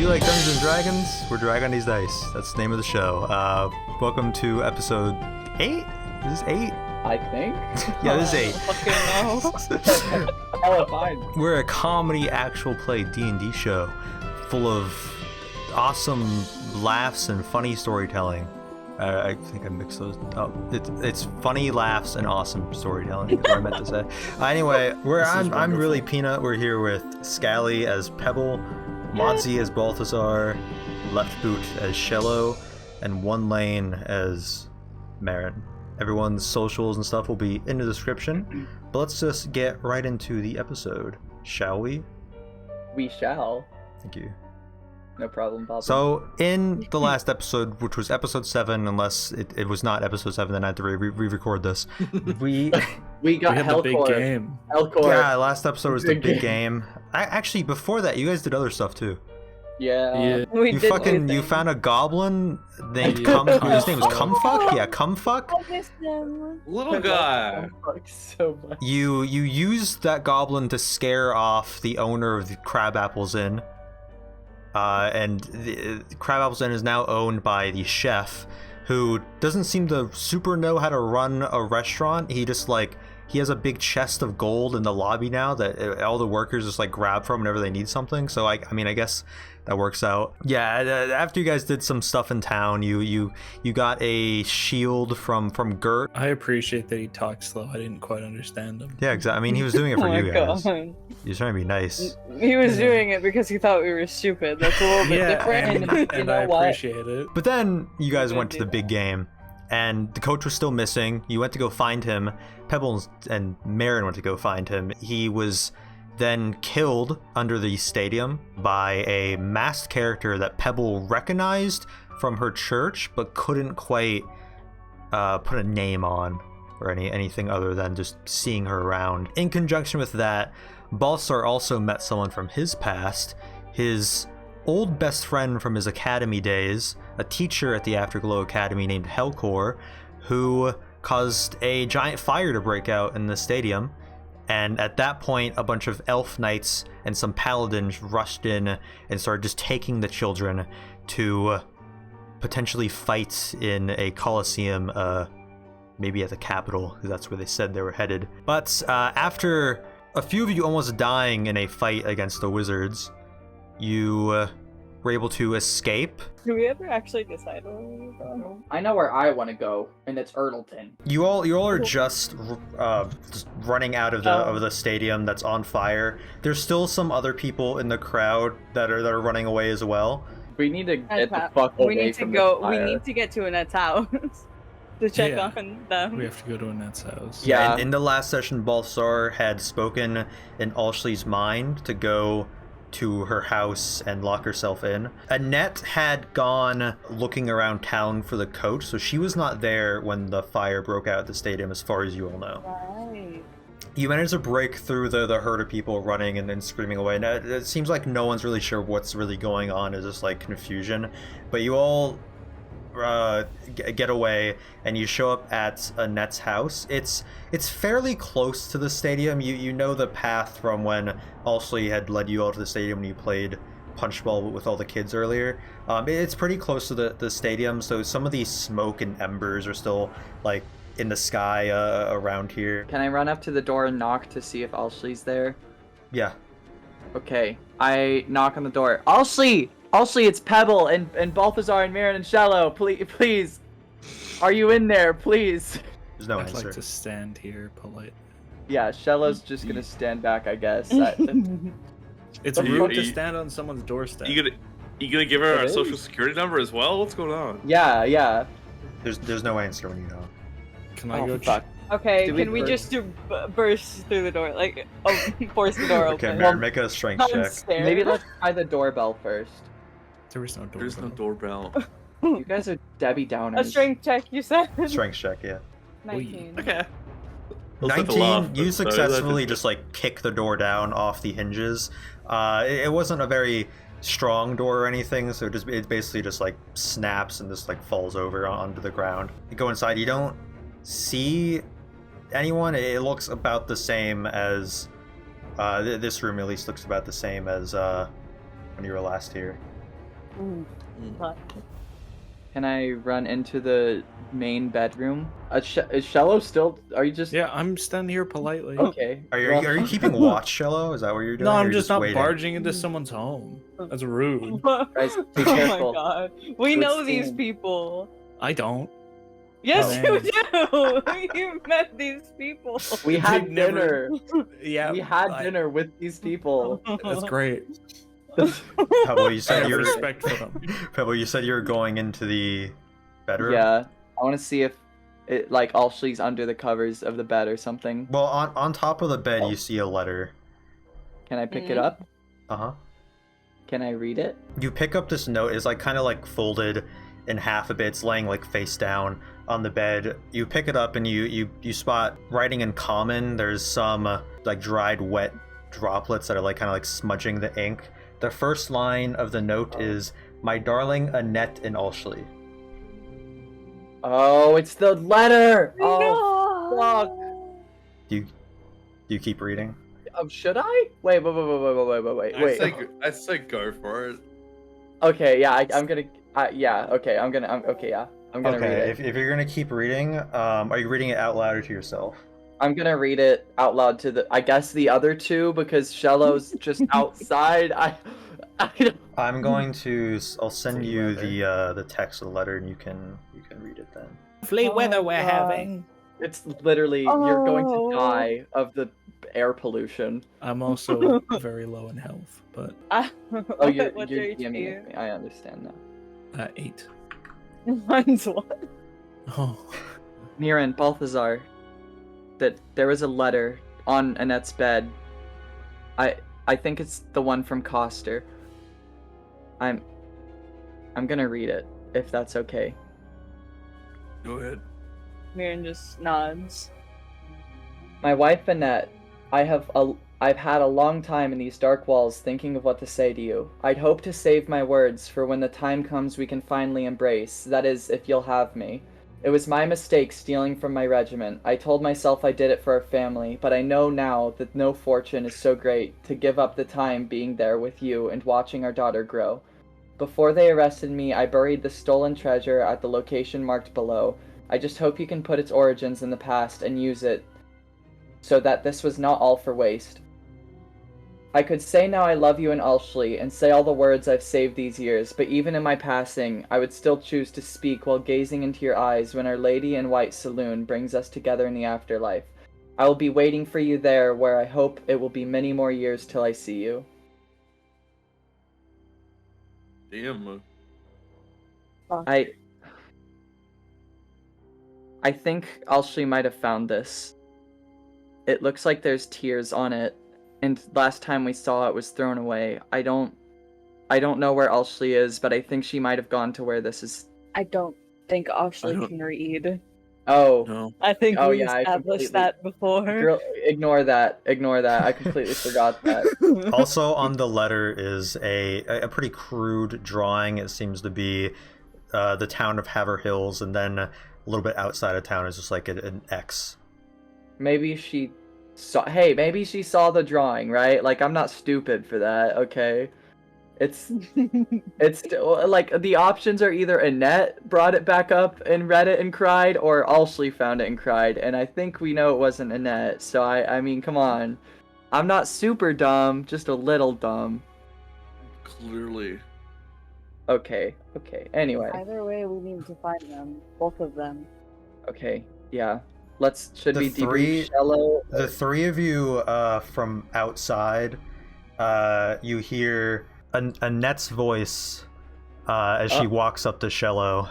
you like Dungeons and Dragons? We're Dragon Deez Dice. That's the name of the show. Welcome to episode 8? Is this 8? I think. Yeah, this is 8. Fucking no. Oh, fine. We're a comedy actual play D&D show full of awesome laughs and funny storytelling. I think I mixed those up. It's funny laughs and awesome storytelling. Is what I meant to say. Anyway, I'm really Peanut. We're here with Scally as Pebble, Modzy as Balthazar, Left Boot as Shello, and One Lane as Marin. Everyone's socials and stuff will be in the description. But let's just get right into the episode, shall we? We shall. Thank you. No problem, Bob. So, in the last episode, which was episode 7, unless it was not episode 7, then I had to re-record this. We got the big game. Hellcore. Yeah, last episode was the big game. Actually, before that, you guys did other stuff too. Yeah. You found a goblin named his name was Cumfuck? Yeah, Cumfuck. I missed them. Little guy. So much. You used that goblin to scare off the owner of the Crabapple's Inn. And the Crabapple's Inn is now owned by the chef, who doesn't seem to super know how to run a restaurant. He just he has a big chest of gold in the lobby now that all the workers just grab from whenever they need something. So I guess that works out. Yeah, after you guys did some stuff in town, you got a shield from Gert. I appreciate that he talks slow. I didn't quite understand him. Yeah, exactly. I mean, he was doing it for you guys. God. He was trying to be nice. He was doing it because he thought we were stupid. That's a little bit different. And I appreciate it. But then you guys went to the big game, and the coach was still missing. You went to go find him. Pebbles and Marin went to go find him. He was then killed under the stadium by a masked character that Pebble recognized from her church, but couldn't quite put a name on or anything other than just seeing her around. In conjunction with that, Balthazar also met someone from his past, his old best friend from his academy days, a teacher at the Afterglow Academy named Hellcore, who caused a giant fire to break out in the stadium. And at that point, a bunch of elf knights and some paladins rushed in and started just taking the children to potentially fight in a coliseum, maybe at the capital, because that's where they said they were headed. But after a few of you almost dying in a fight against the wizards, you were able to escape. Do we ever actually decide where we go? I know where I want to go, and it's Urdleton. You all are just running out of the stadium that's on fire. There's still some other people in the crowd that are running away as well. We need to get the fuck away from the fire. We need to get to Annette's house to check on them. We have to go to Annette's house. Yeah. In the last session, Balthazar had spoken in Alshli's mind to go to her house and lock herself in. Annette had gone looking around town for the coach, so she was not there when the fire broke out at the stadium, as far as you all know. Right. You managed to break through the herd of people running and then screaming away. Now, it seems like no one's really sure what's really going on. It's just confusion. But you all get away and you show up at Annette's house. It's fairly close to the stadium. You know the path from when Alshli had led you all to the stadium when you played punch ball with all the kids earlier. It's pretty close to the stadium, so some of these smoke and embers are still in the sky around here. Can I run up to the door and knock to see if Alshli's there? Yeah. Okay. I knock on the door. Alshli! Alshli, it's Pebble and Balthazar and Marin and Shello. Please. Are you in there, please? There's no I'd answer. like to stand here polite. Yeah, Shello's just gonna stand back, I guess. It's rude to stand on someone's doorstep. You gonna give her a social security number as well? What's going on? Yeah. There's no answer when you know. Can I go fuck. Okay, can we just burst through the door? Force the door open. Okay, Marin, make a strength check. Maybe let's try the doorbell first. There is no doorbell. There's no doorbell. You guys are Debbie Downers. A strength check, you said? Strength check, yeah. 19. Okay. 19, you successfully just kick the door down off the hinges. It wasn't a very strong door or anything, so it basically just snaps and just falls over onto the ground. You go inside, you don't see anyone. It looks about the same as this room at least looks about the same as when you were last here. But Can I run into the main bedroom? Is Shello still? Are you just? Yeah, I'm standing here politely. Okay. Are you, well- are you keeping watch, Shello? Is that what you're doing? No, or I'm you're just not waiting? barging into someone's home. That's rude. Guys, be oh my careful. god. We Good know these scene. people. I don't. Yes, Oh, you do. You met these people. We had never- dinner. Yeah, We had I- dinner with these people. That's great. Pebble, you I said have you're respect for them. Pebble, you said you were going into the bedroom. Yeah. I want to see if it like Alshli's under the covers of the bed or something. Well, on top of the bed, you see a letter. Can I pick it up? Uh-huh. Can I read it? You pick up this note. It's like kind of like folded in half a bit. It's laying like face down on the bed. You pick it up and you spot writing in common. There's some like dried wet droplets that are like kind of like smudging the ink. The first line of the note is, "My darling Annette and Alshli." Oh, it's the letter. Oh, No. fuck. Do you keep reading? Should I? Wait. I say go for it. Okay, yeah, I'm gonna. Yeah, okay, I'm gonna. I'm gonna read it. If you're gonna keep reading, are you reading it out loud or to yourself? I'm gonna read it out loud to I guess the other two because Shello's just outside. I don't. I'm going to. I'll send Free you weather. the text of the letter, and you can read it then. Lovely Oh weather my we're God. having. It's literally you're going Oh. to die of the air pollution. I'm also very low in health, but Oh, you're What's you're your DMing HP? me. I understand now. 8. Mine's what? Oh. Niran, Balthazar, that there was a letter on Annette's bed. I think it's the one from Coster. I'm gonna read it if that's okay. Go ahead. Mirren just nods. My wife Annette, I've had a long time in these dark walls thinking of what to say to you. I'd hope to save my words for when the time comes we can finally embrace, that is, if you'll have me. It was my mistake stealing from my regiment. I told myself I did it for our family, but I know now that no fortune is so great to give up the time being there with you and watching our daughter grow. Before they arrested me, I buried the stolen treasure at the location marked below. I just hope you can put its origins in the past and use it so that this was not all for waste. I could say now I love you in Alshli and say all the words I've saved these years, but even in my passing, I would still choose to speak while gazing into your eyes when Our Lady in White Saloon brings us together in the afterlife. I will be waiting for you there, where I hope it will be many more years till I see you. Damn. I think Alshli might have found this. It looks like there's tears on it, and last time we saw it was thrown away. I don't know where Alshli is, but I think she might have gone to where this is. I don't think Ashley I don't- can read. Oh, No. I think Oh, we yeah, I established completely- that before. girl, ignore that. I completely forgot that. Also on the letter is a pretty crude drawing. It seems to be the town of Haver Hills, and then a little bit outside of town is just like an X. Maybe she saw the drawing, right? Like, I'm not stupid for that, okay? It's like the options are either Annette brought it back up and read it and cried, or Alshli found it and cried, and I think we know it wasn't Annette, so I mean, come on. I'm not super dumb, just a little dumb. Clearly. Okay, anyway. Either way, we need to find them. Both of them. Okay, yeah. Should The we three- debrief Shello? The three of you from outside, you hear Annette's voice as she walks up to Shello.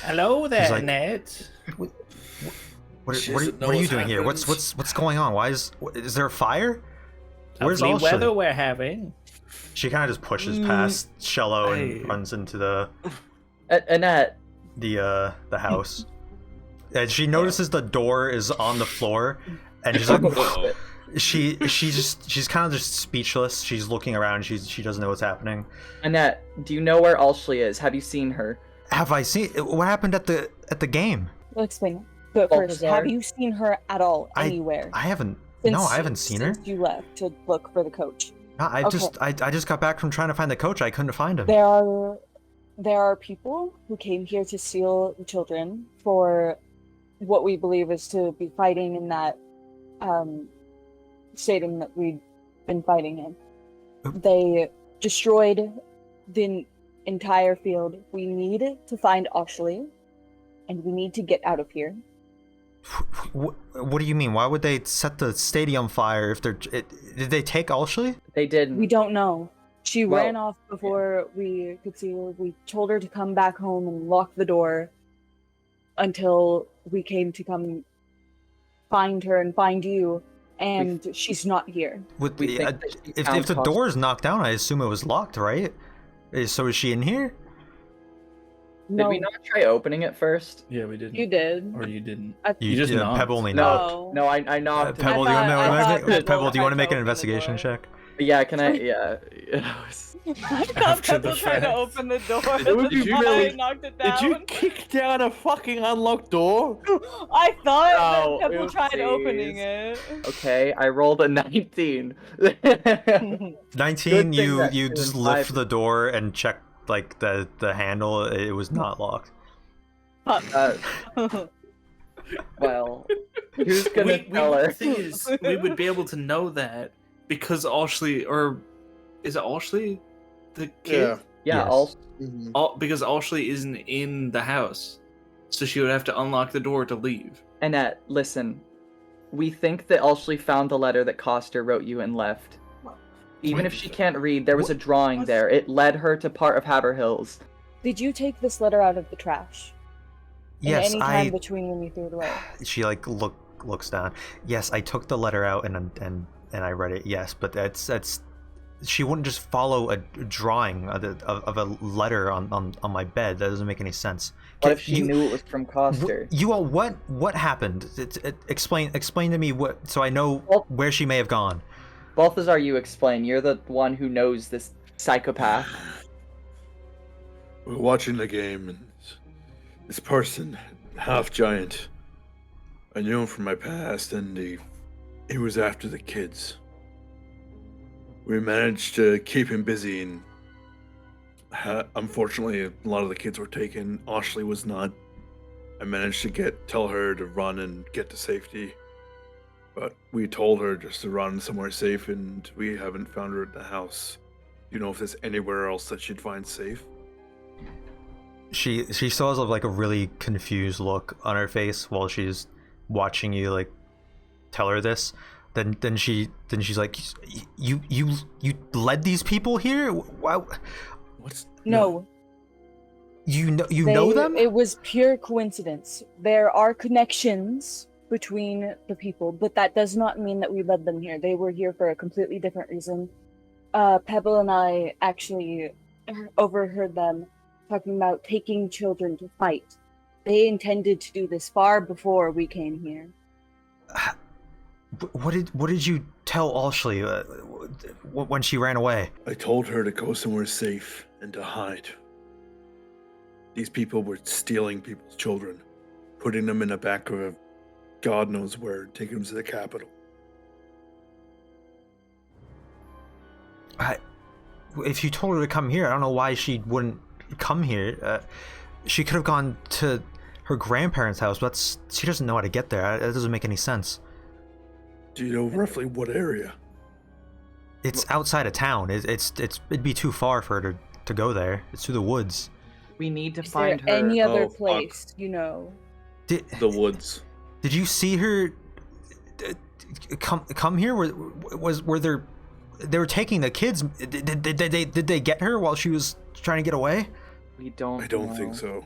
Hello there, He's like- Ned. What She are doesn't know you what's doing here? happened. What's going on? Why is there a fire? Where's Lovely weather Alshli? we're having. She kind of just pushes past Shello Hey. and runs into the Annette, house. And she notices the door is on the floor, and she's like, Whoa. she's kind of just speechless. She's looking around. She doesn't know what's happening. Annette, do you know where Alshli is? Have you seen her? Have I seen what happened at the game? I'll explain. But first, Balthazar? have you seen her at all I- anywhere? I haven't. Since- No, I haven't seen her. since you left to look for the coach. I Okay. just got back from trying to find the coach. I couldn't find him. There are there are people who came here to steal the children for what we believe is to be fighting in that stadium that we've been fighting in. They destroyed the entire field. We need to find Ashley, and we need to get out of here. What do you mean? Why would they set the stadium fire if did they take Ashley? They didn't. We don't know. She ran off before we could see her. We told her to come back home and lock the door until we came to come find her and find you, and she's not here. If the door is knocked down, I assume it was locked, right? So is she in here? No. Did we not try opening it first? Yeah, we didn't. You did. Or you didn't. You just knocked. Pebble only knocked. No, I knocked. Pebble, do you want to make an investigation check? Yeah, can I? Yeah. I thought Pebble tried to open the door. I knocked it down. Did you kick down a fucking unlocked door? I thought that Pebble tried opening it. Okay, I rolled a 19. 19. You just lift the door and check like the handle. It was not locked. Well, who's gonna tell her? The thing is, we would be able to know that because Ashley, or is it Ashley, the kid? Yeah, yes. Because Ashley isn't in the house, so she would have to unlock the door to leave. Annette, listen. We think that Ashley found the letter that Coster wrote you and left. Even if she can't read, there was a drawing there. It led her to part of Haberhills. Did you take this letter out of the trash? Yes, any time between when you threw it away? She like looks down. Yes, I took the letter out and I read it. Yes, but that's she wouldn't just follow a drawing of a letter on my bed. That doesn't make any sense. What if she knew it was from Coster? What happened? Explain to me what, so I know where she may have gone. Balthazar, you explain. You're the one who knows this psychopath. We're watching the game, and this person, half giant, I knew him from my past, and he was after the kids. We managed to keep him busy, and unfortunately, a lot of the kids were taken. Ashley was not. I managed to tell her to run and get to safety. But we told her just to run somewhere safe, and we haven't found her at the house. Do you know if there's anywhere else that she'd find safe? She still has like a really confused look on her face while she's watching you like tell her this. Then she's like, you led these people here? Wow. No. You know them? It was pure coincidence. There are connections between the people, but that does not mean that we led them here. They were here for a completely different reason. Pebble and I actually overheard them talking about taking children to fight. They intended to do this far before we came here. What did you tell Ashley when she ran away? I told her to go somewhere safe and to hide. These people were stealing people's children, putting them in the back of a God knows where, taking them to the capital. If you told her to come here, I don't know why she wouldn't come here. She could have gone to her grandparents' house, but she doesn't know how to get there. That doesn't make any sense. Do you know roughly what area? It's outside of town. It'd be too far for her to go there. It's through the woods. We need to find her. Any other place, you know? The woods. Did you see her come here? Were there? They were taking the kids. Did they get her while she was trying to get away? I don't think so.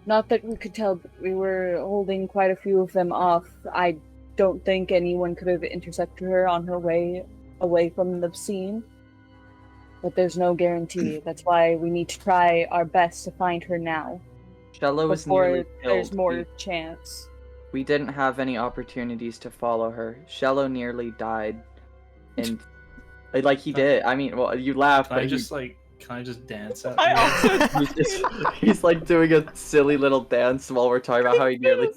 Not that we could tell, but we were holding quite a few of them off. I don't think anyone could have intercepted her on her way away from the scene. But there's no guarantee. That's why we need to try our best to find her now. Shello is before nearly killed. There's more chance. We didn't have any opportunities to follow her. Shello nearly died. And like he did. I mean, well, you laughed, but can I just dance out I here? also he's like doing a silly little dance while we're talking about how he nearly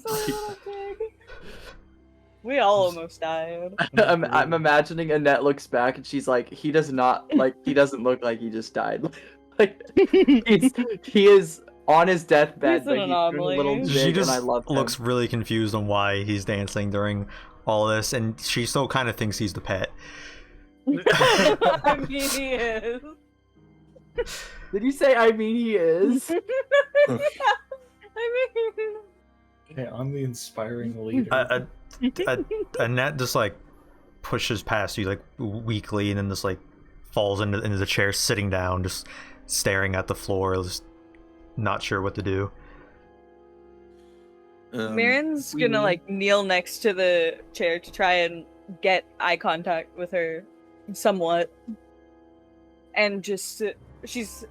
We all almost died. I'm imagining Annette looks back and she's like, he doesn't look like he just died. Like, he is on his deathbed, He's an but he's doing a anomaly. little She jig, just and I love him. looks really confused on why he's dancing during all this, and she still kind of thinks he's the pet. I mean, he is. Did you say, I mean he is? I mean... Okay, I'm the inspiring leader. Annette just like pushes past you like weakly, and then just like falls into the chair, sitting down, just staring at the floor, just not sure what to do. Marin's gonna like kneel next to the chair to try and get eye contact with her somewhat. And just she's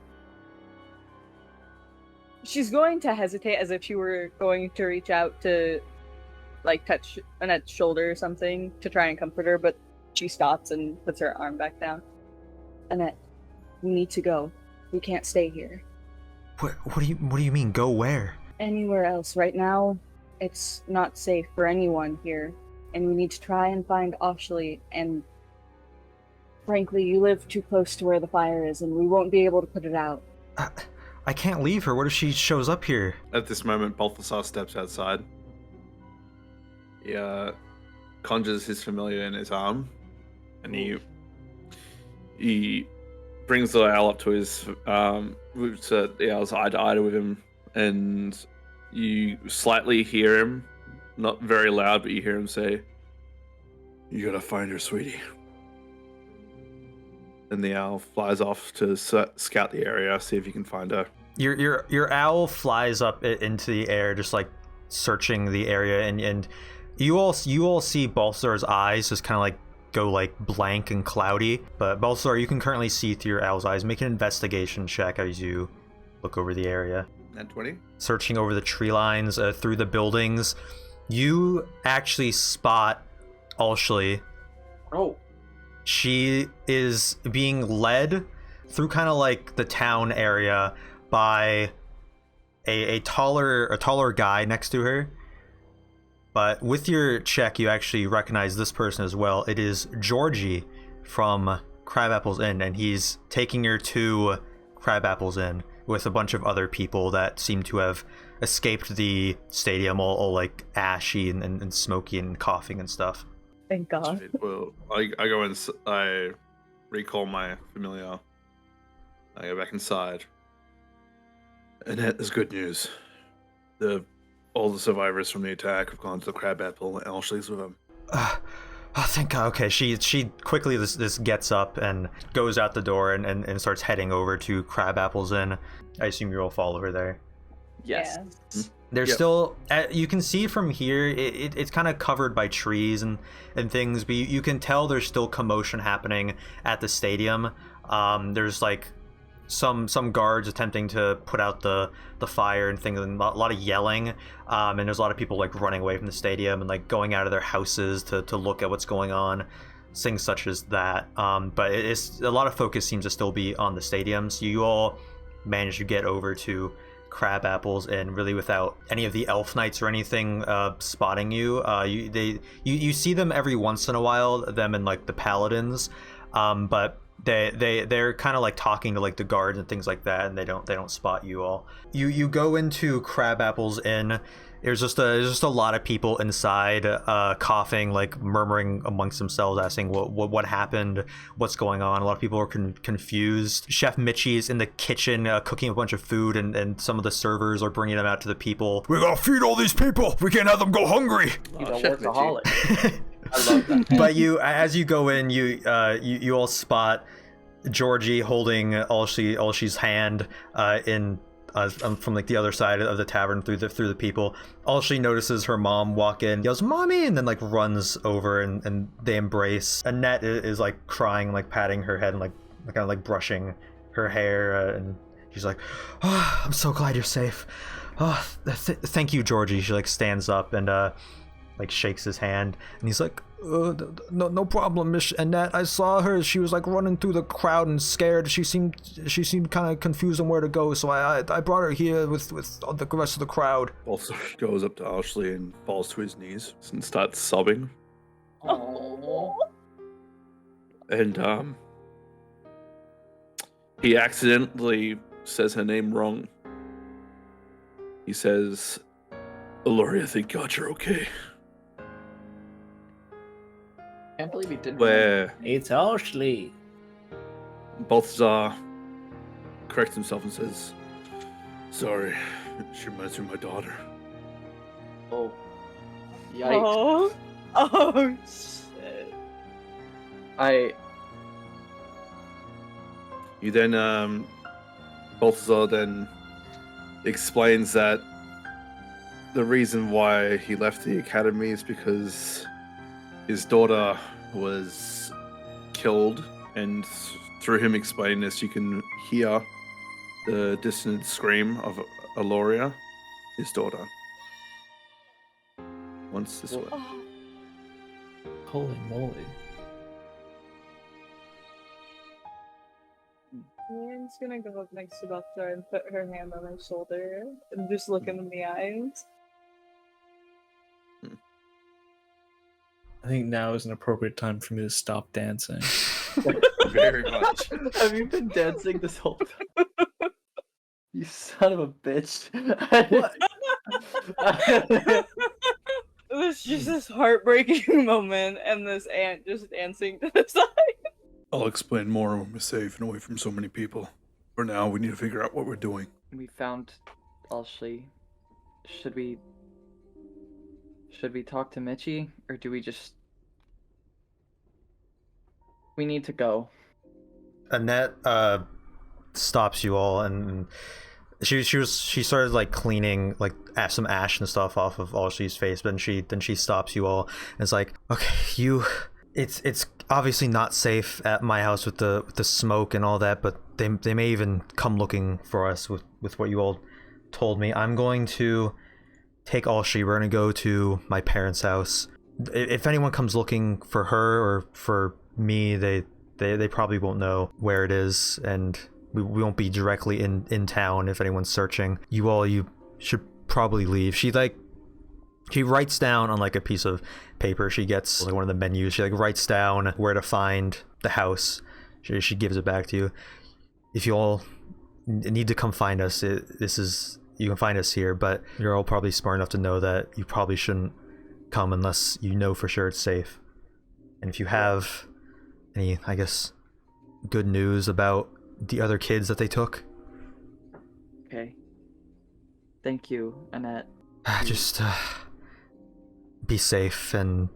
going to hesitate as if she were going to reach out to like touch Annette's shoulder or something to try and comfort her, but she stops and puts her arm back down. Annette, we need to go. We can't stay here. What do you mean? Go where? Anywhere else. Right now, it's not safe for anyone here, and we need to try and find Ashley, and frankly, you live too close to where the fire is, and we won't be able to put it out. I can't leave her. What if she shows up here? At this moment, Balthazar steps outside. He conjures his familiar in his arm, and he brings the owl up to his the owl's eye to eye with him, and you slightly hear him, not very loud, but you hear him say, "You gotta find her, sweetie." And the owl flies off to scout the area, see if you can find her. Your owl flies up into the air, just like searching the area, and you all see Balthazar's eyes just kind of like go like blank and cloudy. But Balthazar, you can currently see through your owl's eyes. Make an investigation check as you look over the area. At 20. Searching over the tree lines, through the buildings, you actually spot Ashley. Oh. She is being led through kind of like the town area by a taller guy next to her. But with your check, you actually recognize this person as well. It is Georgie from Crabapple's Inn, and he's taking her to Crabapple's Inn with a bunch of other people that seem to have escaped the stadium, all like ashy and smoky and coughing and stuff. Thank God. Well, I go in. I recall my familiar. I go back inside. Annette, there's good news. All the survivors from the attack have gone to the Crabapple, and Ashley's with them. Oh, thank God. Okay, she quickly this gets up and goes out the door and starts heading over to Crabapple's Inn. I assume you all follow her there. Yes. Yeah. There's still, you can see from here, it's kind of covered by trees and things, but you can tell there's still commotion happening at the stadium. There's like some guards attempting to put out the fire and things, and a lot of yelling, and there's a lot of people like running away from the stadium and like going out of their houses to look at what's going on, things such as that. But it's a lot of focus seems to still be on the stadium, so you all managed to get over to Crabapples, and really without any of the elf knights or anything spotting you. You see them every once in a while, them and like the paladins, but they're kind of like talking to like the guards and things like that, and they don't spot you all. You go into Crabapple's Inn. There's just a lot of people inside, coughing, like murmuring amongst themselves, asking what happened, what's going on. A lot of people are confused. Chef Mitchie is in the kitchen cooking a bunch of food, and some of the servers are bringing them out to the people. We gotta feed all these people. We can't have them go hungry. He's a workaholic. I love that. But as you go in, you all spot Georgie holding Alshi's hand from like the other side of the tavern through the people. Alshi notices her mom walk in, yells "Mommy!" and then like runs over and they embrace. Annette is like crying, like patting her head and like kind of like brushing her hair, and she's like, "Oh, I'm so glad you're safe. Oh, thank you, Georgie." She like stands up and like shakes his hand, and he's like, no problem, Miss Annette. I saw her. She was like running through the crowd and scared. She seemed kind of confused on where to go, so I brought her here with the rest of the crowd. Also goes up to Ashley and falls to his knees and starts sobbing. Aww. And He accidentally says her name wrong. He says, Alauria, thank God you're okay. Can't believe he did. Where It's Ashley. Balthazar corrects himself and says, sorry, she reminds me of my daughter. Oh. Yikes. Oh shit. You then, Balthazar then explains that the reason why he left the academy is because his daughter was killed, and through him explaining this, you can hear the dissonant scream of Alauria, his daughter. Once this way. Holy moly. Lauren's gonna go up next to Balthazar and put her hand on his shoulder and just look him in the eyes. I think now is an appropriate time for me to stop dancing. Very much. Have you been dancing this whole time? You son of a bitch. It was just this heartbreaking moment, and this ant just dancing to the side. I'll explain more when we're safe and away from so many people. For now, we need to figure out what we're doing. We found Ashley. Should we talk to Mitchie, or do we just... We need to go. Annette stops you all, and she started like cleaning like some ash and stuff off of Ashley's face, but then she stops you all and it's like, okay, it's obviously not safe at my house with the smoke and all that, but they may even come looking for us with what you all told me. I'm going to take Ashley. We're gonna go to my parents' house. If anyone comes looking for her or for me, they probably won't know where it is, and we won't be directly in town if anyone's searching. You should probably leave. She writes down on like a piece of paper. She gets like one of the menus. She like writes down where to find the house. She gives it back to you. If you all need to come find us, you can find us here, but you're all probably smart enough to know that you probably shouldn't come unless you know for sure it's safe. And if you have any, I guess, good news about the other kids that they took. Okay. Thank you, Annette. Just be safe, and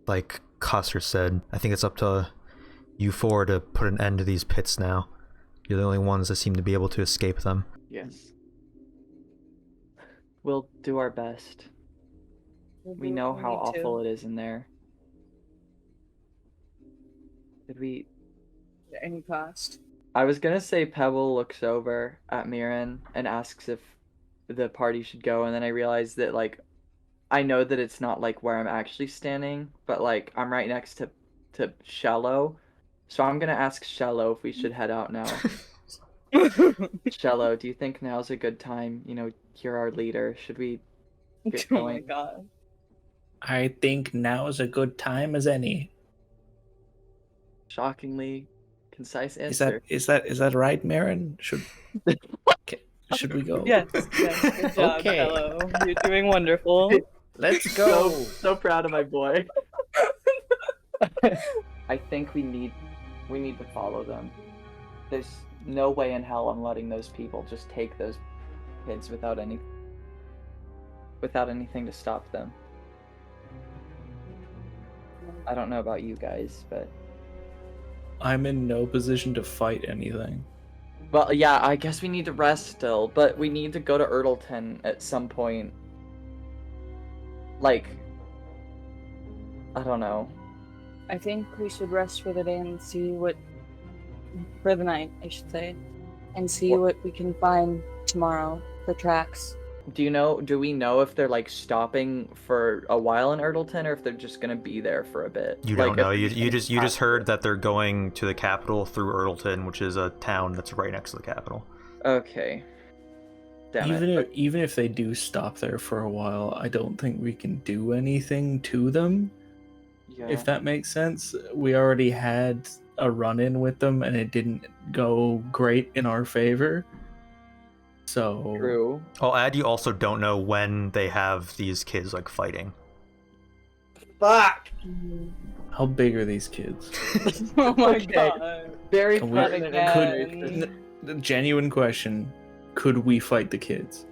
like Coster said, I think it's up to you four to put an end to these pits now. You're the only ones that seem to be able to escape them. Yes. We'll do our best. We know how awful it is in there. Did we... At any cost. I was gonna say Pebble looks over at Mirren and asks if the party should go, and then I realized that, like, I know that it's not, like, where I'm actually standing, but, like, I'm right next to Shello, so I'm gonna ask Shello if we should head out now. Shello, do you think now's a good time? You know, you're our leader. Should we get going? Oh my god. I think now is a good time as any. Shockingly concise answer. Is that right, Marin? Should we go? Yes, good job, Okay. Hello. You're doing wonderful. Let's go. So proud of my boy. I think we need to follow them. There's no way in hell I'm letting those people just take those kids without anything to stop them. I don't know about you guys, but I'm in no position to fight anything. well, yeah, I guess we need to rest still, but we need to go to Urdleton at some point. Like, I don't know. I think we should rest for the day and see for the night, I should say, and see what we can find tomorrow for tracks. Do we know if they're like stopping for a while in Urdleton, or if they're just gonna be there for a bit? You don't know. You just heard that they're going to the capital through Urdleton, which is a town that's right next to the capital. Okay. Damn it. Even if they do stop there for a while, I don't think we can do anything to them. Yeah. If that makes sense. We already had a run-in with them, and it didn't go great in our favor. So True. I'll add you also don't know when they have these kids like fighting. Fuck! how big are these kids? Oh my Okay. god. Very Can we- pertinent information. The genuine question: could we fight the kids?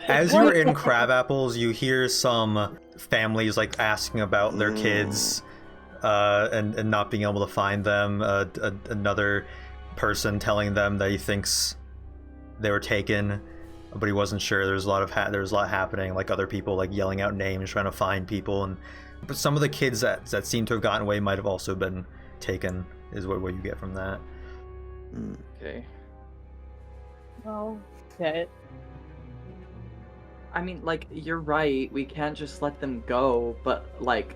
As you're in Crabapples, you hear some families like asking about their kids and not being able to find them. Another person telling them that he thinks they were taken, but he wasn't sure. There was a lot happening, like other people like yelling out names, trying to find people, but some of the kids that seem to have gotten away might have also been taken. Is what you get from that. Okay. Oh, shit. I mean, like, you're right. We can't just let them go, but like,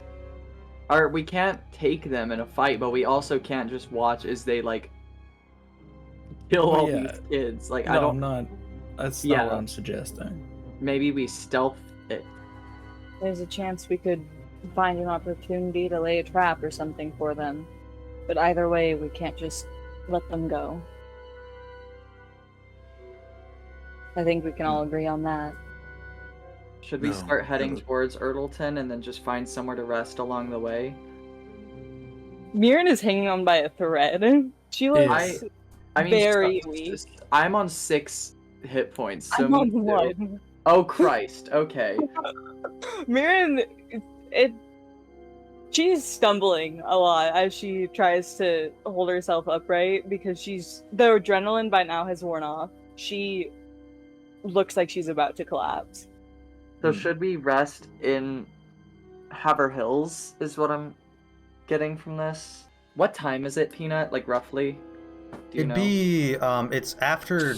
we can't take them in a fight, but we also can't just watch as they like kill all Yeah. these kids. Like, No, I don't. I'm not. That's Yeah. not what I'm suggesting. Maybe we stealth it. There's a chance we could find an opportunity to lay a trap or something for them. But either way, we can't just let them go. I think we can all agree on that. Should we No, start heading no. towards Urdleton and then just find somewhere to rest along the way? Mirren is hanging on by a thread. She looks I mean, very so- weak. I'm on 6 hit points. So I'm on me too. 1. Oh Christ! Okay. Mirren, she's stumbling a lot as she tries to hold herself upright because the adrenaline by now has worn off. She looks like she's about to collapse. So should we rest in Haver Hills? Is what I'm getting from this. What time is it, Peanut? Like roughly? Do you It'd know? be it's after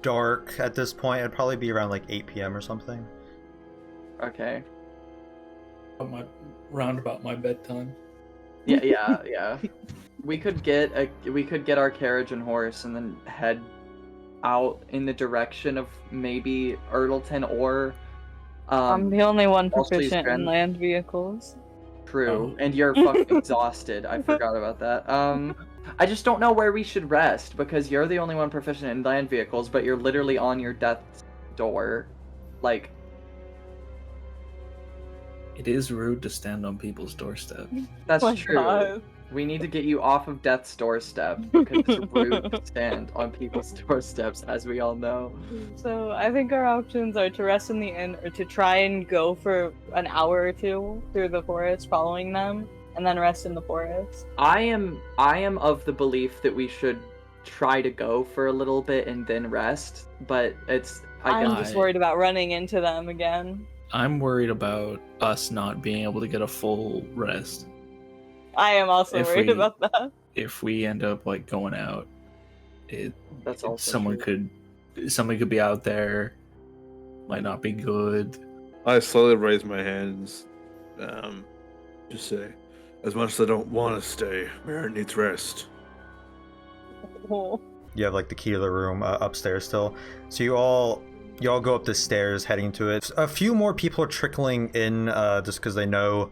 dark at this point. It'd probably be around like 8 p.m. or something. Okay. Round about my bedtime. Yeah. We could get our carriage and horse and then head out in the direction of maybe Urdleton or I'm the only one Ashley's proficient in grand- land vehicles. True, and you're fucking exhausted. I forgot about that. I just don't know where we should rest because you're the only one proficient in land vehicles, but you're literally on your death's door. Like, It is rude to stand on people's doorstep. that's My true. God. We need to get you off of death's doorstep because it's rude to stand on people's doorsteps, as we all know. So I think our options are to rest in the inn or to try and go for an hour or two through the forest following them and then rest in the forest. I am of the belief that we should try to go for a little bit and then rest, but I'm guess just worried about running into them again. I'm worried about us not being able to get a full rest. I am also If worried we- about that. If we end up like going out, that's also someone true. could be out there, might not be good. I slowly raise my hands. Just say, as much as I don't want to stay, Maren needs rest. You have like the key to the room upstairs still. So you all go up the stairs heading to it. A few more people are trickling in just because they know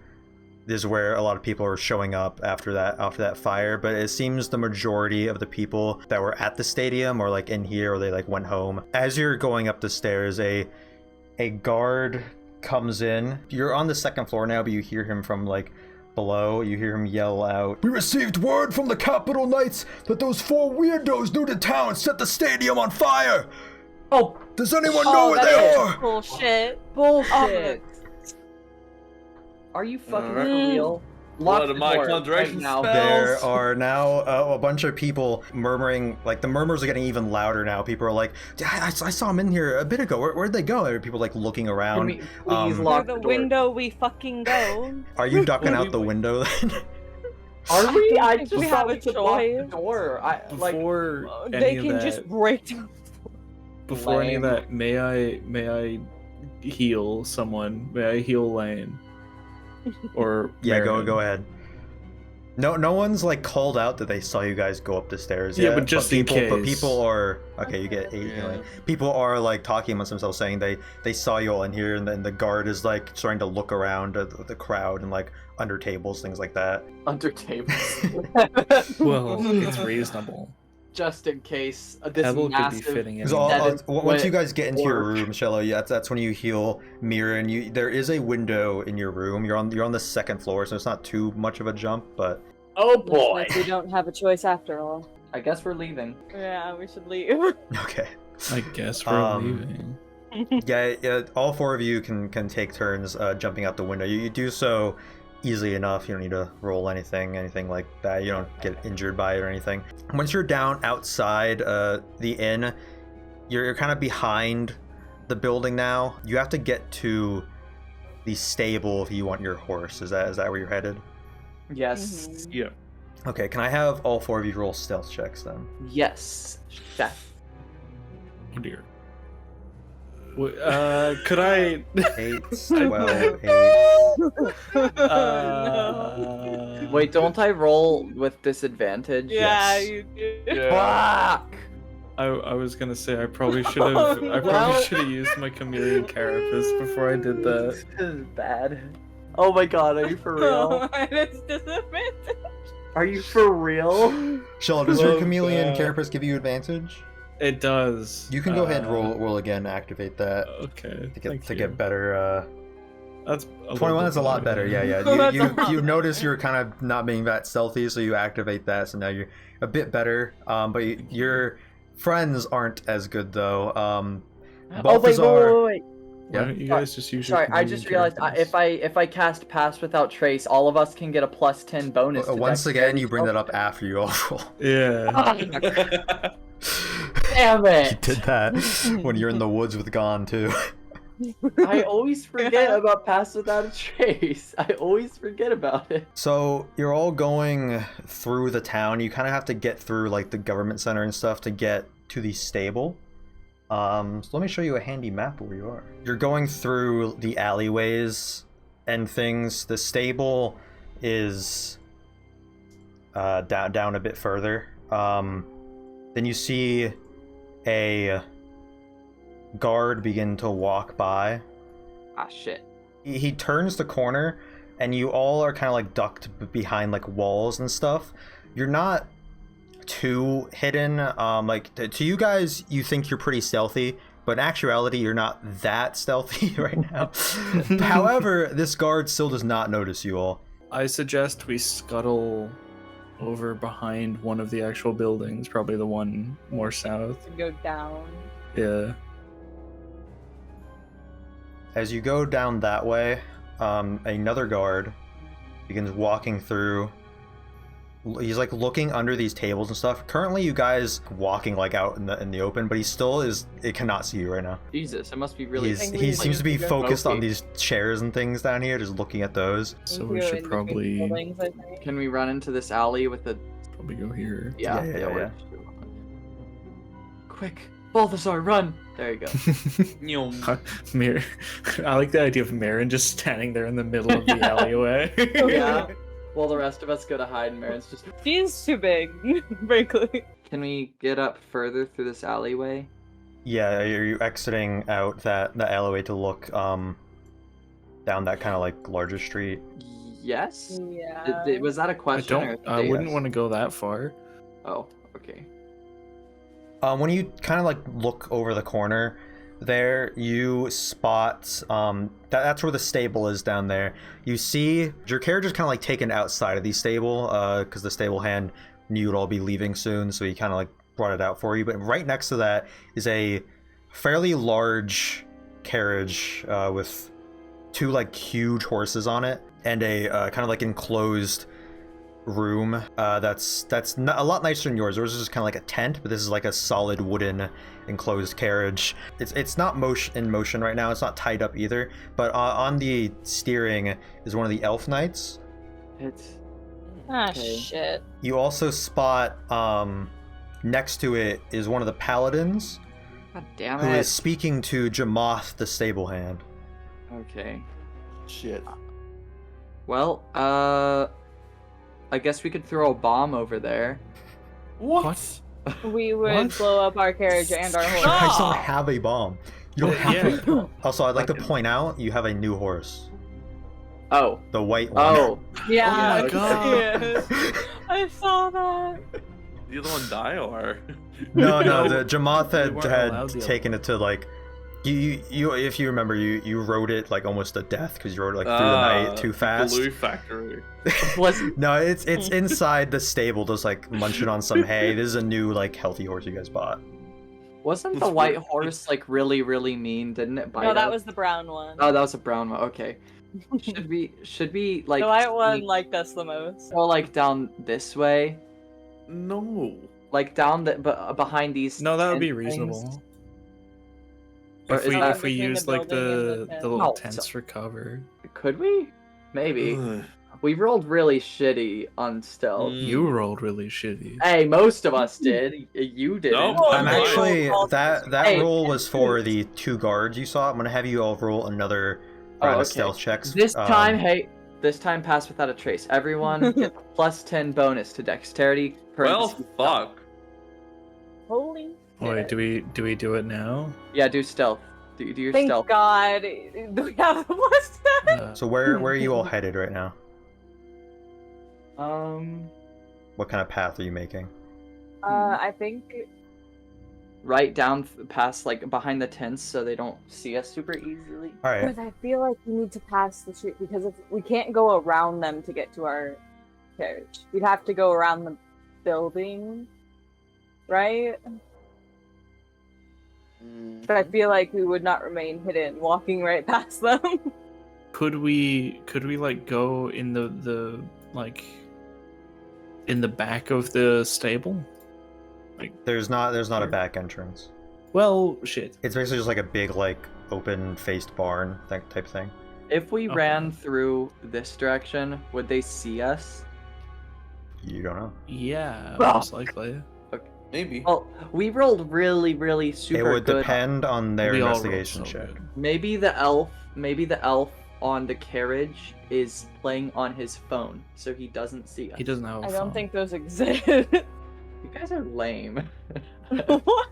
this is where a lot of people are showing up after that fire. But it seems the majority of the people that were at the stadium or like in here or they like went home. As you're going up the stairs, a guard comes in. You're on the second floor now, but you hear him from like below. You hear him yell out, "We received word from the Capitol Knights that those 4 weirdos new to town set the stadium on fire! Oh, Does anyone know where they are?" Bullshit. bullshit! Are you fucking Alright. for real? What Lock am the I door conjuration right now. spell? There are now a bunch of people murmuring, like the murmurs are getting even louder now. People are like, I saw him in here a bit ago. Where'd they go? There are people like looking Can around. we please Through lock the the door? window we fucking go. Are you ducking Well, out the window then? Are we? I I think just we thought have we a could lock the choice. door. Before They any of can that, just break down. before any of Lame. that, may I heal someone? May I heal Lane? Or Yeah, Marin? go ahead. No one's like called out that they saw you guys go up the stairs Yeah, yet, but just in But case. people are okay. You get 8 healing. People are like talking amongst themselves, saying they saw you all in here, and then the guard is like starting to look around at the crowd and like under tables, things like that. Under tables. Well, it's reasonable. Just in case this Pebble massive... could be fitting in. Once you guys get into your orc. room, Shello, that's when you heal Mira, and there is a window in your room. You're on the 2nd floor, so it's not too much of a jump, but Oh Looks boy! like we don't have a choice after all. I guess we're leaving. Yeah, we should leave. okay. I guess we're leaving. Yeah, all 4 of you can take turns jumping out the window. You do so easily enough. You don't need to roll anything like that. You don't get injured by it or anything. Once you're down outside the inn, you're kind of behind the building now. You have to get to the stable if you want your horse. Is that where you're headed? Yes. Yeah. Okay, can I have all 4 of you roll stealth checks then? Yes, chef. Oh dear. Could I? 8, 12, 8. No. Wait, don't I roll with disadvantage? Yeah, Yes. you do. Fuck! I was gonna say I probably should have. I probably should have used my chameleon carapace before I did that. This is bad. Oh my god, are you for real? It's disadvantage. Are you for real? Shello, does your Love chameleon that. carapace give you advantage? It does. You can go ahead and roll again, activate that Okay. to get better. That's 21 is a lot better. Yeah. That's a You lot notice you're kind of not being that stealthy, so you activate that. So now you're a bit better. But your friends aren't as good though. Balthazar. Wait. Why don't you guys just use your Sorry, I chameleon just realized carapace? if I cast Pass Without Trace, all of us can get a +10 bonus. to Once again, dexterity. you bring that up after you all roll. Yeah. Damn You it! did that when you're in the woods with Gon too. I always forget about Pass Without a Trace. I always forget about it. So you're all going through the town. You kind of have to get through like the government center and stuff to get to the stable. So let me show you a handy map where you are. You're going through the alleyways and things. The stable is down a bit further. Then you see a guard begin to walk by. Ah, shit. He turns the corner, and you all are kind of like ducked behind like walls and stuff. You're not too hidden. Like to you guys, you think you're pretty stealthy, but in actuality, you're not that stealthy right now. However, this guard still does not notice you all. I suggest we scuttle over behind one of the actual buildings, probably the one more south. To go down. Yeah. As you go down that way, another guard begins walking through. He's like looking under these tables and stuff. Currently, you guys walking like out in the open, but he still is. It cannot see you right now. Jesus, it must be really. He seems to be focused on Okay. these chairs and things down here, just looking at those. So we should probably Buildings, I think. Can we run into this alley with the? go here. Yeah. Yeah. Quick, Balthazar, run! There you go. Mir, I like the idea of Marin just standing there in the middle of the alleyway. Yeah. While the rest of us go to hide, and Marin's just. She's too big, frankly. Can we get up further through this alleyway? Yeah, you're exiting out the alleyway to look down that kind of like larger street. Yes. Yeah. Was that a I question? or don't. I wouldn't want to go that far. Oh, okay. When you kind of like look over the corner there, you spot that's where the stable is down there. You see your character's kind of like taken outside of the stable because the stable hand knew you'd all be leaving soon, so he kind of like brought it out for you. But right next to that is a fairly large carriage with 2 like huge horses on it and a kind of like enclosed room that's a lot nicer than yours. Yours is just kind of like a tent, but this is like a solid wooden enclosed carriage. It's not in motion right now. It's not tied up either, but on the steering is one of the elf knights. It's Ah, Okay. shit. You also spot next to it is one of the paladins God damn who it. is speaking to Jamoth the stable hand. Okay. Shit. Well, I guess we could throw a bomb over there. What? We would blow up our carriage and our horse. You guys don't have a bomb. You don't have Yeah. Also, I'd like to point out you have a new horse. Oh. The white one. Oh. Yeah. Oh my god. Yes. I saw that. Did the other one die or? No, the Jamath We weren't had allowed the taken it to like you if you remember you rode it like almost to death because you rode it like through the night too fast. Glue factory. No, it's inside the stable just like munching on some hay. This is a new like healthy horse you guys bought. Wasn't the white horse like really, really mean? Didn't it bite No, that us? was the brown one. Oh, that was a brown one. Okay. Should we like the white one sneak- liked us the most. go like down this way? No. Like down the behind these. No, that would be tent things? reasonable. Or If is we that if we between the use like building and the the little Oh, tents for cover. Could we? Maybe. We rolled really shitty on stealth. You rolled really shitty. Hey, most of us did. You didn't. No. I'm no. actually that Hey. roll was for the 2 guards you saw. I'm gonna have you all roll another Oh, round of okay. stealth checks. This time, this time pass without a trace. Everyone get a plus 10 bonus to dexterity. Well, parentheses, fuck. Holy. Wait, do we do it now? Yeah, do stealth. Do your Thank stealth. God. Do we have the plus 10? So where are you all headed right now? What kind of path are you making? I think Right down past, like, behind the tents so they don't see us super easily. All right. because I feel like we need to pass the street because if we can't go around them to get to our carriage. We'd have to go around the building, right? But I feel like we would not remain hidden walking right past them. Could we like go in the like in the back of the stable? There's not a back entrance. Well, shit. It's basically just like a big like open-faced barn type thing. If we Okay. ran through this direction, would they see us? You don't know. Yeah, Well. most likely. Maybe. Well, we rolled really, really super It would good. depend on their We all rolled investigation so check. good. Maybe the elf on the carriage is playing on his phone, so he doesn't see us. He doesn't have a I phone. don't think those exist. You guys are lame. What?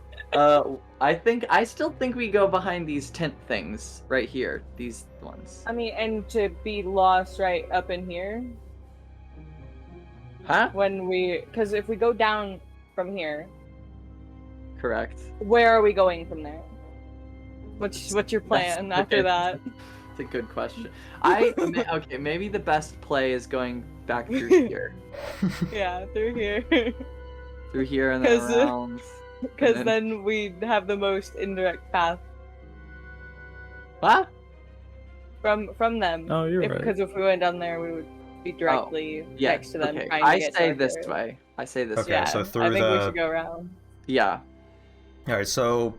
I still think we go behind these tent things right here. These ones. I mean, and to be lost right up in here Huh? because if we go down from here, Correct. where are we going from there? What's your plan That's after okay. that? It's a good question. Okay, maybe the best play is going back through here. Yeah, through here. Through here and then 'Cause, around. Because And then we'd have the most indirect path What? from them. Oh, you're right. Because if we went down there, we would be directly Yeah. next to them. Okay. Trying to I get to say our this carriage. way. I say this Okay, way. Yeah, so I through think we the- should go around. Yeah. All right, so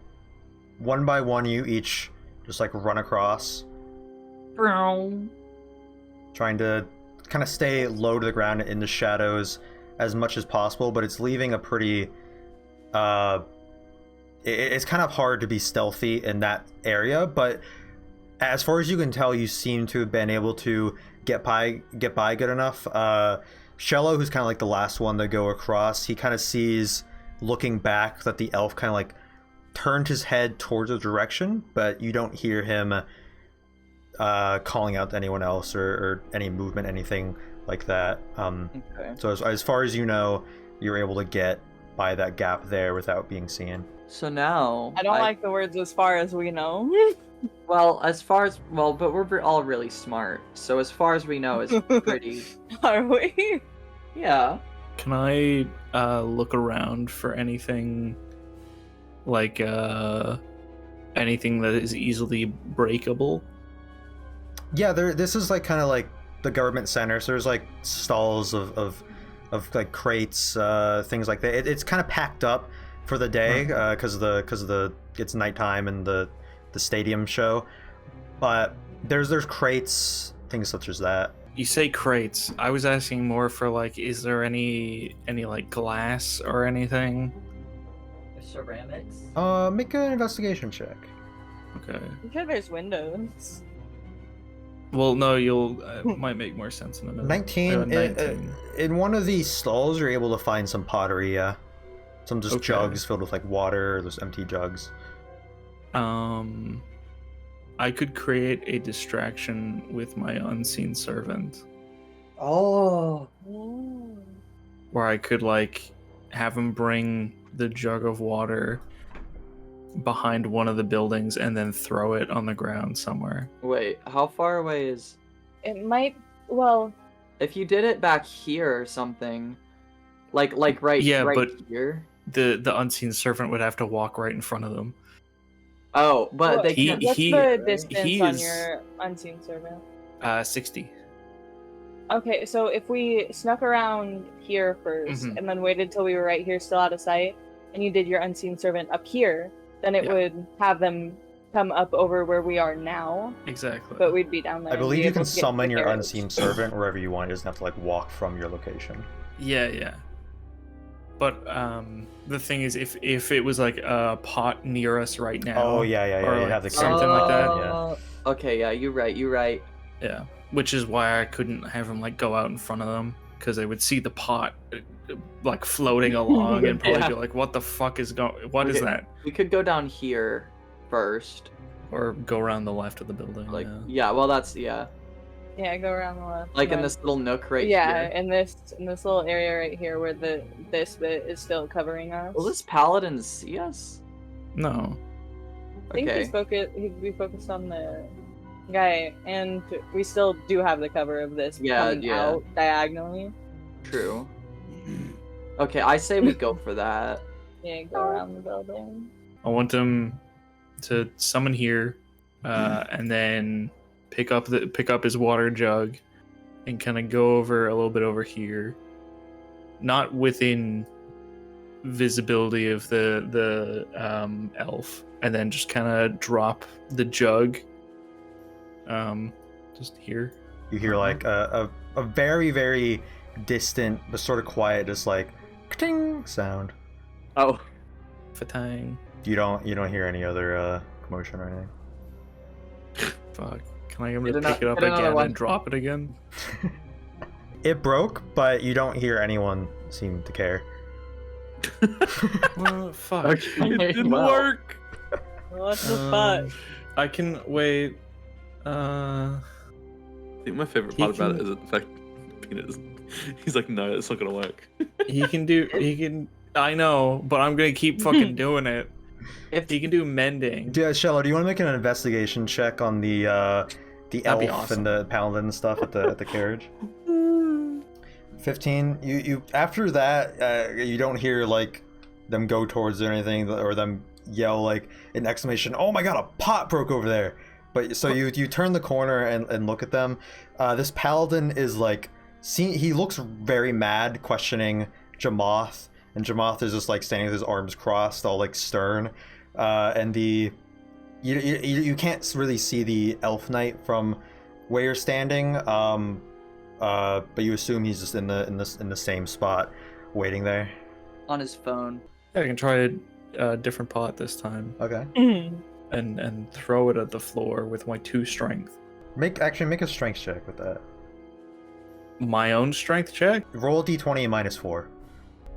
one by one, you each just like run across, trying to kind of stay low to the ground in the shadows as much as possible, but it's leaving a pretty it's kind of hard to be stealthy in that area, but as far as you can tell, you seem to have been able to get by good enough. Shello, who's kind of like the last one to go across, he kind of sees, looking back, that the elf kind of like turned his head towards a direction, but you don't hear him calling out to anyone else or any movement, anything like that. Okay. So as far as you know, you're able to get by that gap there without being seen. So now I don't like the words "as far as we know." Well, but we're all really smart. So as far as we know, is pretty. Are we? Yeah. Can I look around for anything like anything that is easily breakable? Yeah, this is like kind of like the government center. So there's like stalls of like crates, things like that. It's kind of packed up for the day because of the it's nighttime and the stadium show. But there's crates, things such as that. You say crates. I was asking more for like, is there any like glass or anything? Ceramics. Make an investigation check. Okay. I'm sure there's windows. Well, no, you'll might make more sense in a minute. 19. 19. In one of these stalls, you're able to find some pottery. Yeah, some just Okay. jugs filled with like water. There's empty jugs. I could create a distraction with my unseen servant, Oh. where I could like have him bring the jug of water behind one of the buildings and then throw it on the ground somewhere. Wait, how far away is... It might. Well, If you did it back here or something, like right, Yeah, right but- here. The unseen servant would have to walk right in front of them. Oh, but Well, they he- can't. what's he- the distance he on is- your unseen servant? 60. Okay, so if we snuck around here 1st Mhm. and then waited till we were right here, still out of sight, and you did your unseen servant up here, then it Yeah. would have them come up over where we are now, Exactly. but we'd be down there. I and believe be you able can to get to summon the your carriage. unseen servant wherever you want. It doesn't have to like walk from your location. Yeah. But the thing is, if it was like a pot near us right now. Oh yeah. Or, You like, have the something like that, Yeah. Okay, yeah, you're right. Yeah, which is why I couldn't have him like go out in front of them, because they would see the pot like floating along and probably Yeah. be like, "What the fuck is going? What is Okay. that?" We could go down here first. Or go around the left of the building. Like, yeah. yeah, well, that's, yeah. Yeah, go around the left. Like in then- this little nook right yeah, here. in this little area right here where this bit is still covering us. Will this paladin see us? No. I think Okay. he'd be focused on the guy, and we still do have the cover of this Yeah, coming yeah. out diagonally. True. Okay, I say we go for that. Yeah, go around the building. I want him to summon here, and then pick up his water jug, and kind of go over a little bit over here, not within visibility of the elf, and then just kind of drop the jug, just here. You hear like a very very distant but sort of quiet, just like ting sound. Oh. Fatang. You don't hear any other commotion or anything. Fuck. Can I get him to Get ano- pick it up get another again one. and drop it again? It broke, but you don't hear anyone seem to care. Well, fuck. Okay, It didn't well. work. What the Um, fuck? I can wait. I think my favorite He part about it can- is the fact Peanut he's like, no, it's not gonna work. He can. I know, but I'm gonna keep fucking doing it. If He can do mending. Yeah, Shello, do you want to make an investigation check on the elf be awesome. and the paladin and stuff at the carriage? 15. You after that, you don't hear like them go towards it or anything, or them yell like an exclamation, "Oh my god, a pot broke over there!" But so you turn the corner and look at them. This paladin is like, he looks very mad, questioning Jamoth, and Jamoth is just like standing with his arms crossed, all like stern. And you can't really see the elf knight from where you're standing. But you assume he's just in the same spot, waiting there. on his phone. I can try a different pot this time, Okay. and throw it at the floor with my 2 strength. Make a strength check with that. My own strength check. Roll a d20 and -4.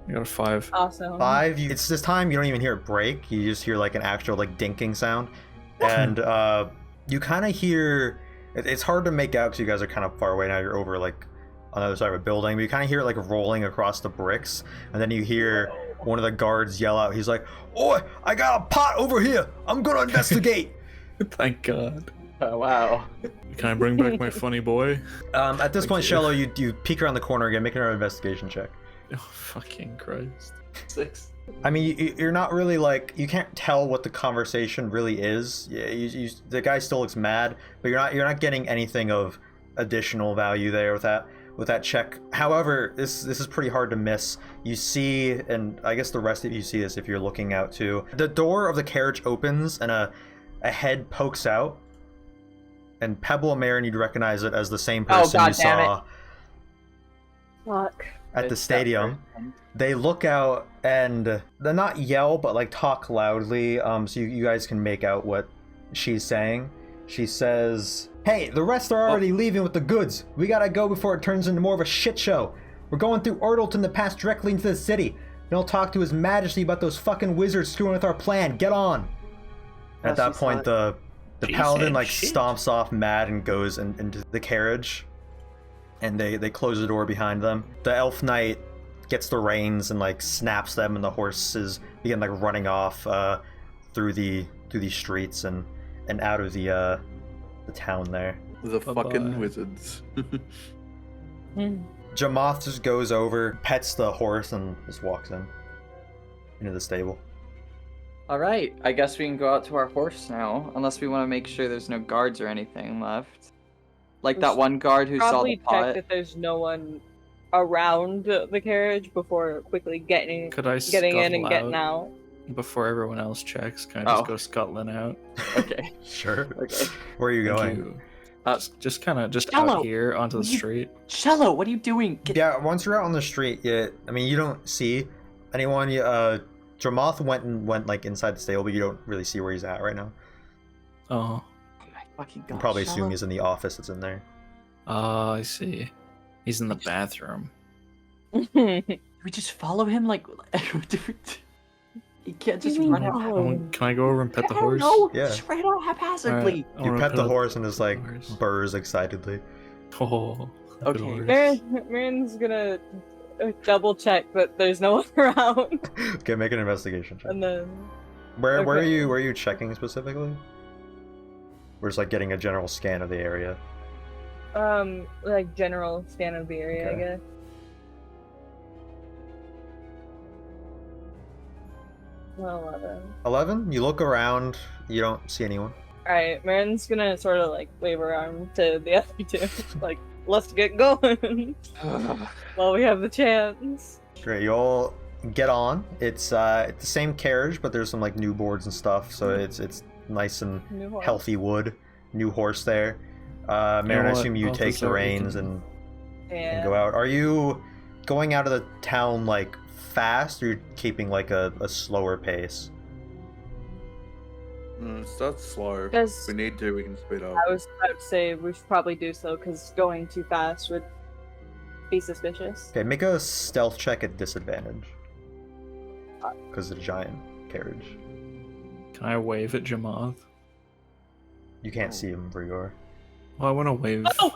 I got a 5. Awesome. 5. It's this time you don't even hear it break. You just hear like an actual like dinking sound, and you kind of hear. It's hard to make out because you guys are kind of far away now. You're over like on the other side of a building, but you kind of hear it like rolling across the bricks, and then you hear one of the guards yell out. He's like, "Oi, I got a pot over here. I'm gonna investigate." Thank God. Oh, wow. Can I bring back my funny boy? At this point, you. Shello, you peek around the corner again, make another investigation check. Oh, fucking Christ. 6. I mean, you're not really like, you can't tell what the conversation really is. Yeah, the guy still looks mad, but you're not getting anything of additional value there with that check. However, this is pretty hard to miss. You see, and I guess the rest of you see this if you're looking out too. The door of the carriage opens and a head pokes out. And Pebble and Marin, you'd recognize it as the same person God you damn it. saw Fuck. at the It's that stadium. person. They look out and they're not yell, but like talk loudly. So you guys can make out what she's saying. She says, Hey, the rest are already leaving with the goods. We gotta go before it turns into more of a shit show. We're going through Urdleton to pass directly into the city. Then I'll talk to His Majesty about those fucking wizards screwing with our plan. Get on. At that point, the paladin like stomps off mad and goes into the carriage, and they close the door behind them. The elf knight gets the reins and like snaps them, and the horses begin like running off through the streets and out of the town there. The fucking wizards. Jamoth just goes over, pets the horse, and just walks into the stable. All right, I guess we can go out to our horse now, unless we want to make sure there's no guards or anything left. Like that one guard who saw the pot. Probably check that there's no one around the carriage before quickly getting in and getting out. Before everyone else checks, can I just go scuttling out? Okay. Sure. Okay. Where are you going? Just Shello, out here onto the street. Shello, what are you doing? Yeah, once you're out on the street, you don't see anyone. Jamoth went like inside the stable, but you don't really see where he's at right now. Oh. Fucking You probably assume he's in the office that's in there. Oh, I see. He's in the bathroom. We just follow him like he can't just run out. Can I go over and pet the horse? No, Yeah. just ran out haphazardly. Right, You pet the horse and just like burrs excitedly. Oh. Okay. Marin's gonna double check that there's no one around. Okay, make an investigation check. And then Where are you checking specifically? We're just like getting a general scan of the area. like general scan of the area, Okay. I guess. Well, 11. 11? You look around, you don't see anyone. Alright, Marin's gonna sort of like wave her arm to the other two. Like, let's get going while we have the chance. Great, you all get on. It's the same carriage, but there's some like new boards and stuff, so it's nice and New horse. healthy wood. New horse there. Marin, I assume you take the reins and go out. Are you going out of the town like fast, or you're keeping like a slower pace? Start slow. Because If we need to, we can speed up. I was about to say we should probably do so, because going too fast would be suspicious. Okay, make a stealth check at disadvantage. Because of the giant carriage. Can I wave at Jamoth? You can't see him where you are. Well, I want to wave. Oh!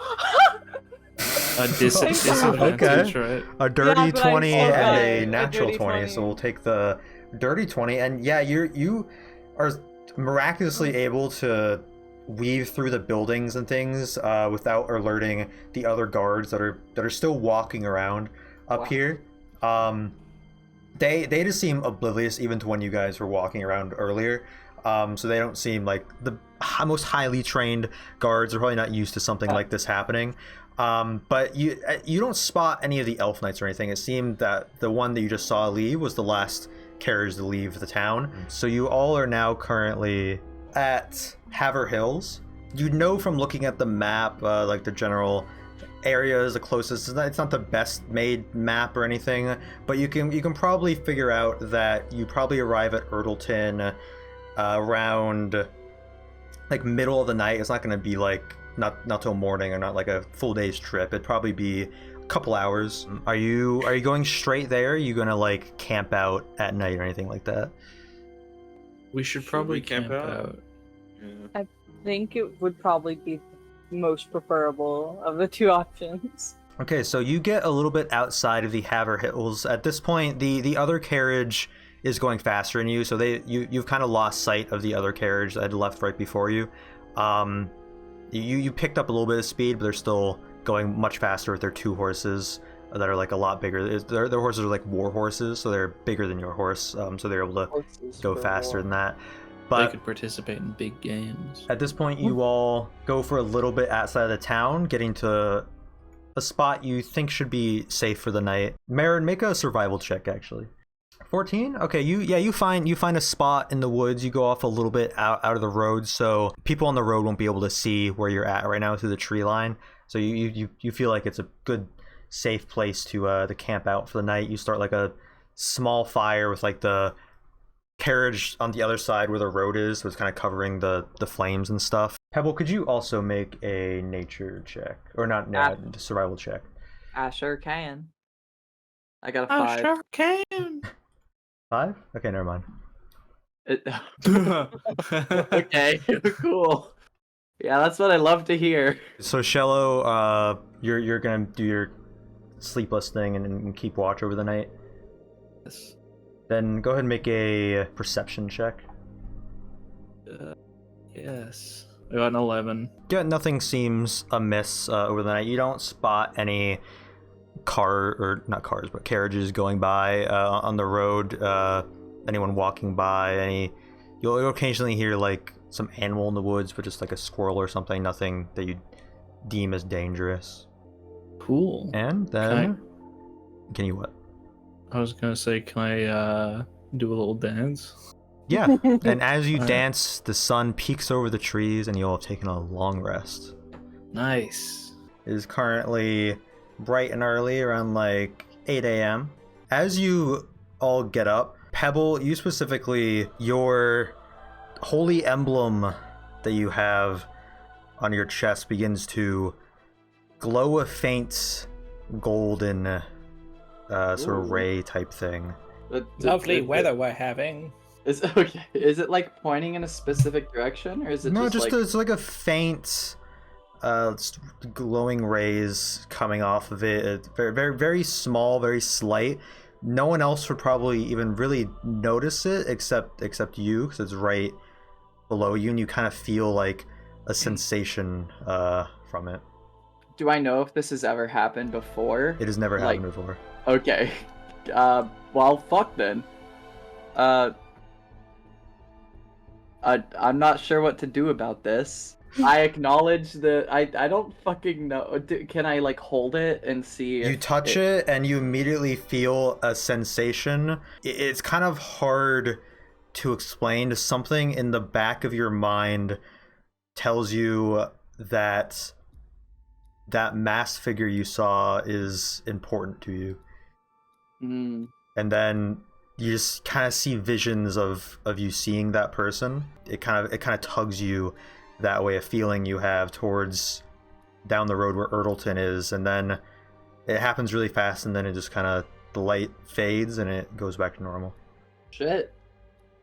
A disadvantage, right? A dirty Yeah, but I 20 forgot and a a natural dirty 20, 20. so we'll take the dirty 20. And yeah, you are miraculously able to weave through the buildings and things without alerting the other guards that are still walking around up here. They just seem oblivious even to when you guys were walking around earlier. So they don't seem like the most highly trained guards are probably not used to something like this happening. But you don't spot any of the elf knights or anything. It seemed that the one that you just saw leave was the last carriage to leave the town. So you all are now currently at Haver Hills. You know from looking at the map, like the general area is the closest. It's not the best made map or anything, but you can probably figure out that you probably arrive at Urdleton around like middle of the night. It's not going to be like not till morning, or not like a full day's trip. It'd probably be a couple hours. Are you going straight there? Are you going to like camp out at night or anything like that? We should probably we camp camp out? out. Yeah. I think it would probably be most preferable of the two options. Okay, so you get a little bit outside of the Haver Hills. At this point, the other carriage is going faster than you, so you've kind of lost sight of the other carriage that had left right before you. You picked up a little bit of speed, but they're still going much faster with their two horses that are like a lot bigger. Their horses are like war horses, so they're bigger than your horse, so they're able to go faster than that. They But could participate in big games. at this point, you all go for a little bit outside of the town, getting to a spot you think should be safe for the night. Marin, make a survival check, actually. 14? Okay, you find a spot in the woods. You go off a little bit out of the road, so people on the road won't be able to see where you're at right now through the tree line. So you feel like it's a good, safe place to camp out for the night. You start like a small fire with like the carriage on the other side where the road is, so it's kind of covering the flames and stuff. Pebble, could you also make a nature check? Or not, survival check. I sure can. I got a I 5. sure can. 5? Okay, never mind. Okay, cool. Yeah, that's what I love to hear. So Shello, you're gonna do your sleepless thing and keep watch over the night. Yes. Then go ahead and make a perception check. Yes. I got an 11. Yeah, nothing seems amiss over the night. You don't spot any not cars, but carriages going by on the road. Anyone walking by. You'll occasionally hear like some animal in the woods, but just like a squirrel or something. Nothing that you deem as dangerous. Cool. And then, can you what? I was gonna say, can I do a little dance? Yeah, and as you dance, the sun peeks over the trees, and you'll have taken a long rest. Nice. It is currently bright and early, around like 8 a.m. As you all get up, Pebble, you specifically, your holy emblem that you have on your chest begins to glow a faint golden sort of ray type thing. Lovely weather we're having. Is it like pointing in a specific direction, or is it it's like a faint glowing rays coming off of it. It's very, very, very small, very slight. No one else would probably even really notice it except you, because it's right below you, and you kind of feel like a sensation from it. Do I know if this has ever happened before? It has never happened before. Okay. Well, fuck then. I'm not sure what to do about this. I acknowledge that I don't fucking know. Can I like hold it and see? You touch it and you immediately feel a sensation. It's kind of hard to explain. Something in the back of your mind tells you that that masked figure you saw is important to you. And then you just kind of see visions of you seeing that person. It kind of tugs you that way, a feeling you have towards down the road where Urdleton is, and then it happens really fast, and then it just kind of, the light fades and it goes back to normal. Shit.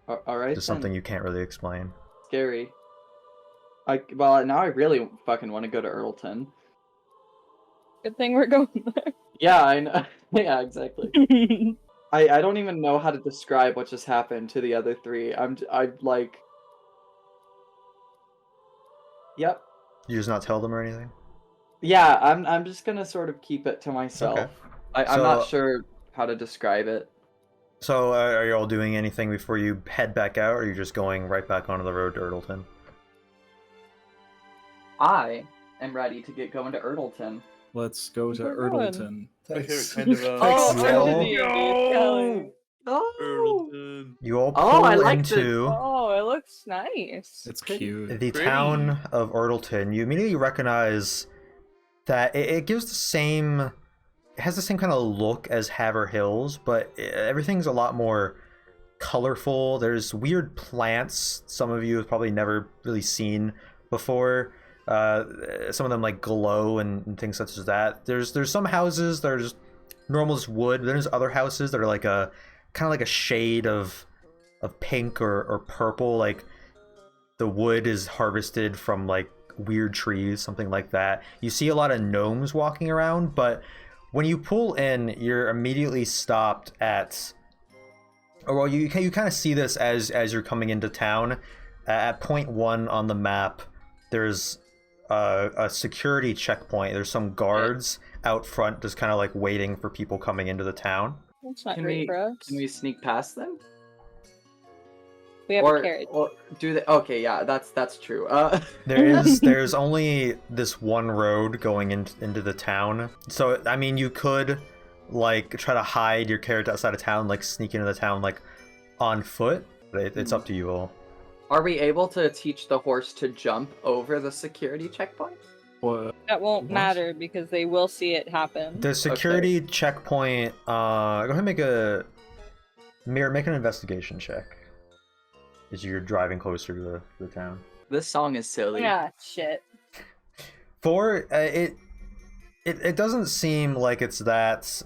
Alright. Just something you can't really explain. Scary. Well, now I really fucking want to go to Urdleton. Good thing we're going there. Yeah, I know. Yeah, exactly. I don't even know how to describe what just happened to the other three. I'm like... Yep. You just not tell them or anything? Yeah, I'm just gonna sort of keep it to myself. Okay. I'm not sure how to describe it. So are you all doing anything before you head back out, or are you just going right back onto the road to Urdleton? I am ready to get going to Urdleton. Let's go to We're going. Urdleton. Kind of You all pull I like into Oh, it looks nice. It's cute. the town of Urdleton. You immediately recognize that it gives the same, it has the same kind of look as Haver Hills, but everything's a lot more colorful. There's weird plants some of you have probably never really seen before. Some of them like glow and things such as that. There's some houses that are just normal as wood. There's other houses that are like a kind of like a shade of pink or purple. Like the wood is harvested from like weird trees, something like that. You see a lot of gnomes walking around, but when you pull in, you're immediately stopped at, or well, you kind of see this as you're coming into town. At point 1 on the map, there's a security checkpoint. There's some guards out front just kind of like waiting for people coming into the town. That's not great for us. Can we sneak past them? We have a carriage. Or do they? Okay, yeah, that's true. There's only this one road going into the town. So I mean, you could like try to hide your carriage outside of town, like sneak into the town like on foot. But it's up to you all. Are we able to teach the horse to jump over the security checkpoint? What? That won't matter because they will see it happen. The security checkpoint. Go ahead and make an investigation check. As you're driving closer to the town. This song is silly. Yeah, shit. It doesn't seem like it's that.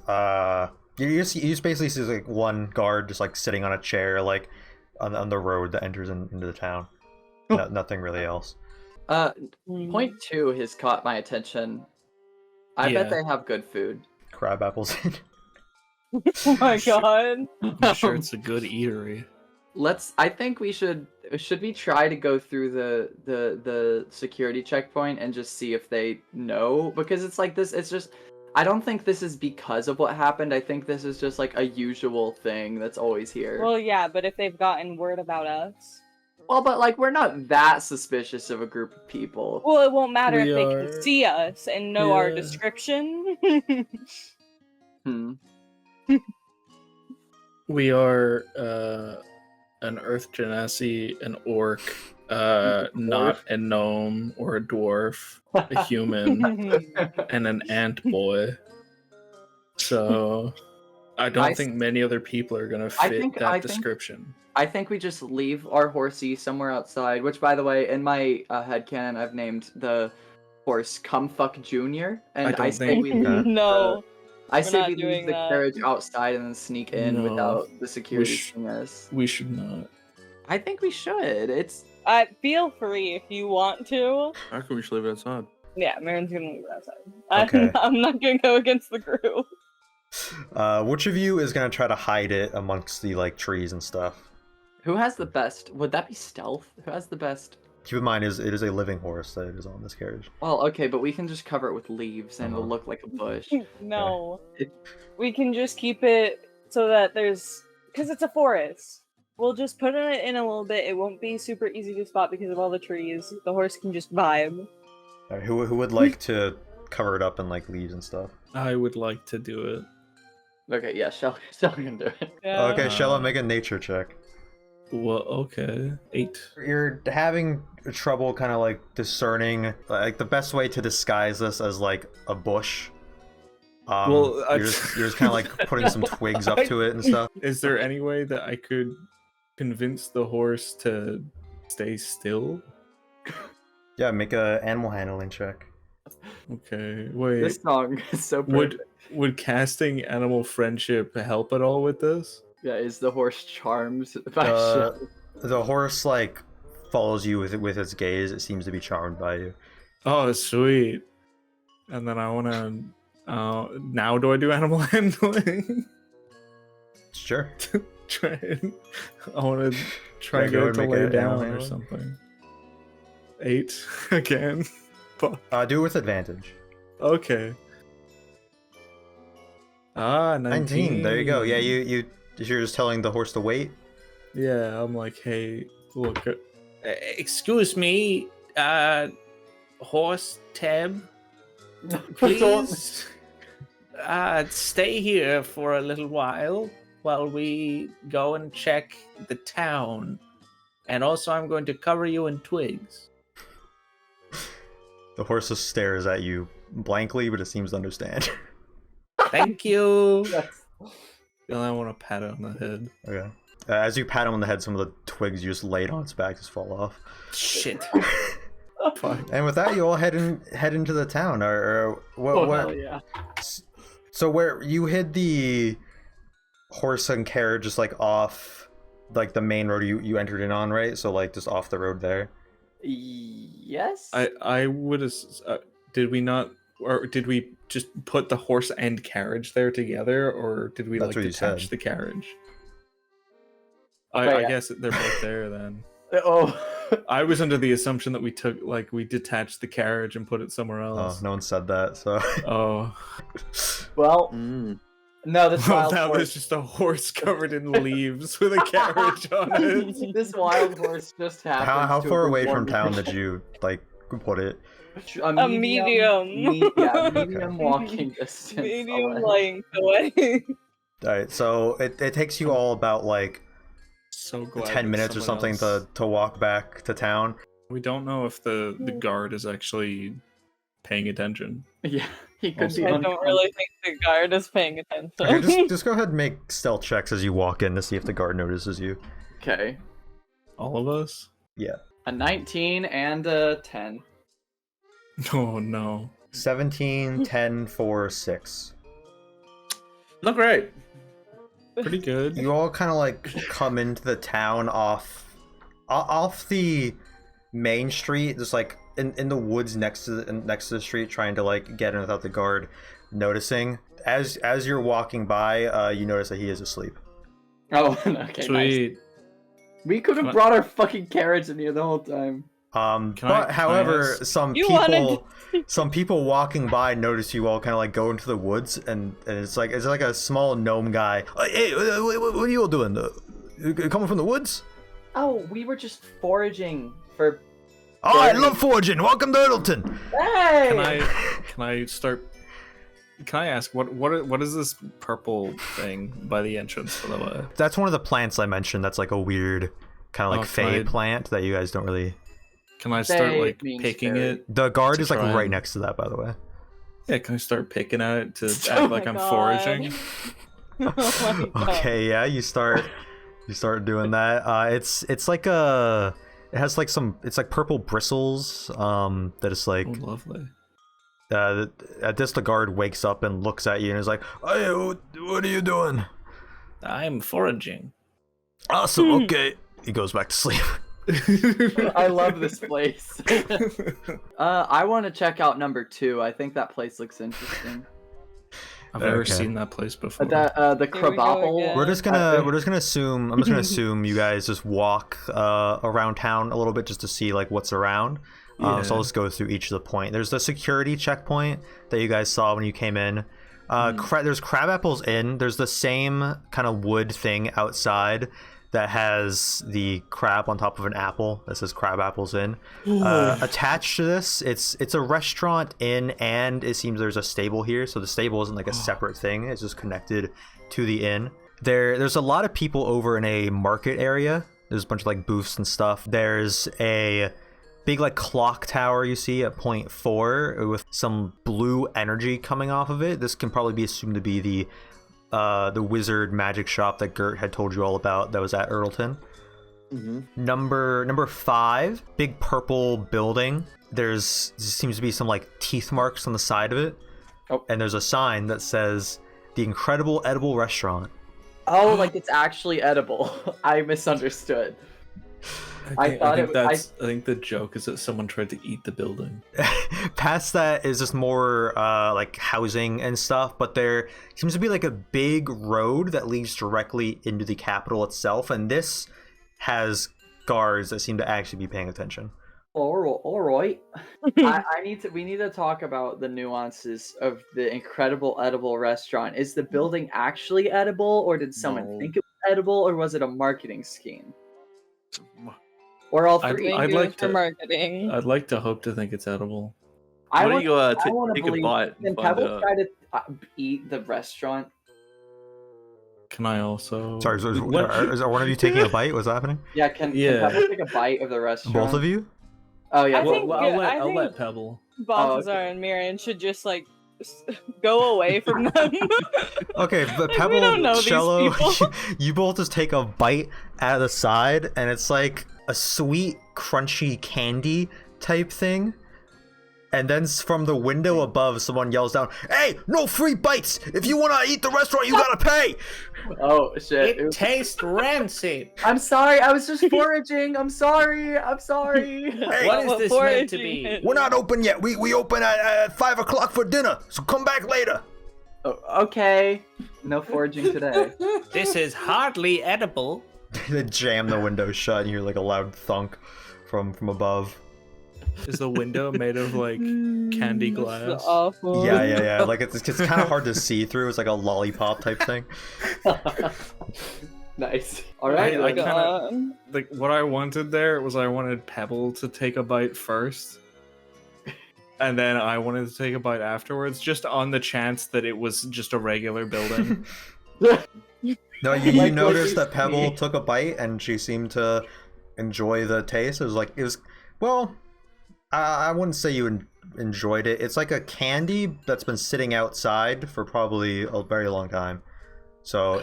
You just basically see like one guard just like sitting on a chair like on the road that enters into the town. Nothing really else. Point 2 has caught my attention. I bet they have good food. Crabapples. Oh my god. I'm sure it's a good eatery. I think we should we try to go through the security checkpoint and just see if they know, because it's like this, it's just, I don't think this is because of what happened. I think this is just like a usual thing that's always here. Well, yeah, but if they've gotten word about us. Well, but like we're not that suspicious of a group of people. Well, it won't matter if We they are- can see us and know our Yeah. description. We are an Earth Genasi, an orc, not a gnome or a dwarf, a human, and an ant boy. So I don't think many other people are gonna fit that description. I think we just leave our horsey somewhere outside, which, by the way, in my headcanon, I've named the horse Cumfuck Jr. And I say we leave No. I say not we doing leave the that. carriage outside and then sneak in No. without the security sh- seeing us. We should not. I think we should. It's Feel free if you want to. How can we just leave it outside? Yeah, Marin's gonna leave it outside. Okay. I'm not gonna go against the group. Which of you is gonna try to hide it amongst the like trees and stuff? who has the best? Would that be stealth? Who has the best? Keep in mind, it is a living horse that is on this carriage. Well, okay, but we can just cover it with leaves and it'll look like a bush. No. It- We can just keep it so that there's... Because it's a forest. We'll just put it in a little bit. It won't be super easy to spot because of all the trees. The horse can just vibe. All right, who would like to cover it up in like leaves and stuff? I would like to do it. Okay, yeah, Shelly can do it. Yeah. Okay, Shella, make a nature check. Well, okay. 8. You're having trouble kind of like discerning like the best way to disguise this as like a bush. Well, you're just kind of like putting some twigs up to it and stuff. Is there any way that I could convince the horse to stay still? Yeah, make a animal handling check. Okay, wait. This song is so perfect. Would casting animal friendship help at all with this? Yeah, is the horse charmed by Shelly? The horse like follows you with its gaze. It seems to be charmed by you. Oh, sweet. And then I want to. Now do I do animal handling? Sure. I want to try and Yeah, get go it to and make lay an animal down or handling. something. 8 again. Do it with advantage. Okay. 19. There you go. Yeah, you're just telling the horse to wait. Yeah, I'm like, hey, look. Excuse me, horse Teb. Please stay here for a little while we go and check the town. And also, I'm going to cover you in twigs. The horse just stares at you blankly, but it seems to understand. Thank you. And I want to pat it on the head. Okay. As you pat him on the head, some of the twigs you just laid on its back just fall off. Shit. Fuck. And with that, you all head into the town. Or what? Oh, what? hell yeah. So where you hid the horse and carriage just like off, like the main road you entered in on, right? So like just off the road there. Yes? I would have. Did we not, or did we just put the horse and carriage there together, or did we That's like what you detach said. the carriage? Wait, I guess they're both there then. Oh. I was under the assumption that we detached the carriage and put it somewhere Oh, else. no one said that. So. Oh. Well, Mm. no, this Well, wild that was horse. just a horse covered in leaves with a carriage on it. This wild horse just happened. How to far be away from one- town did you like put it? A medium. Medium walking distance. Medium away. length away. All right, so it takes you all about like So glad 10 that minutes or someone something else- to walk back to town. We don't know if the guard is actually paying attention. Yeah, he could Also- be. I don't really think the guard is paying attention. Okay, just go ahead and make stealth checks as you walk in to see if the guard notices you. Okay. All of us? Yeah. A 19 and a 10. Oh no. 17, 10, 4, 6. Not great. Pretty good. You all kind of like come into the town off the main street, just like in the woods next to the street, trying to like get in without the guard noticing. As you're walking by, you notice that he is asleep. Oh, okay, Sweet. nice. We could have brought our fucking carriage in here the whole time. However, some You people walking by notice you all kind of like go into the woods, and it's like a small gnome guy. Hey, what are you all doing? Coming from the woods? Oh, we were just foraging for... Oh, I love foraging. Welcome to Urdleton. Hey! Can I ask what is this purple thing by the entrance, by the way? That's one of the plants I mentioned. That's like a weird kind of like fey plant that you guys don't really. Can I start Fey like means picking fairy. it? The guard is like try right and- next to that, by the way. Yeah, can I start picking at it to Oh act like my I'm God. foraging? Oh my God. Okay, yeah, you start doing that. It's like it has like it's like purple bristles. That is like. Oh, lovely. At this, the guard wakes up and looks at you and is like, "Hey, what are you doing?" I'm foraging. Awesome. Okay. He goes back to sleep. I love this place. I want to check out number 2. I think that place looks interesting. I've never Okay. seen that place before. The Here we go Crabapple. again. We're just gonna assume. I'm just gonna assume you guys just walk around town a little bit just to see like what's around. So Yeah. I'll just go through each of the point. There's the security checkpoint that you guys saw when you came in. There's Crabapple's Inn. There's the same kind of wood thing outside that has the crab on top of an apple that says Crabapple's Inn. Attached to this, it's a restaurant inn, and it seems there's a stable here. So the stable isn't like a separate thing. It's just connected to the inn. There's a lot of people over in a market area. There's a bunch of like booths and stuff. There's a big like clock tower you see at point 4 with some blue energy coming off of it. This can probably be assumed to be the wizard magic shop that Gert had told you all about that was at Urdleton. Number 5, big purple building. There seems to be some like teeth marks on the side of it. Oh. And there's a sign that says the Incredible Edible Restaurant. Oh, like it's actually edible. I misunderstood. I think the joke is that someone tried to eat the building. Past that is just more like housing and stuff, but there seems to be like a big road that leads directly into the capital itself, and this has guards that seem to actually be paying attention. All right. We need to talk about the nuances of the Incredible Edible Restaurant. Is the building actually edible, or did someone No. think it was edible, or was it a marketing scheme? Or all three? I'd like for to- marketing. I'd like to hope to think it's edible. I Why want don't you I wanna take a believe- bite? Can and find Pebble out? try to eat the restaurant? Can I also? Sorry, is one of you taking a bite? What's happening? Yeah, can Yeah. Pebble take a bite of the restaurant? Both of you? Oh yeah. I think- I'll I let think- Pebble. Balthazar okay. and Miriam should just like go away from them. Okay, but Like, Pebble, we don't know these Shello, people. you both just take a bite out of the side, and it's like a sweet, crunchy candy type thing. And then from the window above, someone yells down, "Hey, no free bites! If you want to eat the restaurant, you gotta pay!" Oh shit. It tastes rancid. I'm sorry. I was just foraging. I'm sorry. I'm sorry. Hey, What is What this meant to foraging be? is- we're not open yet. We open at 5 o'clock for dinner, so come back later. Oh, okay. No foraging today. This is hardly edible. They jam the window shut, and you hear like a loud thunk from above. Is the window made of like candy This is glass? awful. Yeah. Like it's kind of hard to see through. It's like a lollipop type thing. Nice. All right. I Oh my kinda- God. Like what I wanted there was I wanted Pebble to take a bite first, and then I wanted to take a bite afterwards, just on the chance that it was just a regular building. No, you Like noticed what that Pebble took a bite and she seemed to enjoy the taste. It was well, I wouldn't say you enjoyed it. It's like a candy that's been sitting outside for probably a very long time. So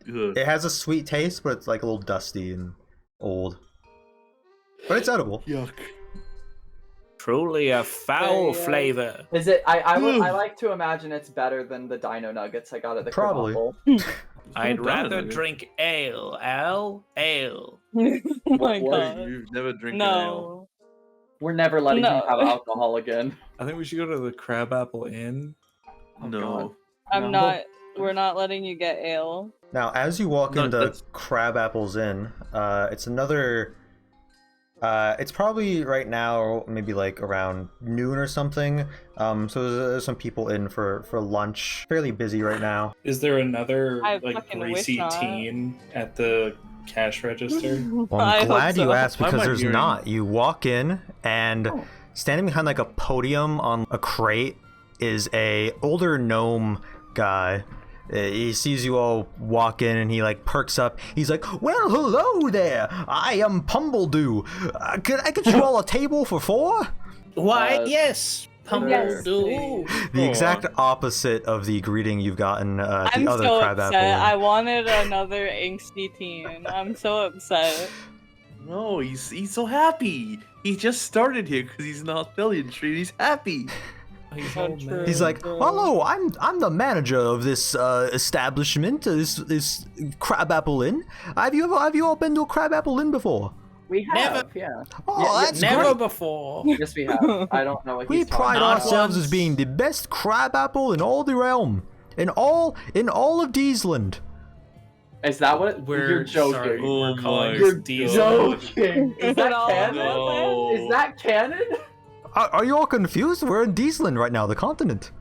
Ugh. it has a sweet taste, but it's like a little dusty and old. but it's edible. Yuck. Truly a foul Very, flavor. Is it? I like to imagine it's better than the Dino Nuggets I got at the Probably. Crabapple. I'd Not rather bad. drink ale, Ale. Oh my What? god. You've never drinking ale. No. We're never letting No. him have alcohol again. I think we should go to the Crabapple Inn. Oh, No. God. I'm No. not. We're not letting you get ale. Now, as you walk No, into that's- Crabapple's Inn, it's another. It's probably right now, maybe like around noon or something. So there's some people in for lunch. Fairly busy right now. Is there another I like fucking greasy wish not. teen at the cash register? Well, I I'm hope glad you so. asked Why am because I there's hearing- not. You walk in and standing behind like a podium on a crate is a older gnome guy. He sees you all walk in and he like perks up. He's like, "Well, hello there. I am Pondbelly. Could I get you all a table for 4?" Why, Yes. yes. Pummel The exact opposite of the greeting you've gotten the I'm other so Crabapple. upset. I wanted another angsty teen. I'm so upset. No, he's so happy. He just started here because he's not Australian Street. He's happy. So true. He's like, "Hello, I'm the manager of this establishment, this Crabapple Inn. Have you all been to a Crabapple Inn before?" We have, Never. yeah. Oh, Yeah, that's Never great. before. Yes, we have. I don't know what We he's talking pride about. Not ourselves once. as being the best Crabapple in all the realm, in all of Deezland. Is that what? You're joking. Sorry, Oh we're calling my this You're Diesel. joking. Is that all canon? No. Is that canon? Are you all confused? We're in Deezland right now, the continent.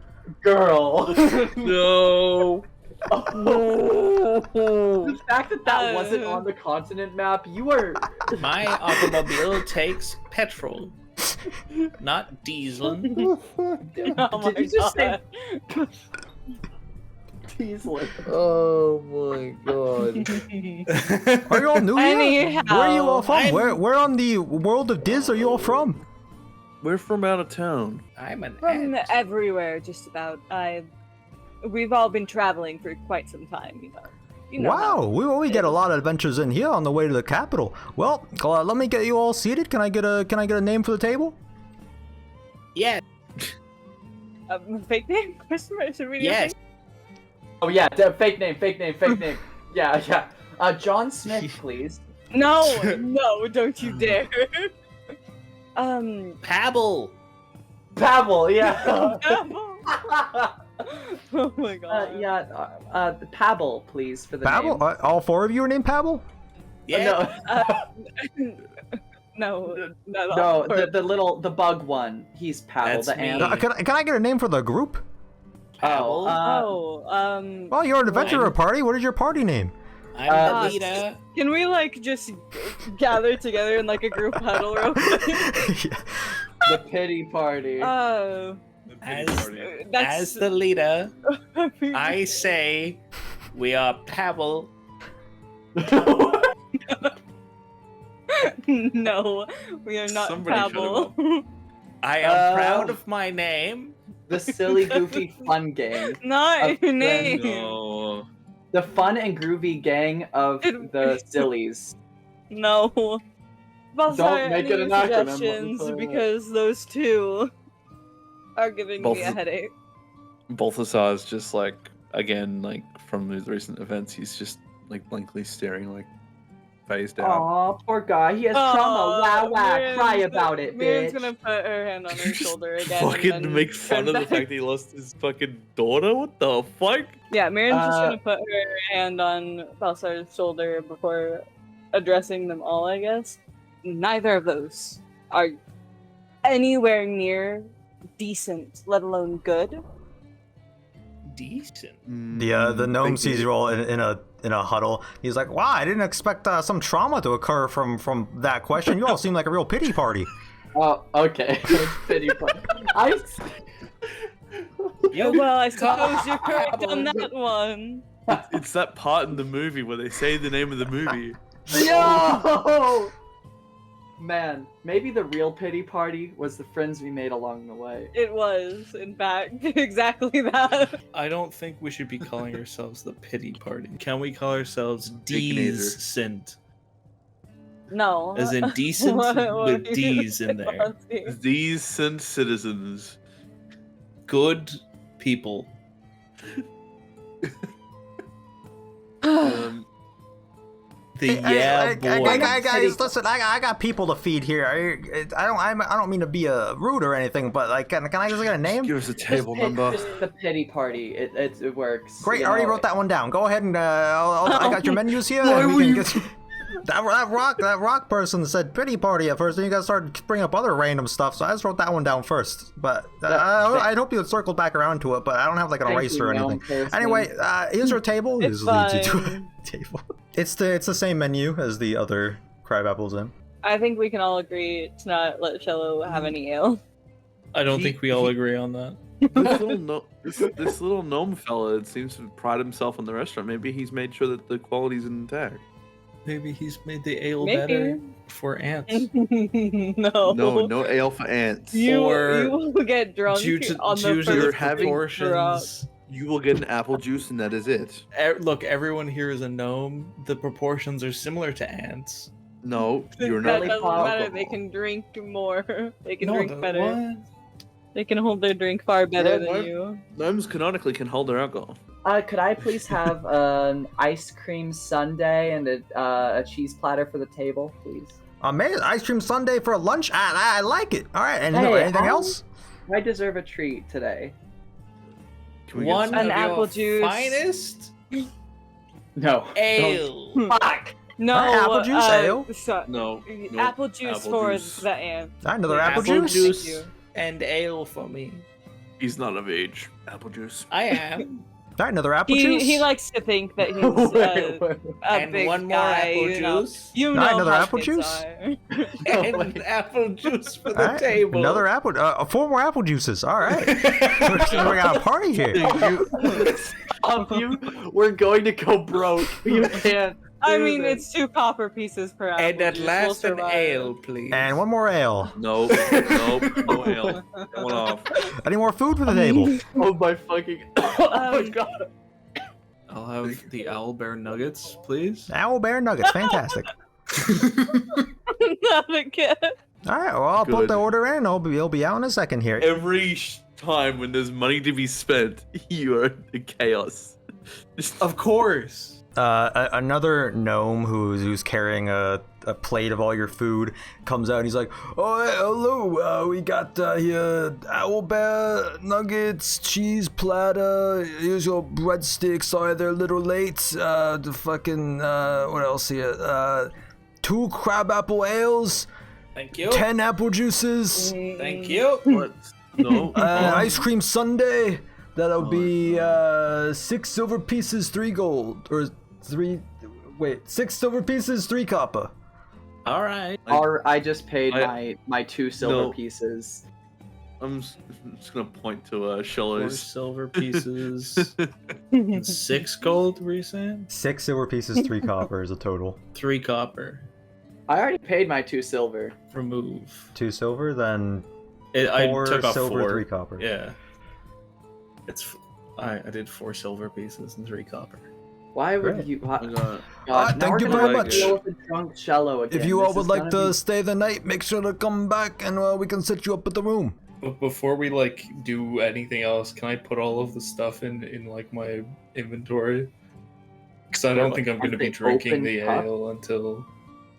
Girl. No. The fact that that wasn't Uh. on the continent map, you are. My automobile takes petrol, not diesel. Oh my Did you just say god. Teaslet? Oh my god. Are you all new here? Anyhow, Where are you all from? I'm- Where on the world of Diz are you all from? We're from out of town. I'm an From ant. everywhere, just about. We've all been traveling for quite some time, you know. You know Wow, how- we get a lot of adventures in here on the way to the capital. Well, let me get you all seated. Can I get a name for the table? Yeah, Fake name? Question mark? Should we do yes. fake- Oh yeah, fake name. Yeah. John Smith, please. No, no, don't you dare. Pabble. Pavel, yeah. Oh my god. Pavel, please, for the Pabble? name. All 4 of you are named Pabble? Yeah. No, no, the bug one. He's Pavel, That's the me. ant. Can I get a name for the group? Pabble. Well, you're an adventurer party. What is your party name? I'm the leader. Can we like just gather together in like a group huddle real quick? The pity party. As That's the leader, I say we are Pabble. No, we are not Somebody shut him Pabble. I am proud of my name. The silly, goofy, fun gang. Not your Of name. No. The fun and groovy gang of the sillies. No. Balthazar, make any it an acronym, suggestions? Balthazar. Because those two are giving me a headache. Balthazar is just like, again, like from his recent events, he's just like blankly staring, like phased out. Aw, poor guy. He has trauma. Wow, Miriam's cry gonna- about it, Miriam's bitch. gonna put her hand on her shoulder again. and Fucking then make fun turn of the back. fact that he lost his fucking daughter? What the fuck? Yeah, Miriam's just Uh, gonna put her hand on Balthazar's shoulder before addressing them all, I guess. Neither of those are anywhere near decent, let alone good. Decent. The gnome sees you all in a huddle. He's like, "Wow, I didn't expect some trauma to occur from that question. You all seem like a real pity party." Oh, okay. Pity party. Well, I suppose you're correct on that one. It's that part in the movie where they say the name of the movie. Yo! Man, maybe the real pity party was the friends we made along the way. It was, in fact, exactly that. I don't think we should be calling ourselves the pity party. Can we call ourselves Baconator. Deez? No. As in decent What with are you D's in there. saying? Decent citizens. Good people. Um, The guys, listen. I got people to feed here. I don't mean to be rude or anything, but like, can I just get a name? give us a table number. Just the pity party. It works. Great, you I already know. wrote that one down. Go ahead and I got your menus here. Why and were we can you- get- that rock person said pity party at first, and you guys started bringing up other random stuff. So I just wrote that one down first. But I hope you would circle back around to it. But I don't have like an Thank eraser you, or gnome anything. person. Anyway, here's your table. It's This leads you to a fine. table. It's the same menu as the other Crabapples in. I think we can all agree to not let Shello have any ale. I don't think we all agree on that. This little gnome fella, it seems to pride himself on the restaurant. Maybe he's made sure that the quality's intact. Maybe he's made the ale Maybe. better for ants. No. No ale for ants. You Or will get drunk Due to, on the due to first the having proportions. You will get an apple juice, and that is it. Look, everyone here is a gnome. The proportions are similar to ants. No, you're That not. doesn't alcohol. matter. They can drink more. They can No, drink better. what? They can hold their drink far better Yeah, than you. Gnomes canonically can hold their alcohol. Could I please have an ice cream sundae and a cheese platter for the table, please? Amazing ice cream sundae for lunch. I like it. All right. And Hey, anything I- else? I deserve a treat today. Can we One get An of apple your juice. finest No. ale. Fuck. No. Apple juice, ale? no? Apple juice apple for juice. the ant. All right, another apple Apple juice. juice. Thank you. And ale for me. He's not of age. Apple juice. I am. All right, another apple juice. He likes to think that he's Wait, wait. a And big one more guy, apple you know. juice. You All know right, another how apple kids juice? are. And apple juice for All the right, table. another apple. 4 more apple juices. All right. We got a party here. We're going to go broke. You can't. I do mean, this. it's 2 copper pieces per apple. And at juice. last We'll an survive. ale, please. And one more ale. Nope. No ale. That one off. Any more food for the table? Oh my fucking. Oh my Um, god. I'll have the owlbear nuggets, please. Owl bear nuggets. Fantastic. Not again. All right. Well, I'll put Good. the order in. It'll be out in a second here. Every time when there's money to be spent, you are in chaos. Just Of course. Another gnome who's carrying a plate of all your food comes out and he's like, "Oh, hey, hello. We got here owlbear nuggets, cheese platter. Here's your breadsticks. Sorry, they're a little late. The fucking what else here? 2 crabapple ales, Thank you. 10 apple juices, Thank you. what? No. ice cream sundae. That'll be 6 silver pieces, 3 gold, or 6 silver pieces, 3 copper." All right. I just paid my 2 silver No. pieces. I'm just gonna point to 4 Shellow's. silver pieces. 6 gold, were you saying? 6 silver pieces, 3 copper is a total. 3 copper. I already paid my 2 silver. Remove. 2 silver, then I 4 took off silver, 4. 3 copper. Yeah. I did 4 silver pieces and 3 copper. Why would Great. you? I got- God, now thank we're you gonna very have to much. deal with the drunk cello again. If you This all would is like gonna to stay the night, make sure to come back and we can set you up at the room. But before we do anything else, can I put all of the stuff in like my inventory? Because I don't think I'm going to be Like drinking open the cup? ale until.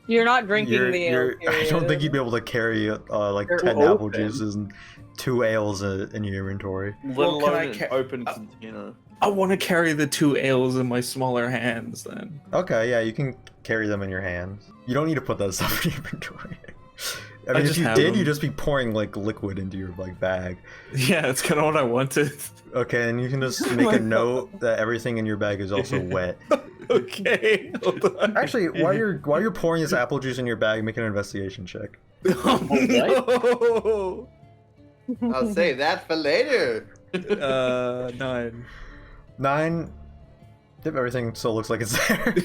You're not drinking the ale. I don't think you'd be able to carry like They're 10 apple open. juices and 2 ales in your inventory. Let Well, can alone I an ca- open container. I want to carry the 2 ales in my smaller hands then. Okay, yeah, you can carry them in your hands. You don't need to put that stuff in your inventory. I mean, if just you have did, them. you'd just be pouring like liquid into your like bag. Yeah, that's kind of what I wanted. Okay, and you can just make a note that everything in your bag is also wet. Okay. Hold on. Actually, while you're pouring this apple juice in your bag, make an investigation check. Oh, no. I'll save that for later. 9. 9. Yep, everything still looks like it's there.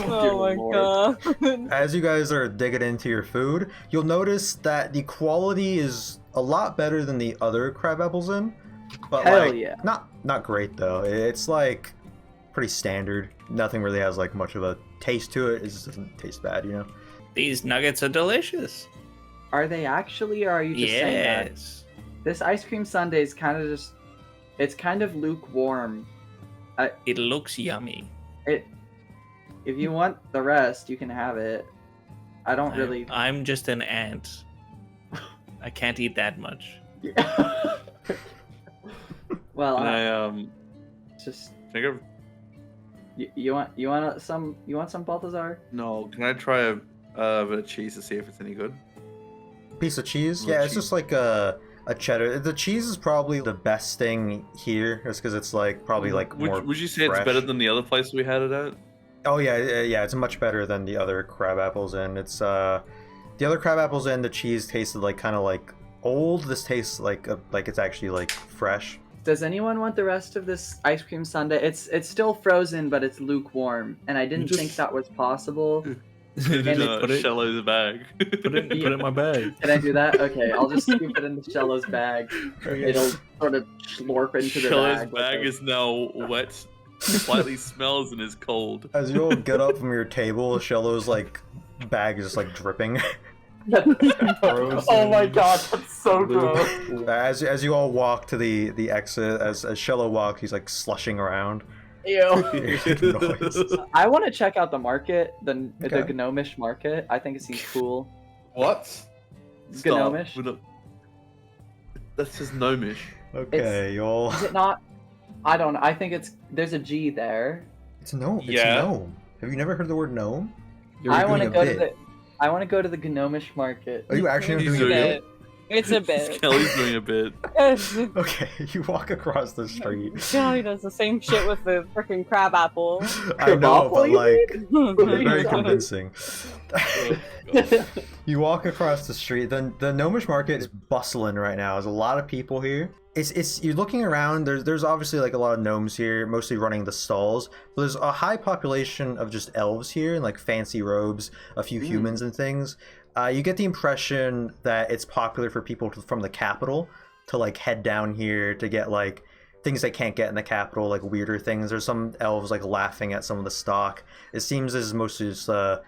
Oh my god. As you guys are digging into your food, you'll notice that the quality is a lot better than the other crab apples in. But Hell like, yeah. not great though. It's like pretty standard. Nothing really has like much of a taste to it. It just doesn't taste bad, you know. These nuggets are delicious. Are they actually, or are you just saying that? Yes. This ice cream sundae is kind of just... It's kind of lukewarm. It looks yummy. If you want the rest, you can have it. I don't really... I'm just an ant. I can't eat that much. Well, Can I just... think of You want some Balthazar? no? Can I try a bit of cheese to see if it's any good? Piece of cheese? Little Yeah, it's cheese. just like a cheddar. The cheese is probably the best thing here, just because it's like probably like more. Would you say fresh. it's better than the other place we had it at? Oh yeah, it's much better than the other crab apples, and it's the other crab apples and the cheese tasted like kind of like old. This tastes like it's actually like fresh. Does anyone want the rest of this ice cream sundae? It's still frozen, but it's lukewarm, and I didn't think that was possible. Put it- Shellow's bag. Put it in my bag. Can I do that? Okay, I'll just scoop it into Shello's bag. It'll sort of slurp into the Shellow's bag. bag is now wet, slightly smells and is cold. As you all get up from your table, Shellow's like bag is just like dripping. Oh my god, that's so gross. As you all walk to the exit, as Shello walks, he's like slushing around. Ew. Noise. I want to check out the market, the Okay. Gnomish Market. I think it seems cool. What? Gnomish? We're not- That's just gnomish. Okay, y'all. Is it not? I don't know. I think there's a G there. It's a gnome. It's Yeah. a gnome. Have you never heard the word gnome? You're I want to doing a go to bit. I want to go to the Gnomish Market. Are you actually He's doing a doing bit? It's a bit. Kelly's doing a bit. Okay, you walk across the street. Johnny does the same shit with the freaking crab apple. I know, but Crabapple, you like, mean? you're very convincing. You walk across the street. The Gnomish Market is bustling right now. There's a lot of people here. It's you're looking around. There's obviously like a lot of gnomes here, mostly running the stalls. But there's a high population of just elves here in like fancy robes, a few humans and things. You get the impression that it's popular for people from the capital to like head down here to get like things they can't get in the capital, like weirder things. There's some elves like laughing at some of the stock. It seems as mostly just a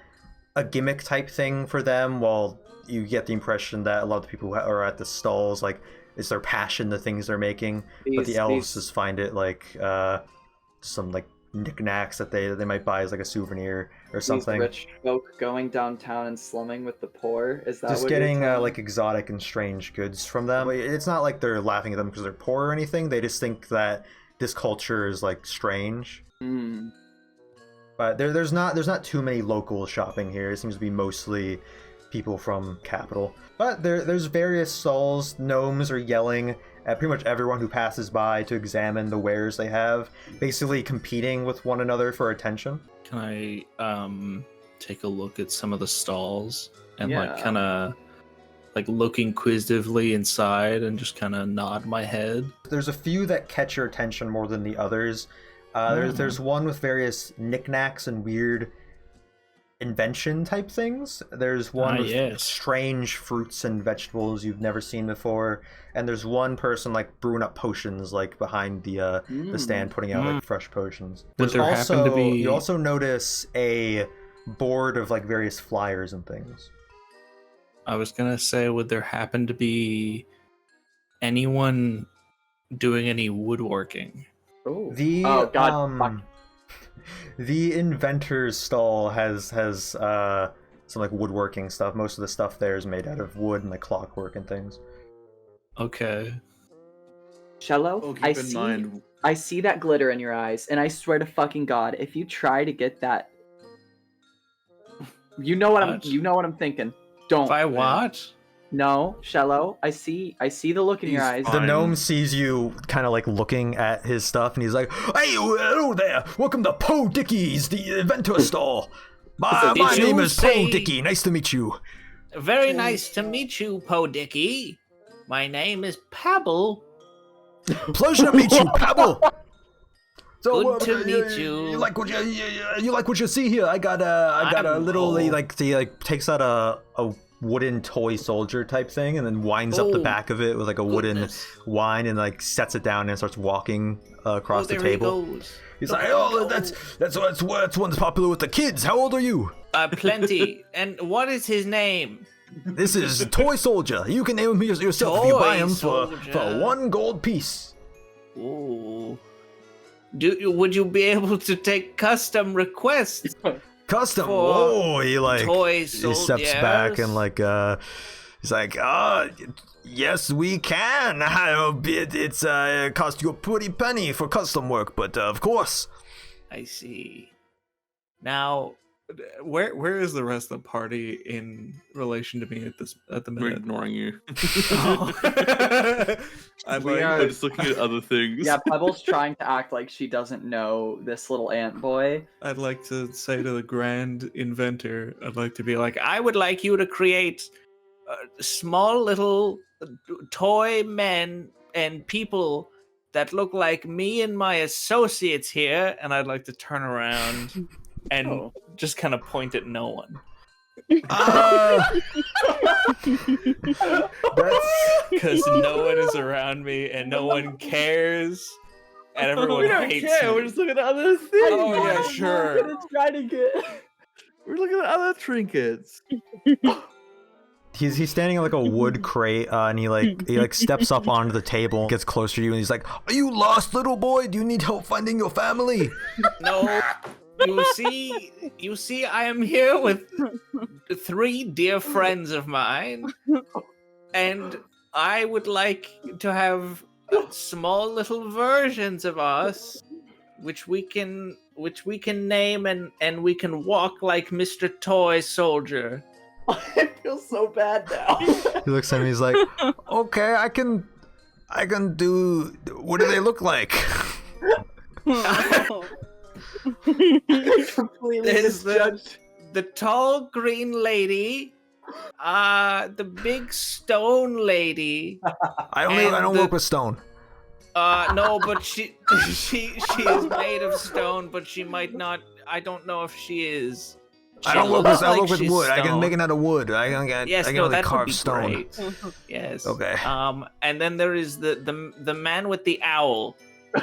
gimmick type thing for them, while you get the impression that a lot of the people who are at the stalls, like, it's their passion, the things they're making. But the elves just find it like some like knickknacks that they might buy as like a souvenir or something. These rich folk going downtown and slumming with the poor. Is that Just what getting you're like exotic and strange goods from them. It's not like they're laughing at them because they're poor or anything. They just think that this culture is like strange. Hmm. But there's not too many locals shopping here. It seems to be mostly people from capital. But there's various stalls. Gnomes are yelling at pretty much everyone who passes by to examine the wares they have, basically competing with one another for attention. Can I take a look at some of the stalls and Yeah. like kind of like look inquisitively inside and just kind of nod my head? There's a few that catch your attention more than the others. There's one with various knickknacks and weird invention type things. There's one with yes. strange fruits and vegetables you've never seen before, and there's one person like brewing up potions like behind the stand, putting out like fresh potions. Would There's there happen to be- you also notice a board of like various flyers and things. I was gonna say, would there happen to be anyone doing any woodworking? Ooh. The Oh, God, fuck. The inventor's stall has some like woodworking stuff. Most of the stuff there is made out of wood and like clockwork and things. Okay. Shello, Oh, keep I in see. mind, I see that glitter in your eyes, and I swear to fucking God, if you try to get that, you know what What? I'm thinking. Don't. If I what? No, Shello, I see the look in your eyes. He's The fine. gnome sees you kind of like looking at his stuff, and he's like, "Hey, hello there! Welcome to Po Dickie's, the inventor stall. My Did you name is Po say- Dickey. Nice to meet you." Very nice to meet you, Po Dicky. My name is Pebble. Pleasure to meet you, Pebble. Good to meet you. You like what you like what you see here? I got a I'm little. He old. like takes out a wooden toy soldier type thing, and then winds up the back of it with like a wooden wine, and like sets it down and starts walking across the table. He's like, oh, that's one's popular with the kids. How old are you? Plenty. And what is his name? This is Toy Soldier. You can name him yourself if you buy him for 1 gold piece. Ooh. Would you be able to take custom requests? Custom? Whoa! Toy he steps back and like he's like, yes, we can. It's cost you a pretty penny for custom work, but of course. I see. Now, where is the rest of the party in relation to me at the We're minute? ignoring you. I'm We like, are- We're just looking at other things. Yeah, Pebble's trying to act like she doesn't know this little ant boy. I'd like to say to the grand inventor, I'd like to be like, I would like you to create small little toy men and people that look like me and my associates here, and I'd like to turn around and Oh. just kind of point at no one. Because no one is around me and no one cares, and everyone hates me. We're just looking at other things. Oh yeah, sure. We're looking at other trinkets. He's standing in like a wood crate, and he steps up onto the table, gets closer to you, and he's like, "Are you lost, little boy? Do you need help finding your family?" No. You see, I am here with 3 dear friends of mine, and I would like to have small little versions of us, which we can name and we can walk like Mr. Toy Soldier. I feel so bad now. He looks at me. He's like, "Okay, I can do. What do they look like?" Completely There's misjudged. the tall green lady, the big stone lady. I And don't work with stone. No, but she is made of stone, but she might not. I don't know if she is. I don't work with. I work with she's wood. I can stone. make it out of wood. I can Yes, I can no, only that would carve be stone. great. Yes. Okay. And then there is the man with the owl.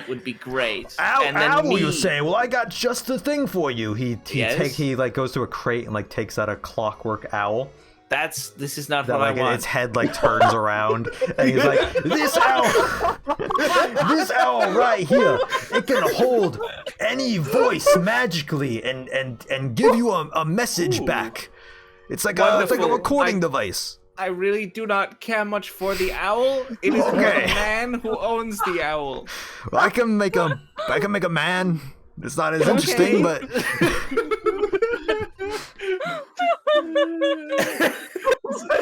Would be great. And then Owl, me. you say? Well, I got just the thing for you. He Yes? like goes to a crate and like takes out a clockwork owl. This is not That what like I want. its head like turns around, and he's like, this owl right here, it can hold any voice magically and give you a message back. It's like a Wonderful. recording device. I really do not care much for the owl. It is the Okay. man who owns the owl. I can make a man. It's not as interesting, but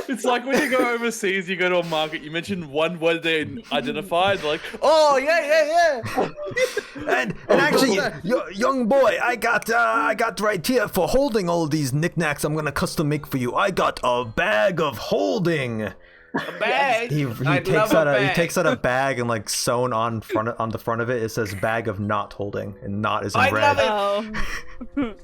It's like when you go overseas, you go to a market, you mention one word they identified, like, oh yeah. and actually, young boy, I got right here for holding all these knickknacks. I'm gonna custom make for you. I got a bag of holding. A bag. He I'd takes love out a he bag. takes out a bag and like sewn on the front of it. It says bag of not holding, and not is in I red. love it. Oh.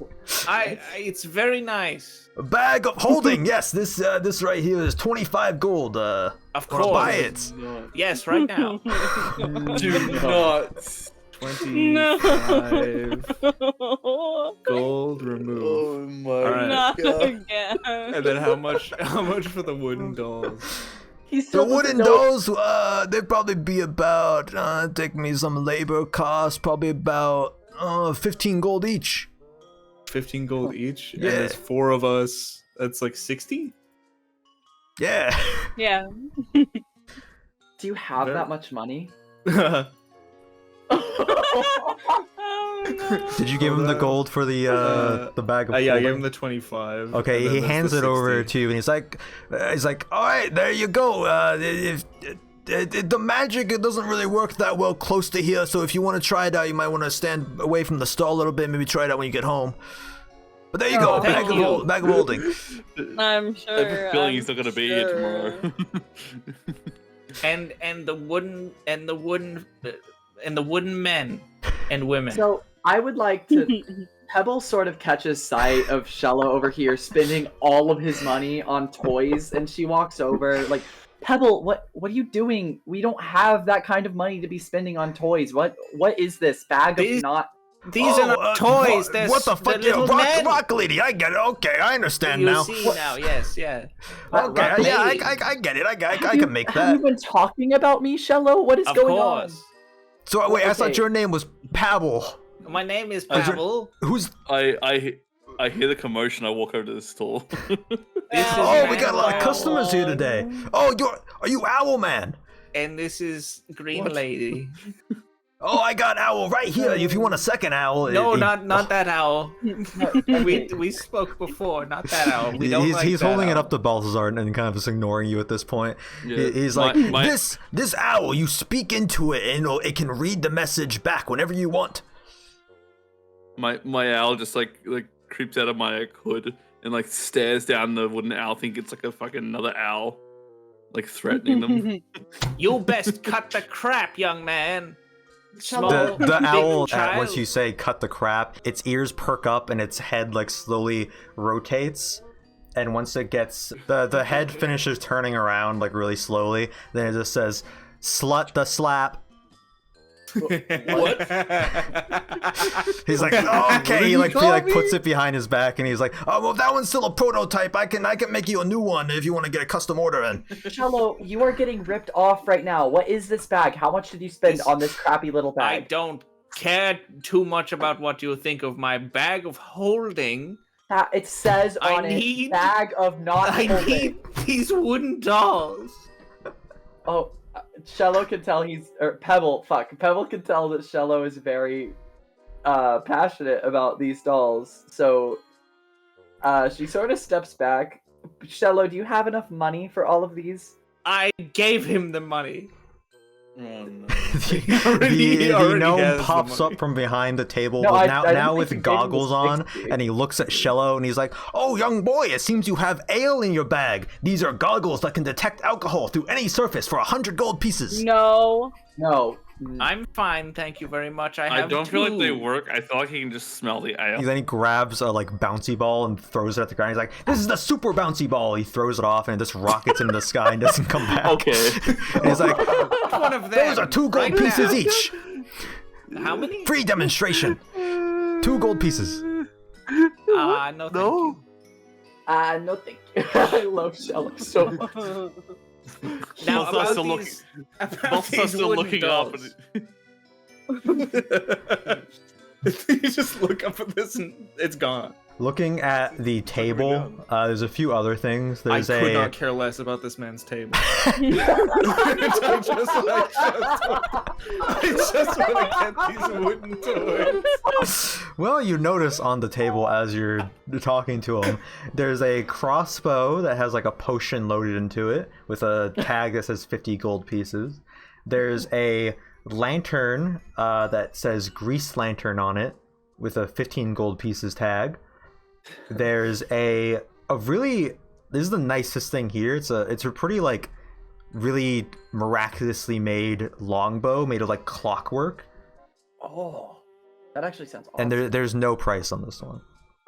It's very nice. A bag of holding. Yes, this right here is 25 gold. Of Wanna course. buy it. Yes, right now. Do not. 25 gold removed. Oh my Alright. Not god. again. And then how much for the wooden dolls? He The still wooden doesn't know- dolls, they'd probably be about, take me some labor costs, probably about 15 gold each. 15 gold each? Yeah. And there's 4 of us. That's like 60? Yeah. Yeah. Do you have Yeah. that much money? Oh no. Did you give him the gold for the bag of yeah, I holding? gave him the 25. Okay, and then he there's hands the it over 60. to you, and he's like, all right, there you go. The magic, it doesn't really work that well close to here, so if you want to try it out, you might want to stand away from the stall a little bit, maybe try it out when you get home. But there you go, Oh, thank you. bag of holding. I'm I sure. have a feeling I'm he's not gonna be here tomorrow. and the wooden men and women. So I would like to Pebble sort of catches sight of Shello over here spending all of his money on toys, and she walks over like, Pebble, what are you doing? We don't have that kind of money to be spending on toys. What is this bag of not? These are not toys. They're what the fuck? little men. Rock lady, I get it. Okay, I understand You now. see now, yes, yeah. Okay, Rock yeah, lady. I get it. I can make Have you that. been talking about me, Shello? What is Of going course. on? So wait, I thought Okay. your name was Pebble. My name is Is your- Pavel. Who's? I hear the commotion. I walk over to the store. This is Oh, we got a lot of Manuel, customers here today. Oh, are you Owl Man? and this is Green Lady. Oh, I got Owl right here. If you want a second Owl. No, it- not that owl. Okay. We spoke before, not that owl. We don't he's like he's that holding it owl. up to Balthazar and kind of just ignoring you at this point. Yeah, He's my- like, my- this owl, you speak into it and it can read the message back whenever you want. My owl just like creeps out of my hood and like stares down the wooden owl. Think it's like a fucking another owl, like threatening them. You best cut the crap, young man. Small, The big owl, child. once you say cut the crap, its ears perk up and its head like slowly rotates. And once it gets, the head finishes turning around like really slowly, then it just says, slut the slap. What? He's like, oh, okay. He like puts it behind his back and he's like, oh well, that one's still a prototype. I can make you a new one if you want to get a custom order in. Shello, you are getting ripped off right now. What is this bag? How much did you spend on this crappy little I bag? don't care too much about what you think of my bag of holding. It says I on need- it, bag of not I holding. need these wooden dolls. Oh, Shello can tell Pebble can tell that Shello is very passionate about these dolls. So she sort of steps back. Shello, do you have enough money for all of these? I gave him the money. Oh, no. He already the gnome has the pops money. up from behind the table, No, but I now didn't think with you gave him the goggles on, 60. and he looks at Shello and he's like, "Oh, young boy, it seems you have ale in your bag. These are goggles that can detect alcohol through any surface for 100 gold pieces." No. No. I'm fine, thank you very much. I have I don't feel like they two. work. I feel like he can just smell the ale. Then he grabs a like bouncy ball and throws it at the ground. He's like, "This is the super bouncy ball." He throws it off and it just rockets into the sky and doesn't come back. Okay. And he's like, One of them. "Those are 2 gold right pieces now. each. How many? Free demonstration. 2 gold pieces." No, thank you. No thank you. I love Shello so much. Now Balthazar's about still these, about Balthazar's these still wooden looking up. dolls. And You just look up at this and it's gone. Looking at the table, there's a few other things. I There's could a not care less about this man's table. I just want to get these wooden toys. Well, you notice on the table as you're talking to him, there's a crossbow that has like a potion loaded into it with a tag that says 50 gold pieces. There's a lantern that says grease lantern on it with a 15 gold pieces tag. There's a really, this is the nicest thing here. It's a pretty like really miraculously made longbow made of like clockwork. Oh, that actually sounds awesome. And there's no price on this one.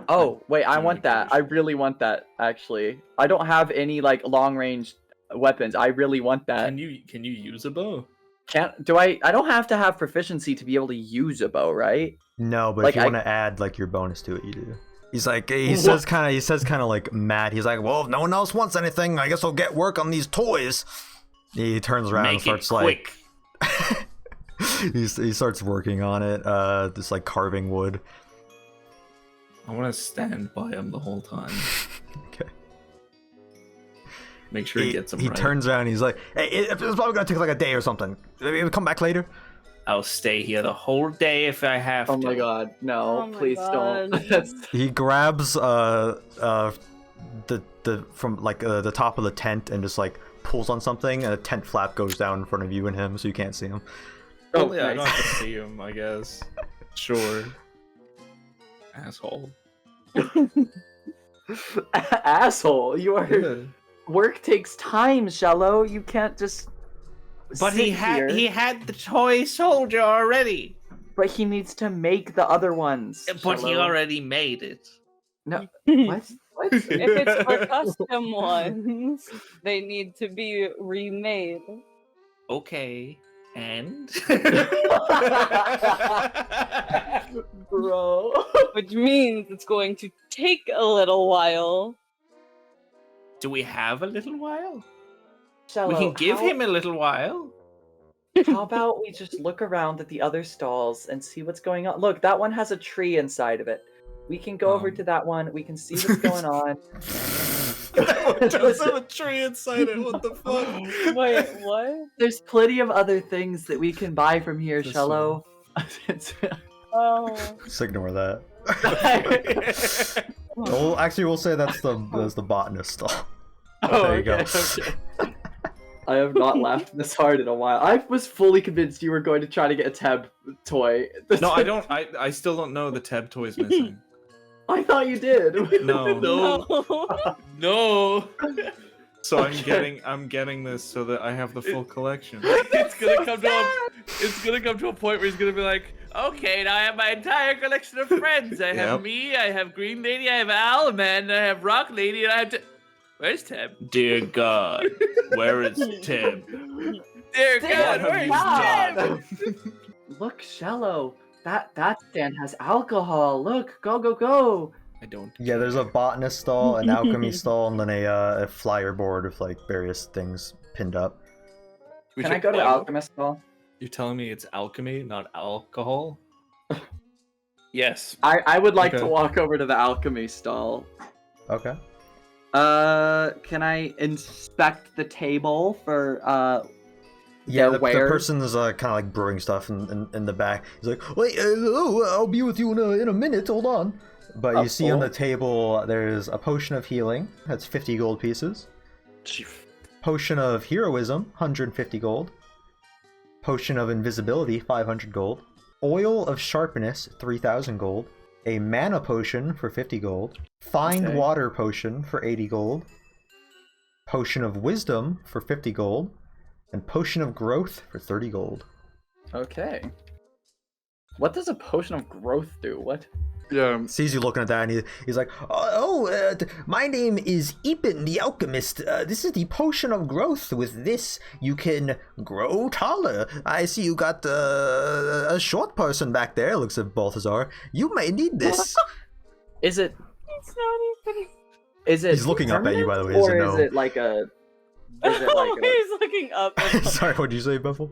Oh, wait, I want that. I really want that, actually. I don't have any, like, long-range weapons. I really want that. Can you use a bow? I don't have to have proficiency to be able to use a bow, right? No, but Like, if you I- want to add like your bonus to it, you do. He's like, he says kind of like mad. He's like, well, if no one else wants anything, I guess I'll get work on these toys. He turns around and Make starts it quick. like, he starts working on it, just like carving wood. I want to stand by him the whole time. Okay. Make sure he gets him He right. turns around. And he's like, hey, it's probably gonna take like a day or something. Maybe come back later. I'll stay here the whole day if I have to. Oh my god, no, Oh my please God. don't. That's... He grabs the from like the top of the tent and just like pulls on something, and a tent flap goes down in front of you and him, so you can't see him. Oh, Well, yeah, I don't nice. have to see him, I guess. Sure. Asshole. Asshole, you are... Yeah. Work takes time, Shello. You can't just But sit he here. had the toy soldier already. But he needs to make the other ones. But he Shallow. already made it. No. What? What? If it's for custom ones, they need to be remade. Okay. And? Bro. Which means it's going to take a little while. Do we have a little while? Shallow, We can give how- him a little while. How about we just look around at the other stalls and see what's going on? Look, that one has a tree inside of it. We can go over to that one. We can see what's going on. There's a tree inside it. What the fuck? Wait, what? There's plenty of other things that we can buy from here, This Shallow. Oh. Just ignore that. Well, actually, we'll say that's the botanist stall. Oh, There you go. okay. I have not laughed this hard in a while. I was fully convinced you were going to try to get a Teb toy. No, I don't. I still don't know the Teb toy's missing. I thought you did. No. No. No. So Okay. I'm getting this so that I have the full collection. It's gonna come to a point where he's gonna be like, okay, now I have my entire collection of friends. I have Yep. me, I have Green Lady, I have Al, man, I have Rock Lady, and I have Where's Teb? Dear God, where is Tim? Dear Dear God, where's God. Teb? Look, Shallow. That stand has alcohol. Look, go. I don't. Yeah, there's a botanist stall, an alchemy stall, and then a flyer board with like various things pinned up. We Can I should- go to the alchemist stall? You're telling me it's alchemy, not alcohol? Yes. I would like to Okay. walk over to the alchemy stall. Okay. Can I inspect the table for Yeah, the wares? person's kind of like brewing stuff in the back. He's like, wait, I'll be with you in a minute. Hold on. But Oh, you see on cool. the table, there's a potion of healing. That's 50 gold pieces. Potion of heroism, 150 gold. Potion of invisibility, 500 gold. Oil of sharpness, 3,000 gold. A mana potion for 50 gold. Find Okay. water potion for 80 gold. Potion of wisdom for 50 gold. And potion of growth for 30 gold. Okay. What does a potion of growth do? What? Yeah. Sees you looking at that, and he's like, my name is Epin the Alchemist. This is the potion of growth. With this, you can grow taller. I see you got a short person back there. Looks at Balthazar. You may need this. Is it? It's not even. Is it? He's looking up at you, by the way, permanent, as a or is gnome. it like a? Is it Oh, like a? he's looking up. Sorry, what did you say, Buffle?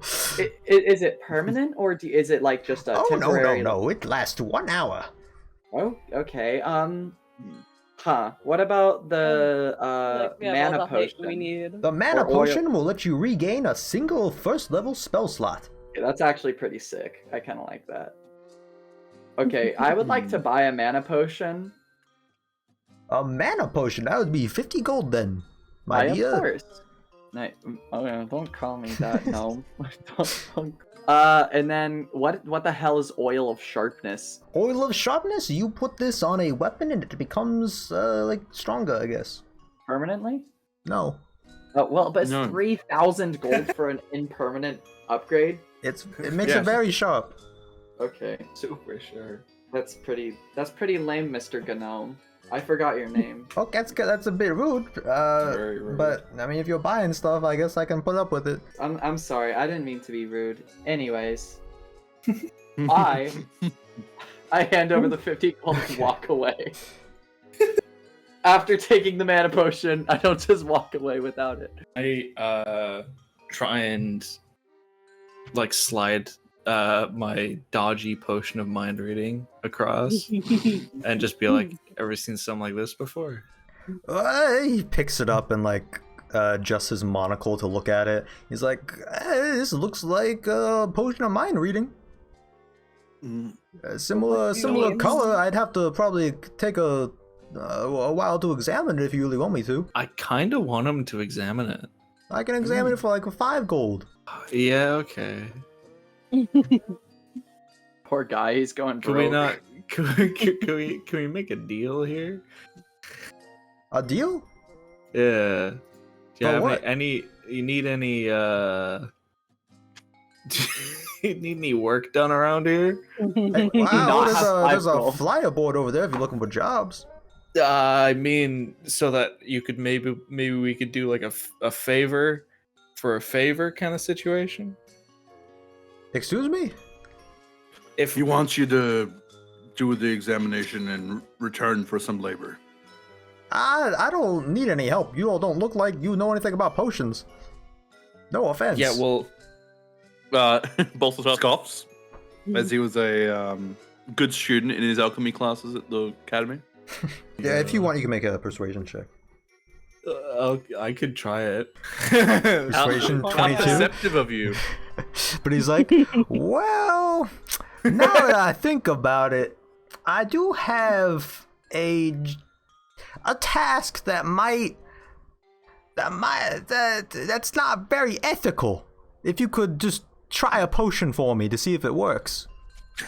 Is it permanent, or is it like just a Oh, temporary? no. It lasts 1 hour. Oh, okay. Huh. What about the Like, we have all mana the height potion? we need. The mana Or oil. potion will let you regain a single first-level spell slot. Yeah, that's actually pretty sick. I kind of like that. Okay, I would like to buy a mana potion. A mana potion? That would be 50 gold then, my Of dear. course. Okay, don't call me that. No. don't. And then what the hell is oil of sharpness? Oil of sharpness, you put this on a weapon and it becomes, like, stronger, I guess. Permanently? No. Oh, well, but it's No. 3,000 gold for an impermanent upgrade. It makes Yeah. it very sharp. Okay, Super sure. that's pretty lame, Mr. Gnome. I forgot your name. Oh, that's a bit rude. Very rude. But, I mean, if you're buying stuff, I guess I can put up with it. I'm sorry, I didn't mean to be rude. Anyways, I hand over the 50 gold and walk away. After taking the mana potion, I don't just walk away without it. I try and like slide my dodgy potion of mind reading across and just be like, ever seen something like this before? He picks it up and, like, adjusts his monocle to look at it. He's like, this looks like a potion of mind reading. Similar Names. color. I'd have to probably take a while to examine it if you really want me to. I kind of want him to examine it. I can examine it for like 5 gold. Yeah, okay. Poor guy, he's going Can broke. we not? Can we make a deal here? A deal? Yeah. Do you For have what? any? You need any? you need any work done around here? Hey, wow, Not there's a flagpole. flyer board over there if you're looking for jobs. I mean, so that you could maybe we could do like a favor for a favor kind of situation. Excuse me? If He wants you to do the examination in return for some labor. I don't need any help. You all don't look like you know anything about potions. No offense. yeah, well, Balthazar scoffs, as he was a good student in his alchemy classes at the academy. Yeah, if you want, you can make a persuasion check. I could try it. Persuasion How 22. deceptive of you. But he's like, well, now that I think about it, I do have a task that's not very ethical. If you could just try a potion for me to see if it works.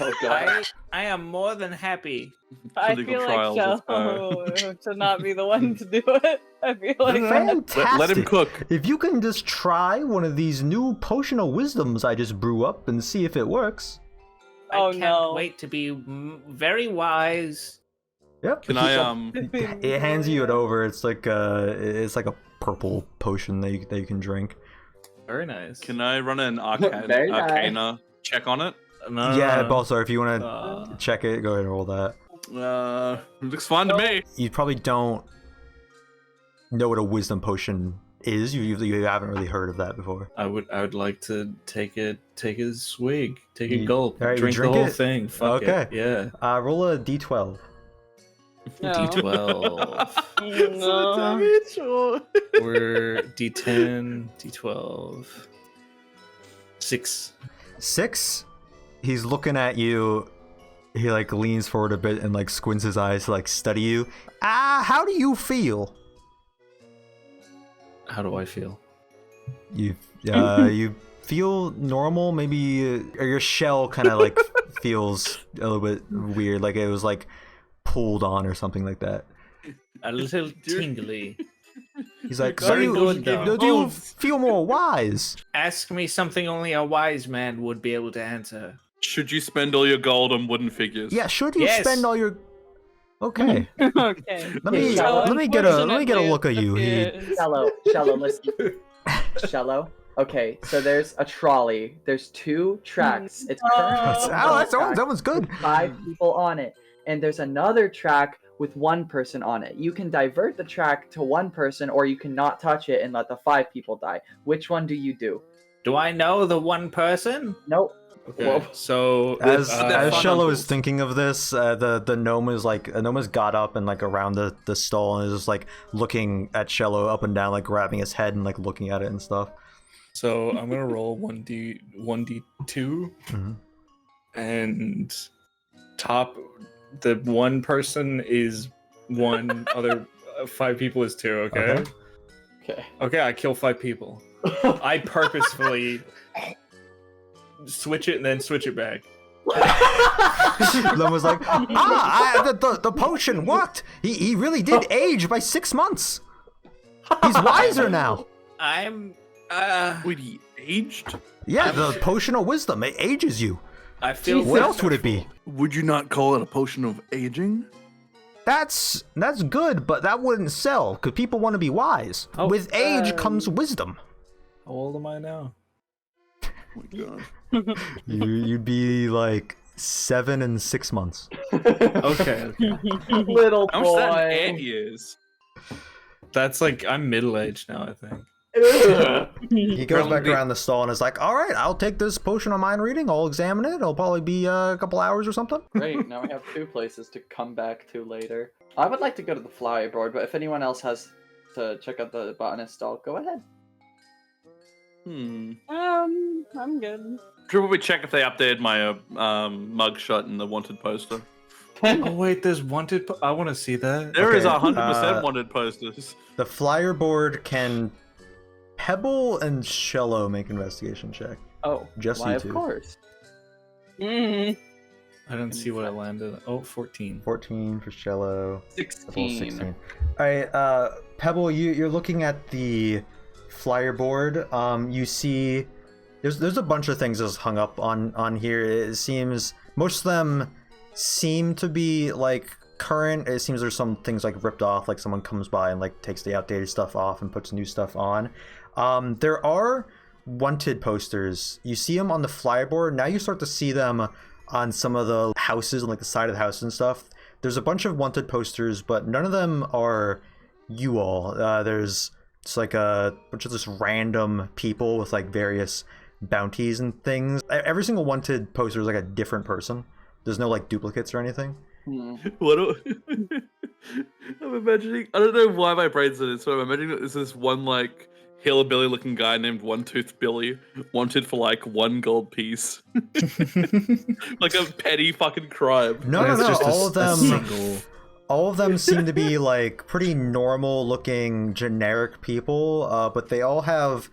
Oh god. I am more than happy. I Legal feel trials like of Shoppe should not be the one to do it. I feel like Fantastic. Let him cook. If you can just try one of these new potion of wisdoms I just brew up and see if it works. Oh, I can't no. wait to be very wise. Yep. Can I It hands you it over. It's like a purple potion that you can drink. Very nice. Can I run an Very nice. arcana check on it? No, Yeah, no. Balthazar, if you want to check it, go ahead and roll that. Looks fine to me. You probably don't know what a wisdom potion is. You haven't really heard of that before. I would like to take a swig, take a You- gulp, all right, you drink drink the whole it? thing. Fuck Okay. it. Yeah. Roll a d12. No. D12. No. We're D10, D12. 6. 6. He's looking at you. He like leans forward a bit and like squints his eyes to like study you. How do you feel? How do I feel? You you feel normal. Maybe or your shell kind of like feels a little bit weird, like it was like pulled on or something like that. A little tingly. He's like, so Very you, good, though. do you feel more wise? Ask me something only a wise man would be able to answer. Should you spend all your gold on wooden figures? Yeah, should you Yes. spend all your? Okay, Okay. let me So let me get a look at you. Shallow, listen. Shallow. Okay, so there's a trolley. There's 2 tracks. It's currently That one's good. 5 people on it, and there's another track with 1 person on it. You can divert the track to 1 person, or you can not touch it and let the 5 people die. Which one do you do? Do I know the one person? Nope. Okay. Whoa. So As fun Shello on is tools. thinking of this, the gnome is like a gnome has got up and like around the stall and is just like looking at Shello up and down, like grabbing his head and like looking at it and stuff. So I'm gonna roll 1d2, Mhm. and top the 1 person is 1, other 5 people is 2. Okay. Okay. Okay, I kill 5 people. I purposefully switch it and then switch it back. Gnome was like, the potion worked. He really did age by 6 months. He's wiser now. I'm Wait, he aged? Yeah, the potion of wisdom, it ages you. I feel What else would it be? Would you not call it a potion of aging? That's good, but that wouldn't sell because people want to be wise. Oh, With age comes wisdom. How old am I now? Oh my god. You'd be like 7 and 6 months. Okay. Little How much is that in boy. ant years? That's like I'm middle aged now, I think. Ugh. He goes back Probably- around the stall and is like, all right, I'll take this potion of mind reading. I'll examine it. It'll probably be a couple hours or something. Great, now we have 2 places to come back to later. I would like to go to the flyer board, but if anyone else has to check out the botanist stall, go ahead. I'm good. Should probably check if they updated my mugshot in the wanted poster. Oh wait, there's wanted. I want to see that. There is Okay, 100% wanted posters. The flyer board can Pebble and Shello make investigation check. Oh, Just why you of two. course. Mm. I didn't see what I landed. Oh, 14. 14 for Shello. Pebble 16. 16. All right, Pebble, you're looking at the flyer board. You see There's a bunch of things that's hung up on here. It seems most of them seem to be like current. It seems there's some things like ripped off, like someone comes by and like takes the outdated stuff off and puts new stuff on. There are wanted posters. You see them on the flyboard. Now you start to see them on some of the houses and like the side of the house and stuff. There's a bunch of wanted posters, but none of them are you all. There's just like a bunch of just random people with like various bounties and things. Every single wanted poster is like a different person. There's no like duplicates or anything. What I'm imagining, I don't know why my brain's in this, but I'm imagining that there's this one like hillbilly looking guy named One Tooth Billy, wanted for like 1 gold piece. Like a petty fucking crime. No. All of them seem to be like pretty normal looking generic people, but they all have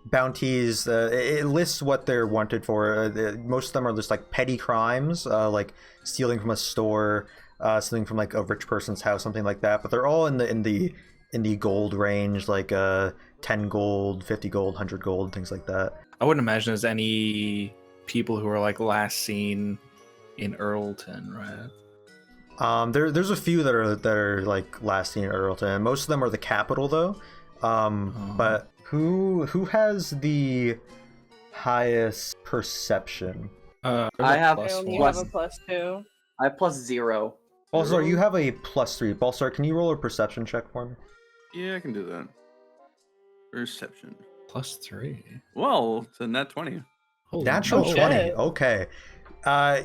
bounties. It lists what they're wanted for. Most of them are just like petty crimes, like stealing from a store, stealing from like a rich person's house, something like that. But they're all in the gold range, like 10 gold, 50 gold, 100 gold, things like that. I wouldn't imagine there's any people who are like last seen in Urdleton, right? There's a few that are like last seen in Urdleton. Most of them are the capital though. But who has the highest perception? I have I only plus, have a +2. I have +0. Balthazar, you have a +3. Balthazar, can you roll a perception check for me? Yeah, I can do that. Perception. +3. Well, it's a nat 20. Natural shit. 20. Okay.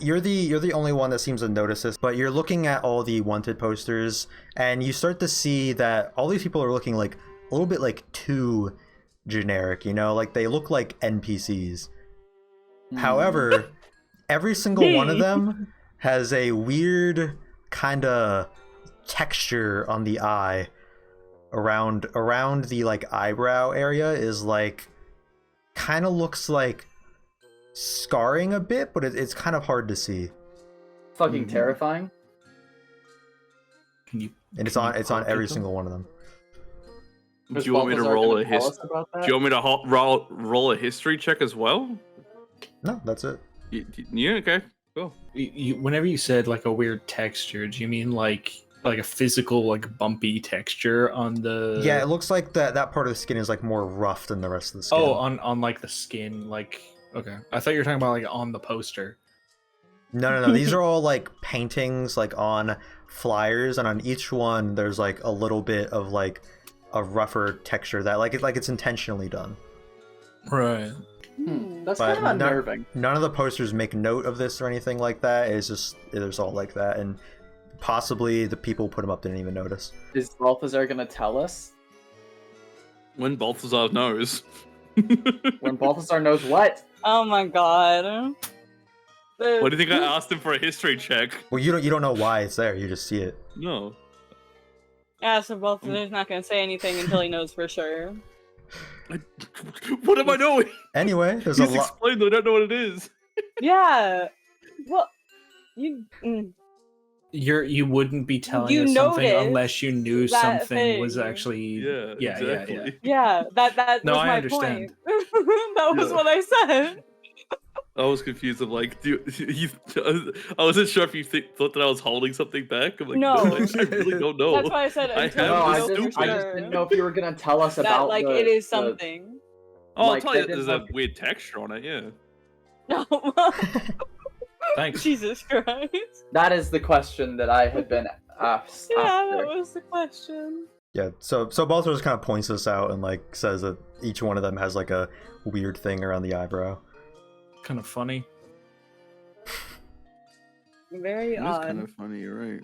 You're the only one that seems to notice this, but you're looking at all the wanted posters, and you start to see that all these people are looking like a little bit like too generic, you know, like they look like NPCs. However, every single one of them has a weird kind of texture on the eye. Around the like eyebrow area is like kind of looks like scarring a bit, but it's kind of hard to see. Fucking terrifying. And it's on every single one of them. Do you want me to roll a history? Do you want me to roll a history check as well? No, that's it. Yeah, okay, cool. Whenever you said like a weird texture, do you mean like a physical like bumpy texture on the? Yeah, it looks like that part of the skin is like more rough than the rest of the skin. Oh, on like the skin, like okay. I thought you were talking about like on the poster. No. These are all like paintings like on flyers, and on each one there's like a little bit of like a rougher texture that like it's intentionally done. Right. That's But kind of unnerving. None of the posters make note of this or anything like that. It's just it's all like that, and possibly the people who put them up didn't even notice. Is Balthazar gonna tell us? When Balthazar knows. When Balthazar knows what? Oh my god. What do you think I asked him for a history check? Well, you don't know why it's there. You just see it. No. Yeah, so Balthazar's not gonna say anything until he knows for sure. What am I knowing? Anyway, there's a He's lot. explained. I don't know what it is. Yeah. Well, you. You wouldn't be telling You us something noticed unless you knew that something was thing. actually Yeah, exactly. Yeah, that No, was I my understand. point. That was Yeah. what I said. I was confused. I'm like, I wasn't sure if you thought that I was holding something back. I'm like, No. I really don't know. That's why I said I until have No, you I this know just, for I stupid- just sure. didn't know if you were gonna tell us That about like the, it is the- something. Oh, I'll like, tell you, that there's is a like- weird texture on it. Yeah. No. Thanks. Jesus Christ. That is the question that I had been asked. Yeah, after. that was the question. Yeah, so Balthazar just kind of points this out and like says that each one of them has like a weird thing around the eyebrow. Kind of funny. Very It is odd. kind of funny. You're right.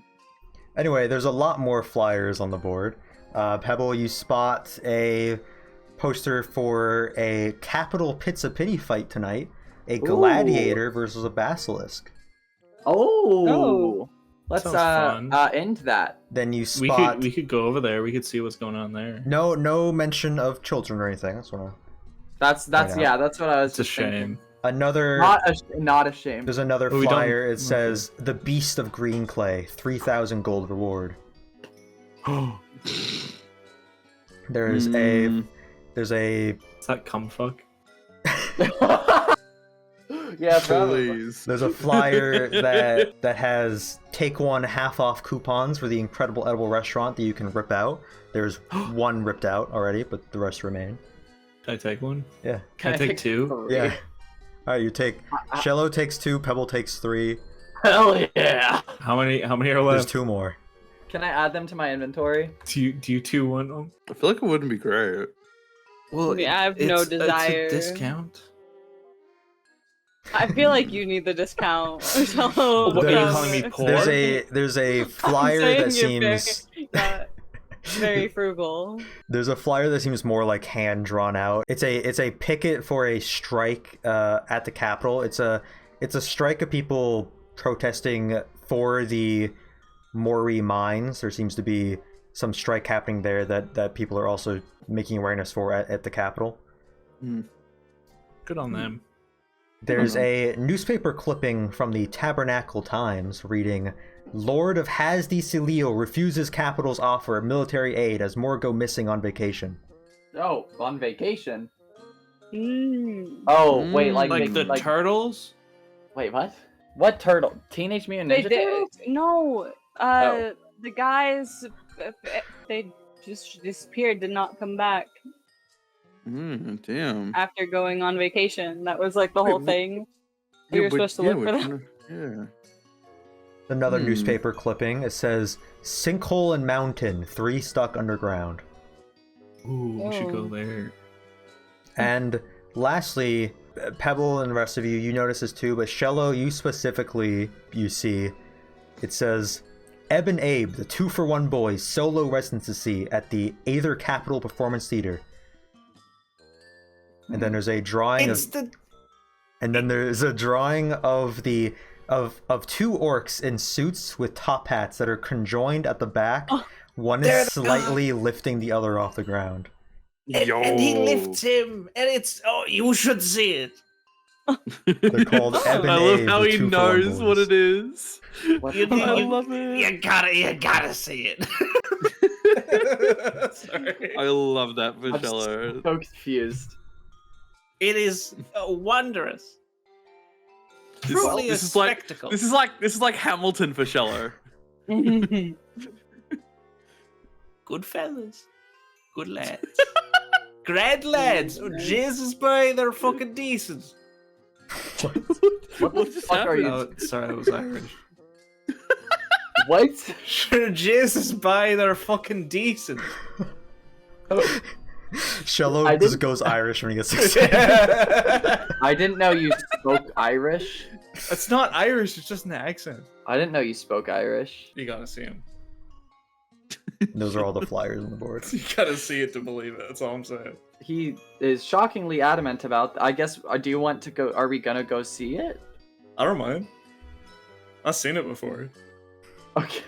Anyway, there's a lot more flyers on the board. Pebble, you spot a poster for a capital Pizza Pity fight tonight. A gladiator versus a basilisk. Oh. Let's Sounds fun. end that. Then you We spot could go over there. We could see what's going on there. no mention of children or anything. That's what That's Right yeah. That's what I was. It's a just thinking. shame. another. Not a shame. There's another Oh, we don't- flyer. It okay. says the Beast of Green Clay, 3,000 gold reward. There's a Is that cum fuck? Yeah, probably. Please. There's a flyer that has take one half off coupons for the incredible edible restaurant that you can rip out. There's one ripped out already, but the rest remain. Can I take one? Yeah. Can I take 2? 3? Yeah. All right, you take. Shello takes 2. Pebble takes 3. Hell yeah! How many are There's left? 2 more. Can I add them to my inventory? Do you 2 want them? I feel like it wouldn't be great. Well, I have no desire. It's a discount. I feel like you need the discount. So, What, are you There's- calling me poor? There's a flyer that seems. Very frugal. There's a flyer that seems more like hand drawn out. It's a picket for a strike at the Capitol. It's a strike of people protesting for the Mori mines. There seems to be some strike happening there that people are also making awareness for at the Capitol. Good on them. There's a newspaper clipping from the Tabernacle Times reading, Lord of Hasdi Celio refuses Capital's offer of military aid as more go missing on vacation. Oh, on vacation. Mm. Oh, wait, like the turtles? Wait, what? What turtle? Teenage Mutant They Ninja did. Turtles? No. Oh. The guys, they just disappeared, did not come back Damn. after going on vacation. That was like the whole thing. We were supposed to look for them. Yeah. Another newspaper clipping. It says, Sinkhole and Mountain, 3 stuck underground. Ooh, we should go Oh. there. And lastly, Pebble and the rest of you, you notice this too, but Shello, you specifically, you see, it says, Eb and Abe, the 2-for-1 boys, solo residency at the Aether Capital Performance Theater. And then there's a drawing and then there's a drawing of the of 2 orcs in suits with top hats that are conjoined at the back. One is slightly lifting the other off the ground. And he lifts him, and it's you should see it. They're called Eb and I love Abe, how the he 2-for-1 knows what boys. it is. I love it. You gotta see it. Sorry. I love that for I'm Shello. so confused. It is wondrous. Truly This a is like spectacle. this is like Hamilton for Shello. Good fellas. Good lads. Great lads. Oh, Jesus, boy, they're fucking decent. What the fuck are you? Oh, sorry, I was Irish. What? Sure, Jesus, boy, they're fucking decent. Shello I just didn't- goes Irish when he gets excited. I didn't know you spoke Irish. It's not Irish, it's just an accent. I didn't know you spoke Irish. You gotta see him. Those are all the flyers on the board. You gotta see it to believe it, that's all I'm saying. He is shockingly adamant about. I guess. Do you want to go? Are we gonna go see it? I don't mind. I've seen it before. Okay.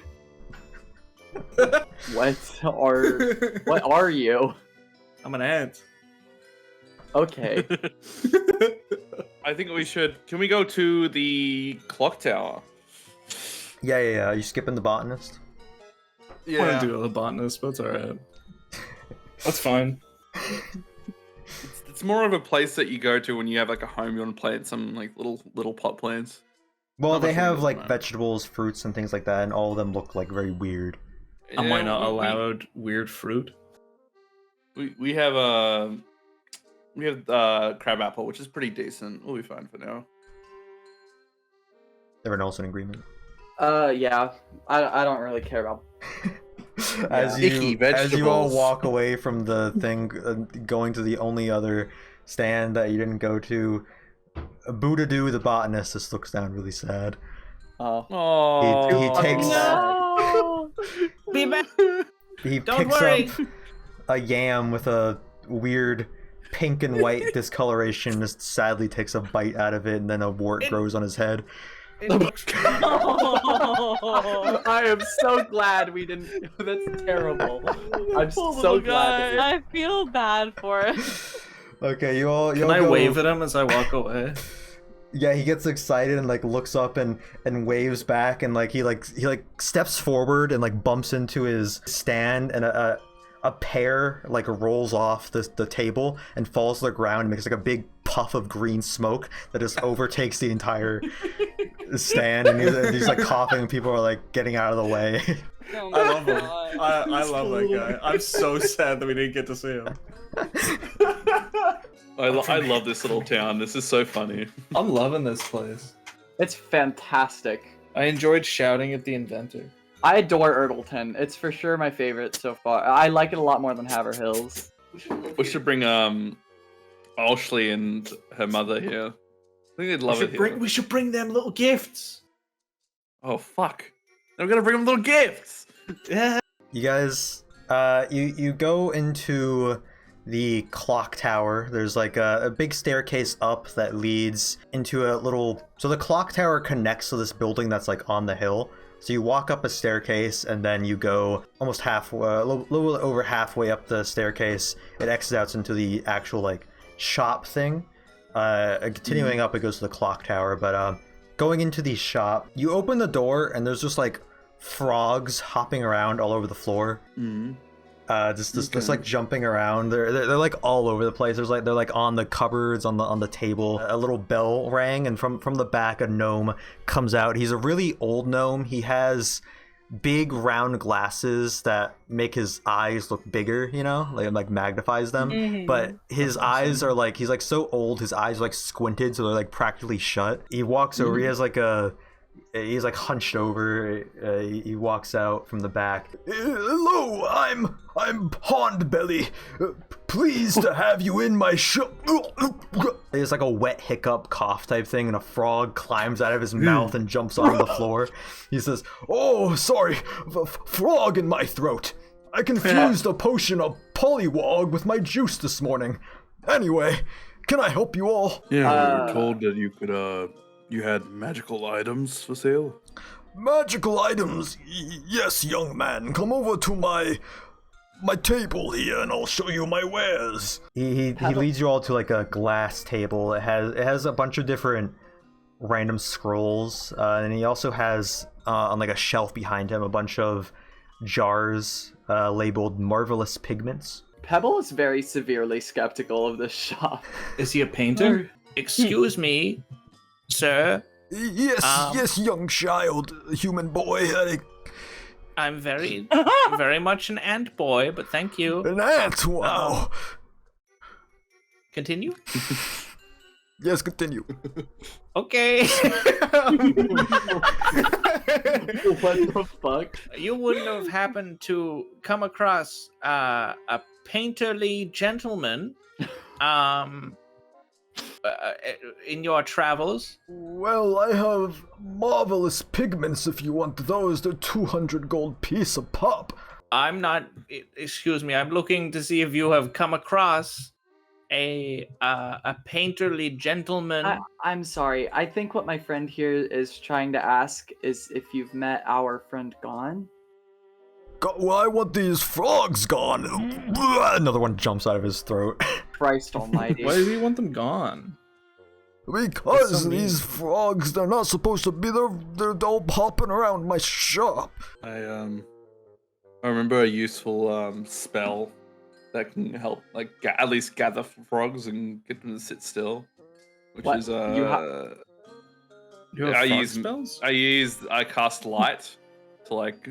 What are you? I'm an ant. Okay. I think we should. Can we go to the clock tower? Yeah. Are you skipping the botanist? I want to do the botanist, but it's alright. That's fine. It's more of a place that you go to when you have like a home you want to plant some like little pot plants. Well, Not they much have fun, like man. vegetables, fruits, and things like that, and all of them look like very weird. Am I not we- allowed weird fruit? We have Crabapple, which is pretty decent. We'll be fine for now. Everyone else in agreement? Yeah. I don't really care about. As Icky you all vegetables. walk away from the thing, going to the only other stand that you didn't go to, Buddha Doo, the botanist, just looks down really sad. Oh. Oh, He takes- No. Be back. He Don't picks worry. up a yam with a weird pink and white discoloration, just sadly takes a bite out of it, and then a wart grows on his head. I am so glad we didn't. That's terrible. I'm so glad. That I feel bad for it. Okay, you all Can I go... wave at him as I walk away? Yeah, he gets excited and like looks up and waves back, and like he steps forward and like bumps into his stand, and a a pear like rolls off the table and falls to the ground and makes like a big puff of green smoke that just overtakes the entire stand, and he's like coughing, and people are like getting out of the way. Oh I love him. God. I love that guy. I'm so sad that we didn't get to see him. I love this little town. This is so funny. I'm loving this place. It's fantastic. I enjoyed shouting at the inventor. I adore Urdleton. It's for sure my favorite so far. I like it a lot more than Haver Hills. We should bring Ashley and her mother here. I think they'd love it here. We should bring them little gifts. Oh fuck! I'm gonna bring them little gifts. Yeah. You guys, you go into the clock tower. There's like a big staircase up that leads into a little. So the clock tower connects to this building that's like on the hill. So you walk up a staircase and then you go almost halfway, a little over halfway up the staircase. It exits out into the actual like shop thing. Continuing up, it goes to the clock tower. But going into the shop, you open the door and there's just like frogs hopping around all over the floor. Just like jumping around. They're like all over the place. They're like on the cupboards, on the table. A little bell rang, and from the back a gnome comes out. He's a really old gnome. He has big round glasses that make his eyes look bigger, you know, like magnifies them. Mhm. But his eyes are like, he's like so old, his eyes are like squinted, so they're like practically shut. He walks over, he has like he's like hunched over. He walks out from the back. Hello, I'm Pondbelly. Pleased to have you in my shop. There's like a wet hiccup cough type thing, and a frog climbs out of his mouth and jumps on the floor. He says, "Oh, sorry, frog in my throat. I confused a potion of polywog with my juice this morning. Anyway, can I help you all?" Yeah, we were told that you could you had magical items for sale. Magical items? Yes, young man. Come over to my table here and I'll show you my wares. He leads you all to like a glass table. It has a bunch of different random scrolls, and he also has on like a shelf behind him a bunch of jars labeled marvelous pigments. Pebble is very severely skeptical of this shop. Is he a painter? Excuse me, sir. Yes, young child, human boy. I'm very much an ant boy, but thank you. An ant? Wow. Continue? Yes, continue. Okay. What the fuck? You wouldn't have happened to come across a painterly gentleman in your travels? Well, I have marvelous pigments if you want those. They're 200 gold piece a pop. I'm not. Excuse me. I'm looking to see if you have come across a painterly gentleman. I'm sorry. I think what my friend here is trying to ask is if you've met our friend Gone. Well, I want these frogs gone. Another one jumps out of his throat. Christ almighty. Why does he want them gone? Because these frogs, they're not supposed to be there. They're all hopping around my shop. I remember a useful spell that can help, like, at least gather frogs and get them to sit still. Which What? is You have frog spells? I cast light to like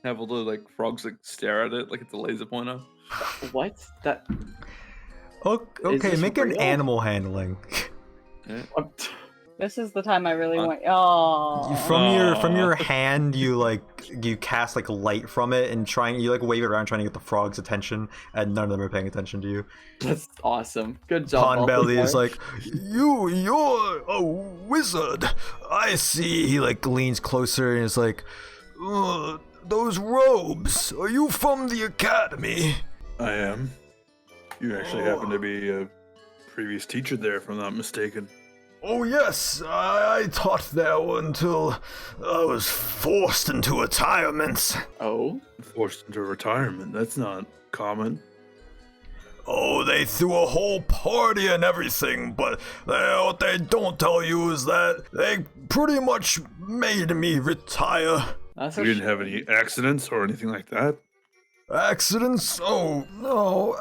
have all the like frogs like stare at it like it's a laser pointer. What? That. Okay, this make an real? animal handling. This is the time I really want. Oh. From your hand, you cast like light from it and you like wave it around trying to get the frog's attention, and none of them are paying attention to you. That's awesome. Good job. Pondbelly is Balthazar. like, you're a wizard. I see. He like leans closer and is like, those robes. Are you from the academy? I am. You actually happen to be a previous teacher there, if I'm not mistaken. Oh yes, I taught there until I was forced into retirement. Oh? Forced into retirement. That's not common. Oh, they threw a whole party and everything, but what they don't tell you is that they pretty much made me retire. That's You didn't have any accidents or anything like that? Accidents? Oh, no,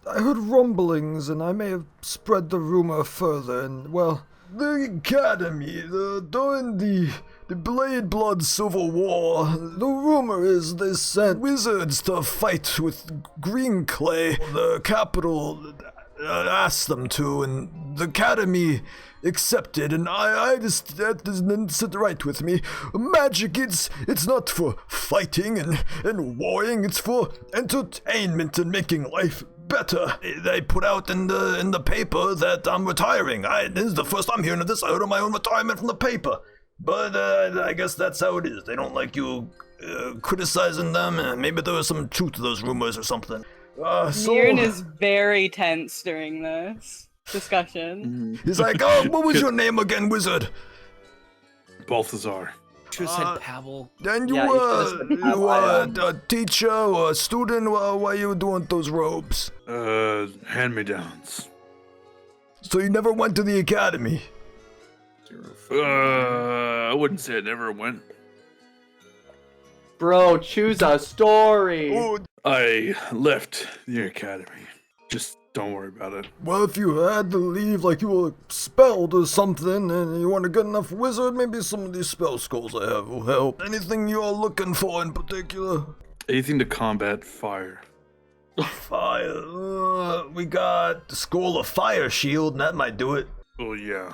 I heard rumblings and I may have spread the rumor further and, well, the Academy, during the Blade Blood Civil War, the rumor is they sent wizards to fight with Green Clay. The capital asked them to, and the Academy accepted, and I just, that doesn't sit right with me. Magic, it's not for fighting and warring, it's for entertainment and making life better. They put out in the paper that I'm retiring. This is the first I'm hearing of this. I heard of my own retirement from the paper. But I guess that's how it is. They don't like you criticizing them. Maybe there was some truth to those rumors or something. Mirren is very tense during this discussion. He's like, oh, what was your name again, wizard? Balthazar. Should have said Pebble. And you Yeah, you should've said you a teacher or a student? Why are you doing those robes? Hand-me-downs. So you never went to the academy? I wouldn't say I never went. Bro, choose a story. Oh, I left the academy. Just don't worry about it. well, if you had to leave, like you were expelled or something, and you weren't a good enough wizard, maybe some of these spell scrolls I have will help. Anything you're looking for in particular? Anything to combat fire. Fire. We got the Scroll of Fire Shield, and that might do it. Oh, yeah.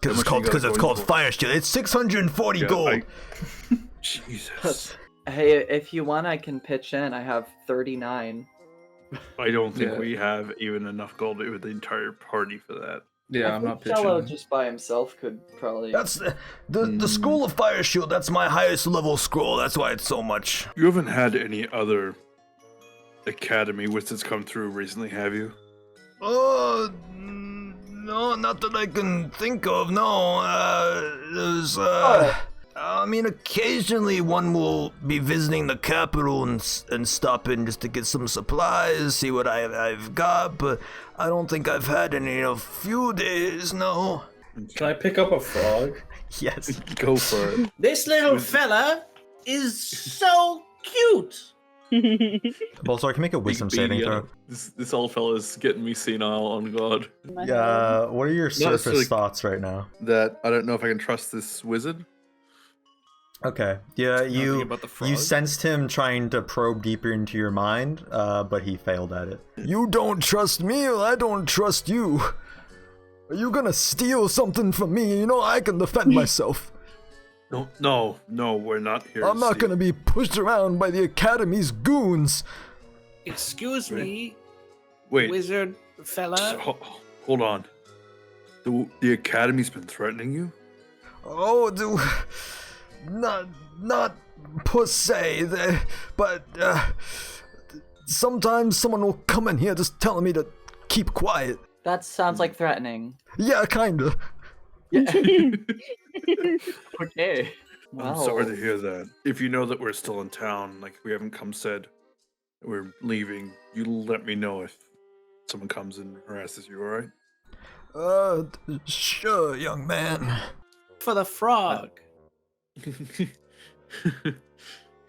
Because it's called Fire Shield. It's 640 gold. Jesus. Hey, if you want, I can pitch in. I have 39. I don't think we have even enough gold with the entire party for that. Yeah, I I'm think not pitching. Cello just by himself could probably. That's the Scroll of Fire Shield. That's my highest level scroll. That's why it's so much. You haven't had any other academy wizards come through recently, have you? No, not that I can think of. No, there's I mean, occasionally one will be visiting the capital and stop in just to get some supplies, see what I've got, but I don't think I've had any in a few days, no. Can I pick up a frog? Yes. Go for it. This little fella is so cute. Balthazar, can you make a wisdom saving throw? This old fella's getting me senile, on God. Yeah, what are your surface really- thoughts right now? That I don't know if I can trust this wizard. Okay, yeah, Nothing you about the frog? sensed him trying to probe deeper into your mind, but he failed at it. You don't trust me, or I don't trust you. Are you gonna steal something from me? You know I can defend myself. No, we're not here. I'm not gonna be pushed around by the Academy's goons. Excuse me, Wait, wizard fella. hold on. The Academy's been threatening you? Oh, not per se, but sometimes someone will come in here just telling me to keep quiet. That sounds like threatening. Yeah, kinda. Yeah. Okay. I'm sorry to hear that. If you know that we're still in town, like we haven't said we're leaving, you let me know if someone comes and harasses you, alright? Sure, young man. For the frog. Do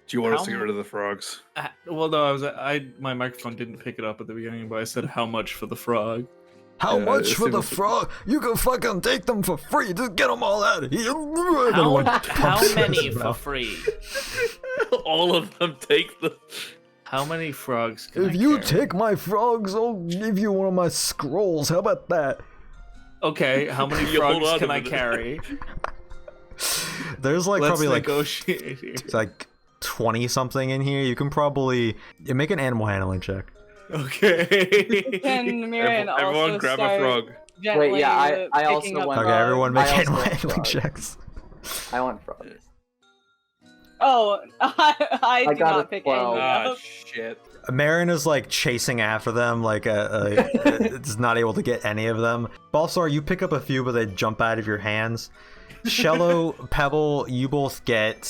you want us to get rid of the frogs? Well, no, my microphone didn't pick it up at the beginning, but I said how much for the frog. How much for the frog? You can fucking take them for free. Just get them all out of here. How many for free? All of them take the. How many frogs can If you take my frogs, I'll give you one of my scrolls. How about that? Okay, how many You hold frogs on can a I minute. carry? There's like Let's probably negotiate here. it's like 20 something in here. You can probably make an animal handling check. Okay. Can Mirren also Everyone grab a start frog. gently Wait, yeah, I picking also up want- Okay, frogs? everyone make I also animal want handling frogs. checks. I want frogs. Oh, I do got a not pick 12. any Ah, up. shit. Marin is like chasing after them, like it's not able to get any of them. Balthazar, you pick up a few, but they jump out of your hands. Shello, Pebble, you both get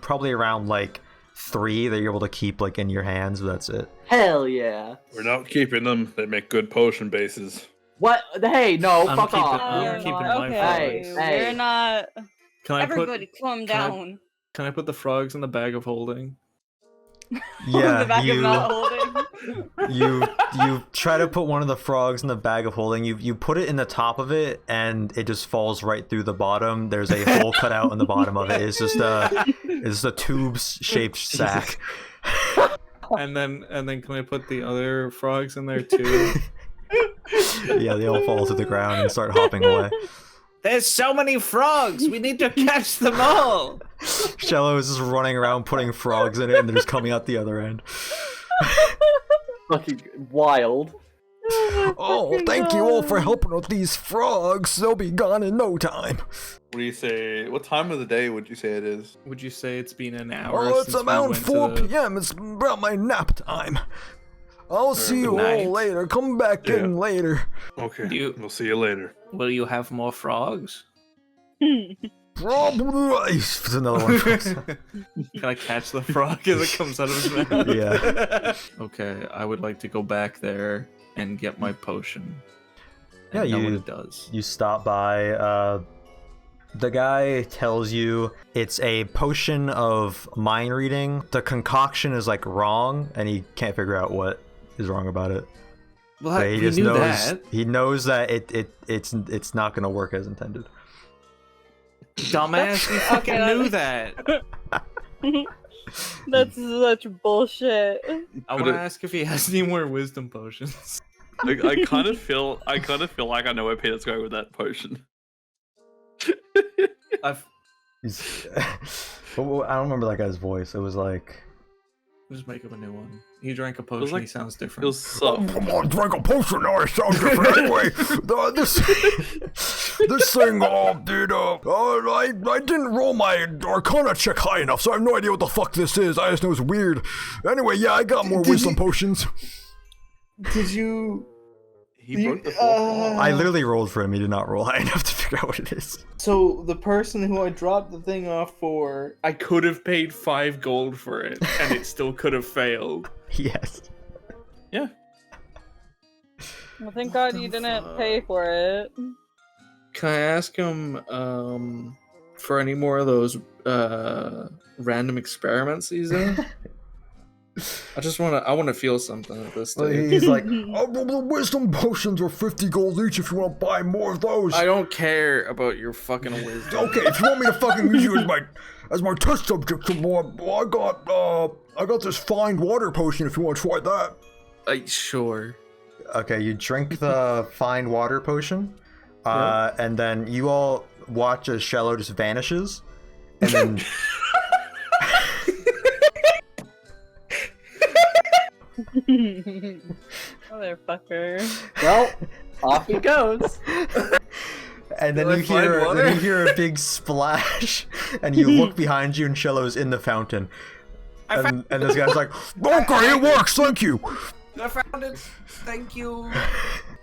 probably around like 3 that you're able to keep like in your hands, but that's it. Hell yeah. We're not keeping them. They make good potion bases. What? Hey, no, I'm fuck keeping- off. I'm keeping my Okay, frogs. Hey. we're not. Can I Everybody, calm can I- down. Can I put the frogs in the bag of holding? Yeah, the bag of not holding. you try to put one of the frogs in the bag of holding. You put it in the top of it, and it just falls right through the bottom. There's a hole cut out in the bottom of it. It's just a tube-shaped sack. And then can I put the other frogs in there too? Yeah, they all fall to the ground and start hopping away. There's so many frogs. We need to catch them all. Shello is just running around putting frogs in it, and they're just coming out the other end. Fucking wild. Oh, thank you all for helping with these frogs. They'll be gone in no time. What do you say? What time of the day would you say it is? Would you say it's been an hour? Oh, it's since we around went 4 to... p.m. It's about my nap time. I'll see you night. all later. Come back in later. Okay, we'll see you later. Will you have more frogs? Probably. There's another one. Can I catch the frog as it comes out of his mouth? Yeah. Okay, I would like to go back there and get my potion. Yeah, And know what you it does. You stop by. The guy tells you it's a potion of mind reading. The concoction is like wrong, and he can't figure out what is wrong about it. Well, But he he just knew knows that. he knows that it's not gonna work as intended. Dumbass, you fucking knew that. That's such bullshit. I want to ask if he has any more wisdom potions. I kind of feel like I know where Peter's going with that potion. He's, I don't remember that guy's voice. It was like, Just make up a new one. He drank a potion. like- He sounds It different. was so. Come on, drink a potion. Now I sound different anyway. This thing, dude. I didn't roll my Arcana check high enough, so I have no idea what the fuck this is. I just know it's weird. Anyway, yeah, I got more wisdom potions. Did you? He broke the fourth wall. I literally rolled for him. He did not roll high enough to figure out what it is. So the person who I dropped the thing off for, I could have paid 5 gold for it, and it still could have failed. Yes. Yeah. Well, thank God you didn't pay for it. Can I ask him for any more of those random experiments he's in? I want to feel something at this Well, stage. he's like, The wisdom potions are 50 gold each if you want to buy more of those. I don't care about your fucking wisdom. Okay, if you want me to fucking use you as my test subject some more, well, I got this find water potion if you want to try that. Sure. okay, you drink the find water potion, and then you all watch as Shello just vanishes, and then. Motherfucker. Well, off he goes. And then Do I you find hear water? then you hear a big splash, and you look behind you, and Shello's in the fountain. And this guy's like, Okay, it works, thank you. I found it. Thank you.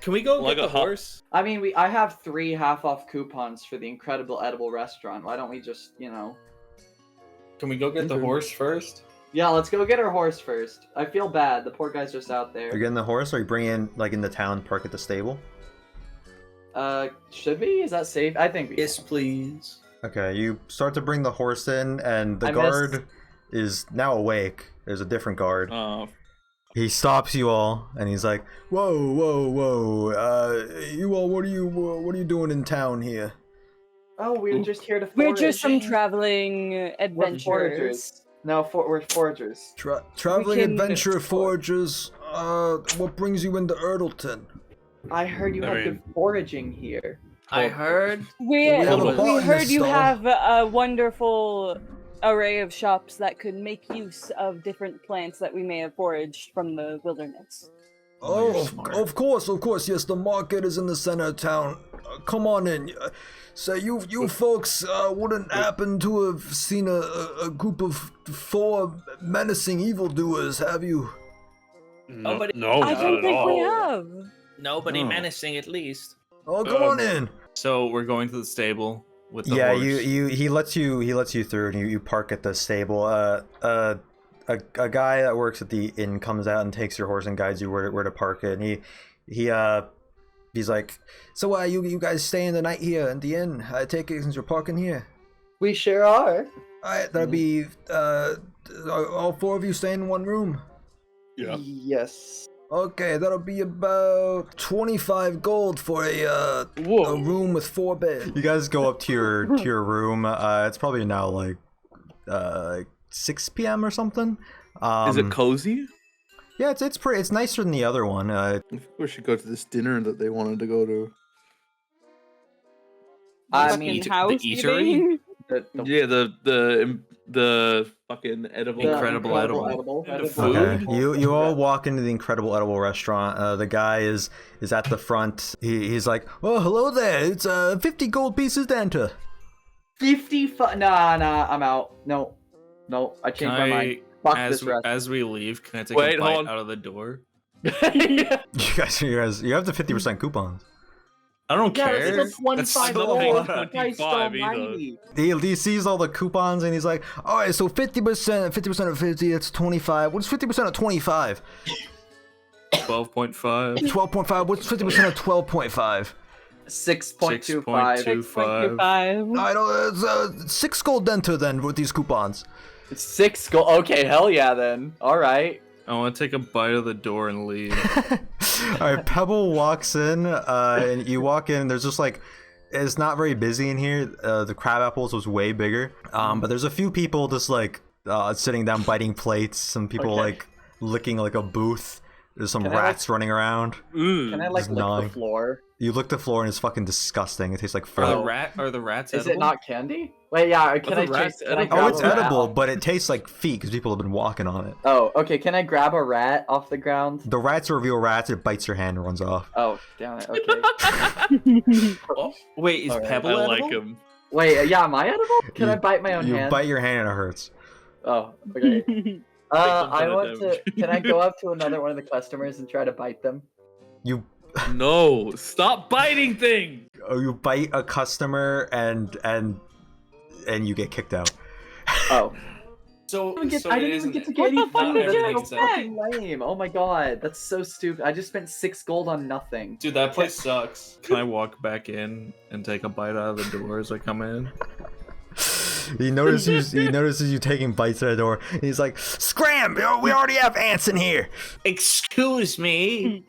Can we go Like get a the hop. horse? I mean, I have 3 half-off coupons for the incredible edible restaurant. Why don't we just, Can we go get the horse first? Yeah, let's go get our horse first. I feel bad. The poor guy's just out "You're there. getting the horse, or you bring in like in the town, park at the stable." Should we? Is that safe? I think we Yes, can. please. Okay, you start to bring the horse in, and the I guard missed- is now awake. There's a different guard. Oh, He stops you all, and he's like, "Whoa, whoa, whoa! You all, what are you doing in town here?" Oh, we're just here to forage. We're just some traveling We're adventurers. foragers. No, we're foragers. Traveling We can- adventure foragers. What brings you into Urdleton? I heard you I had mean- good foraging here. I heard. We have a we botanist heard you stall. have a wonderful array of shops that could make use of different plants that we may have foraged from the wilderness. Oh, you're Oh, smart. of course. Yes, the market is in the center of town. Come on in. So you folks wouldn't happen to have seen a group of 4 menacing evildoers, have you? Nobody- No, I not don't at think all. we have. Nobody Oh. menacing, at least. Oh, come on in. So we're going to the stable with the Yeah, horse. he lets you through, and you park at the stable. A guy that works at the inn comes out and takes your horse and guides you where to park it. And he's like, "So you guys staying the night here at the inn? I take it since you're parking here." We sure are. Alright, that'll be Are all 4 of you staying in one room? Yeah. Yes. Okay, that'll be about 25 gold for a room with 4 beds. You guys go up to your room. It's probably now like 6 p.m. or something. Is it cozy? Yeah, it's pretty. It's nicer than the other one. I think we should go to this dinner that they wanted to go to. I Fucking mean, housekeeping. Yeah, the fucking edible. Incredible edible. Okay, you all walk into the Incredible Edible restaurant. The guy is at the front. He's like, "Oh, hello there. It's 50 gold pieces to enter." 55. Nah, I'm out. No, I changed my mind. Fuck this restaurant. As we leave, can I take a bite out of the door? Yeah. You guys, you have the 50% coupons. I don't care. It's a 25 gold. He sees all the coupons and he's like, "All right, so 50% of 50, it's 25. What's 50% of 25? 12.5. 12.5. What's 50% of 12.5? 6.25. 6.25. I don't. It's 6 gold enter then with these coupons. 6 gold. Okay, hell yeah then. All right. I want to take a bite of the door and leave. All right, Pebble walks in, and you walk in. There's just like, it's not very busy in here. The Crabapples was way bigger, but there's a few people just like sitting down biting plates. Some people like licking like a booth. There's some rats running around. Can I like lick the floor? You lick the floor and it's fucking disgusting. It tastes like fur. Are the rats Is edible? it not candy? Wait, yeah. Can I Oh, it's edible, but it tastes like feet because people have been walking on it. Oh, okay. Can I grab a rat off the ground? The rats reveal rats. It bites your hand and runs off. Oh, damn it. Okay. Wait, is Pebble edible? I like him. Wait, yeah. Am I edible? Can I bite my own hand? You bite your hand and it hurts. Oh, okay. I want to. Can I go up to another one of the customers and try to bite them? You. No, stop biting things. Oh, you bite a customer and you get kicked out. Oh. So I didn't even get to get any What the fuck food. did you That's so fucking lame. Oh my god, that's so stupid. I just spent 6 gold on nothing. Dude, that place sucks. Can I walk back in and take a bite out of the door as I come in? He notices you taking bites at the door. And he's like, "Scram! We already have ants in here." Excuse me.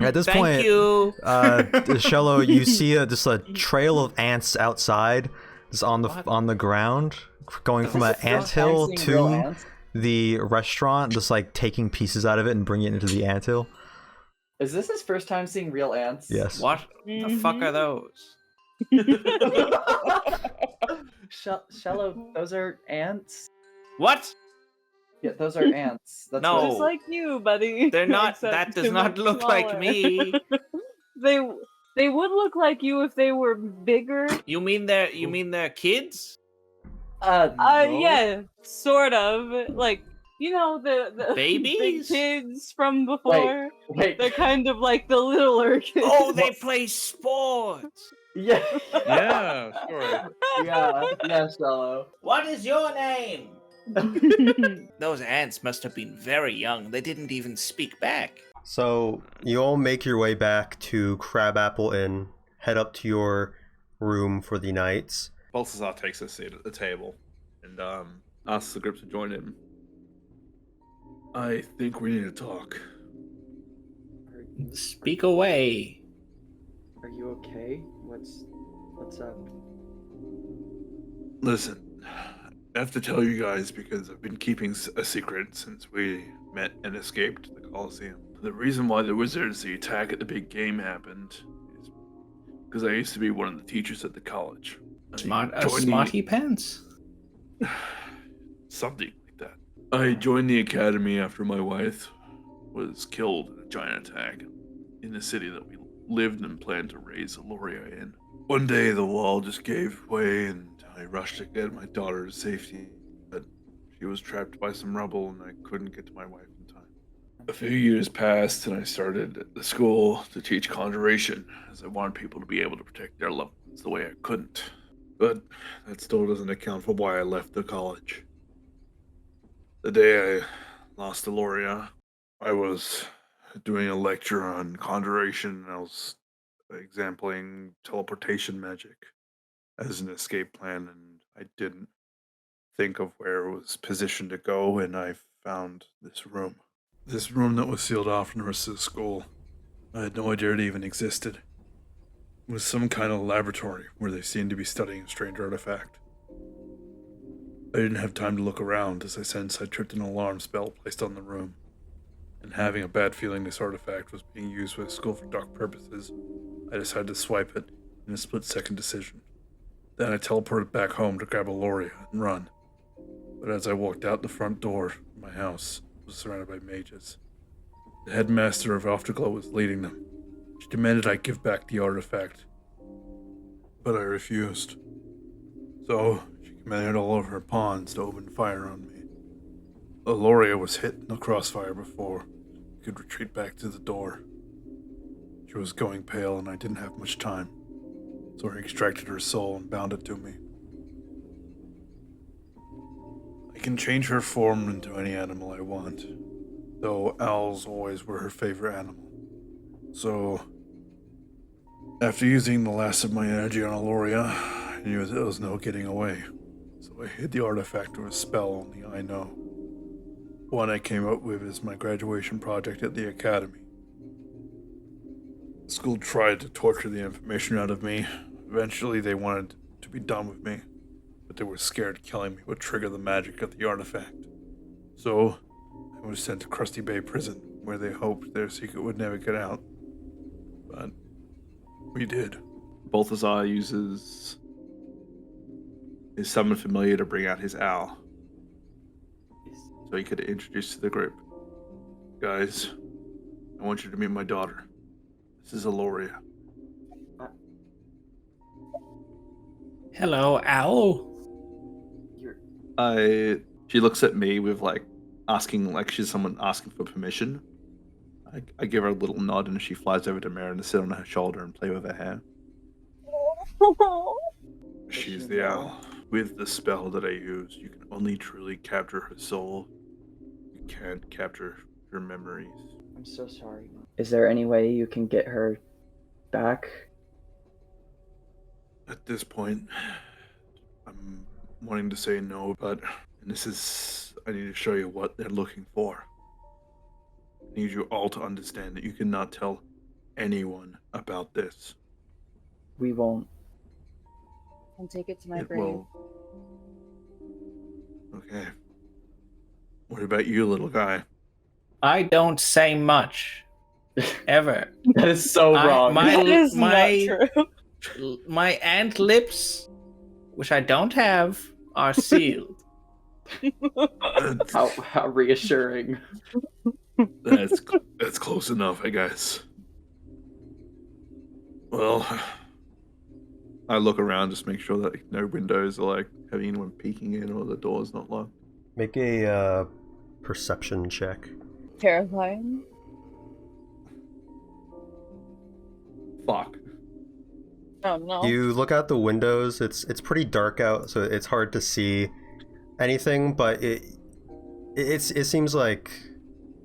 At this Thank point, you. Shello, you see just a trail of ants outside, just on the ground, going from an anthill to the restaurant, just like taking pieces out of it and bringing it into the anthill. Is this his first time seeing real ants? Yes. What the fuck are those? Shello, those are ants? What? Yeah, those are ants. That's No. Just like you, buddy. They're not. Except That does too not much look like smaller. me. They would look like you if they were bigger. You mean they're kids? No. Yeah, sort of. Like, you know, the big Babies? kids from before. Wait. They're kind of like the littler kids. Oh, they play sports. Yeah. Yeah, sure. yeah, Shello. What is your name? Those ants must have been very young. They didn't even speak back. So you all make your way back to Crabapple Inn, head up to your room for the night. Balthazar takes a seat at the table and asks the group to join him. I think we need to talk. Speak away. Are you okay? What's up? Listen, I have to tell you guys because I've been keeping a secret since we met and escaped the Colosseum. The reason why the the attack at the big game happened is because I used to be one of the teachers at the college. Smarty pants? Something like that. I joined the academy after my wife was killed in a giant attack in the city that we lived and planned to raise Alauria in. One day the wall just gave way and I rushed to get my daughter to safety, but she was trapped by some rubble and I couldn't get to my wife in time. A few years passed and I started at the school to teach conjuration as I wanted people to be able to protect their loved ones the way I couldn't. But that still doesn't account for why I left the college. The day I lost Alauria, I was doing a lecture on conjuration and I was examining teleportation magic as an escape plan, and I didn't think of where it was positioned to go, and I found this room. This room that was sealed off from the rest of the school. I had no idea it even existed. It was some kind of laboratory where they seemed to be studying a strange artifact. I didn't have time to look around as I sensed I tripped an alarm spell placed on the room. And having a bad feeling this artifact was being used by the school for dark purposes, I decided to swipe it in a split-second decision. Then I teleported back home to grab Alauria and run. But as I walked out the front door of my house, I was surrounded by mages. The headmaster of Afterglow was leading them. She demanded I give back the artifact, but I refused. So, she commanded all of her pawns to open fire on me. Alauria was hit in the crossfire before she could retreat back to the door. She was going pale and I didn't have much time, so I extracted her soul and bound it to me. I can change her form into any animal I want, though owls always were her favorite animal. So, after using the last of my energy on Alauria, I knew there was no getting away. So I hid the artifact with a spell only I know. One I came up with is my graduation project at the academy. The school tried to torture the information out of me. Eventually they wanted to be done with me, but they were scared killing me would trigger the magic of the artifact. So, I was sent to Krusty Bay Prison, where they hoped their secret would never get out. But we did. Balthazar uses his summon familiar to bring out his owl, so he could introduce to the group. Guys, I want you to meet my daughter. This is Alauria. Hello, owl. She looks at me with asking, like she's someone asking for permission. I give her a little nod and she flies over to Marin to sit on her shoulder and play with her hair. She's the owl. With the spell that I use, you can only truly capture her soul. You can't capture her memories. I'm so sorry. Is there any way you can get her back? At this point, I'm wanting to say no, but I need to show you what they're looking for. I need you all to understand that you cannot tell anyone about this. We won't. I'll take it to my It brain. will. Okay. What about you, little guy? I don't say much. Ever. That is so wrong. That is not true. My ant lips, which I don't have, are sealed. How reassuring. That's close enough, I guess. Well, I look around, just make sure that no windows are having anyone peeking in or the door's not locked. Make a perception check. Terrifying. Fuck. Oh no. You look out the windows. It's pretty dark out, so it's hard to see anything. But it seems like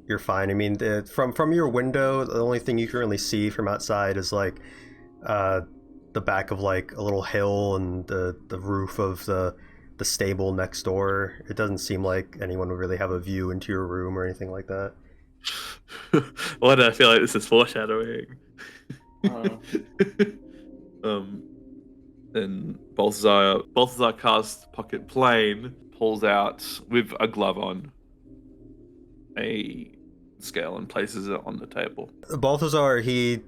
you're fine. I mean, from your window, the only thing you can really see from outside is the back of a little hill and the roof of the stable next door. It doesn't seem like anyone would really have a view into your room or anything like that. Why do I feel like this is foreshadowing? Then Balthazar casts Pocket Plane, pulls out with a glove on a scale and places it on the table. Balthazar, he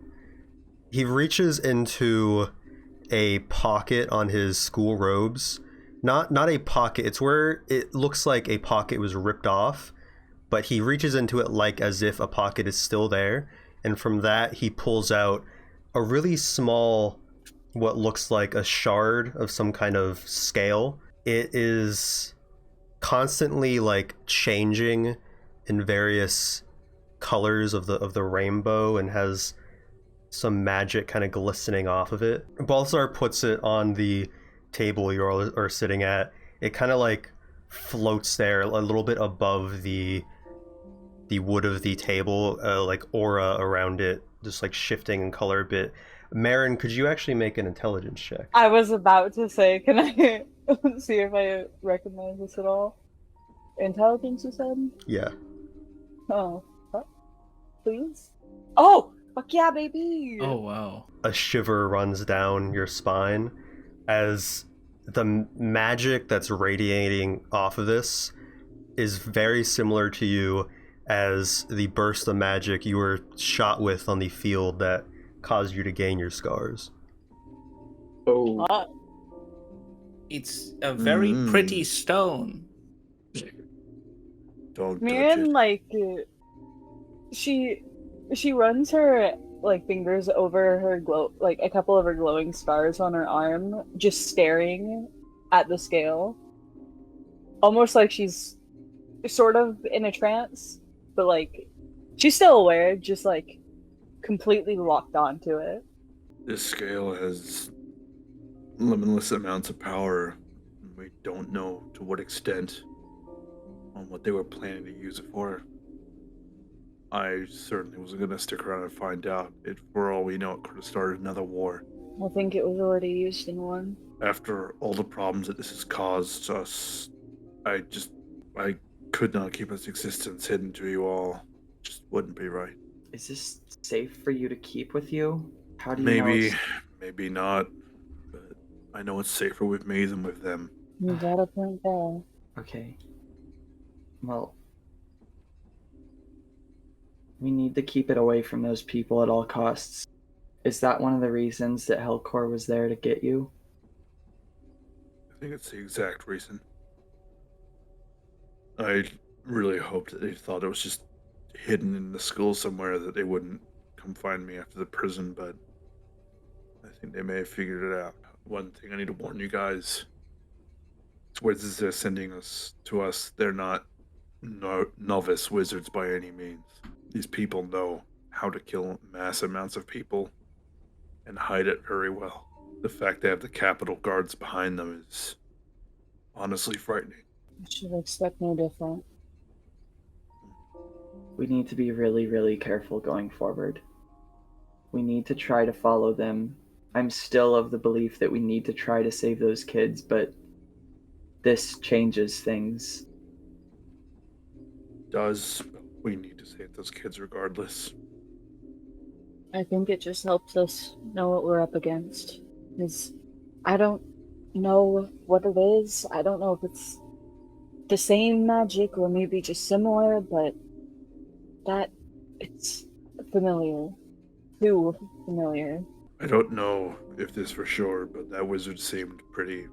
reaches into a pocket on his school robes. Not a pocket, it's where it looks like a pocket was ripped off, but he reaches into it as if a pocket is still there, and from that he pulls out a really small, what looks like a shard of some kind of scale. It is constantly changing in various colors of the rainbow and has some magic kind of glistening off of it. Balthazar puts it on the table you all are sitting at. It kind of floats there a little bit above the wood of the table, aura around it, just shifting in color a bit. Marin, could you actually make an intelligence check? I was about to say, can I See if I recognize this at all. Intelligence, you said? Yeah. Oh, what? Please? Oh, fuck yeah, baby! Oh wow. A shiver runs down your spine as the magic that's radiating off of this is very similar to you as the burst of magic you were shot with on the field that caused you to gain your scars. Oh. It's a very pretty stone. Don't touch Marianne, it. like, she runs her like fingers over her like a couple of her glowing scars on her arm, just staring at the scale, almost like she's sort of in a trance, but like she's still aware, just like completely locked onto it. This scale has limitless amounts of power. We don't know to what extent on what they were planning to use it for. I certainly wasn't going to stick around and find out. For all we know, it could have started another war. I think it was already used in one. After all the problems that this has caused us, I could not keep its existence hidden to you all. Just wouldn't be right. Is this safe for you to keep with you? How do you know Maybe, it's... maybe not. But I know it's safer with me than with them. You got a point there. Okay. Well, we need to keep it away from those people at all costs. Is that one of the reasons that Hellcore was there to get you? I think it's the exact reason. I really hoped that they thought it was just hidden in the school somewhere, that they wouldn't come find me after the prison, but I think they may have figured it out. One thing I need to warn you guys. Wizards they're sending us to us, they're not novice wizards by any means. These people know how to kill mass amounts of people and hide it very well. The fact they have the Capitol guards behind them is honestly frightening. I should expect no different. We need to be really, really careful going forward. We need to try to follow them. I'm still of the belief that we need to try to save those kids, but this changes things. Does, but we need to save those kids regardless. I think it just helps us know what we're up against. I don't know what it is. I don't know if it's the same magic or maybe just similar, but that it's familiar. Too familiar. I don't know if this for sure, but that wizard seemed pretty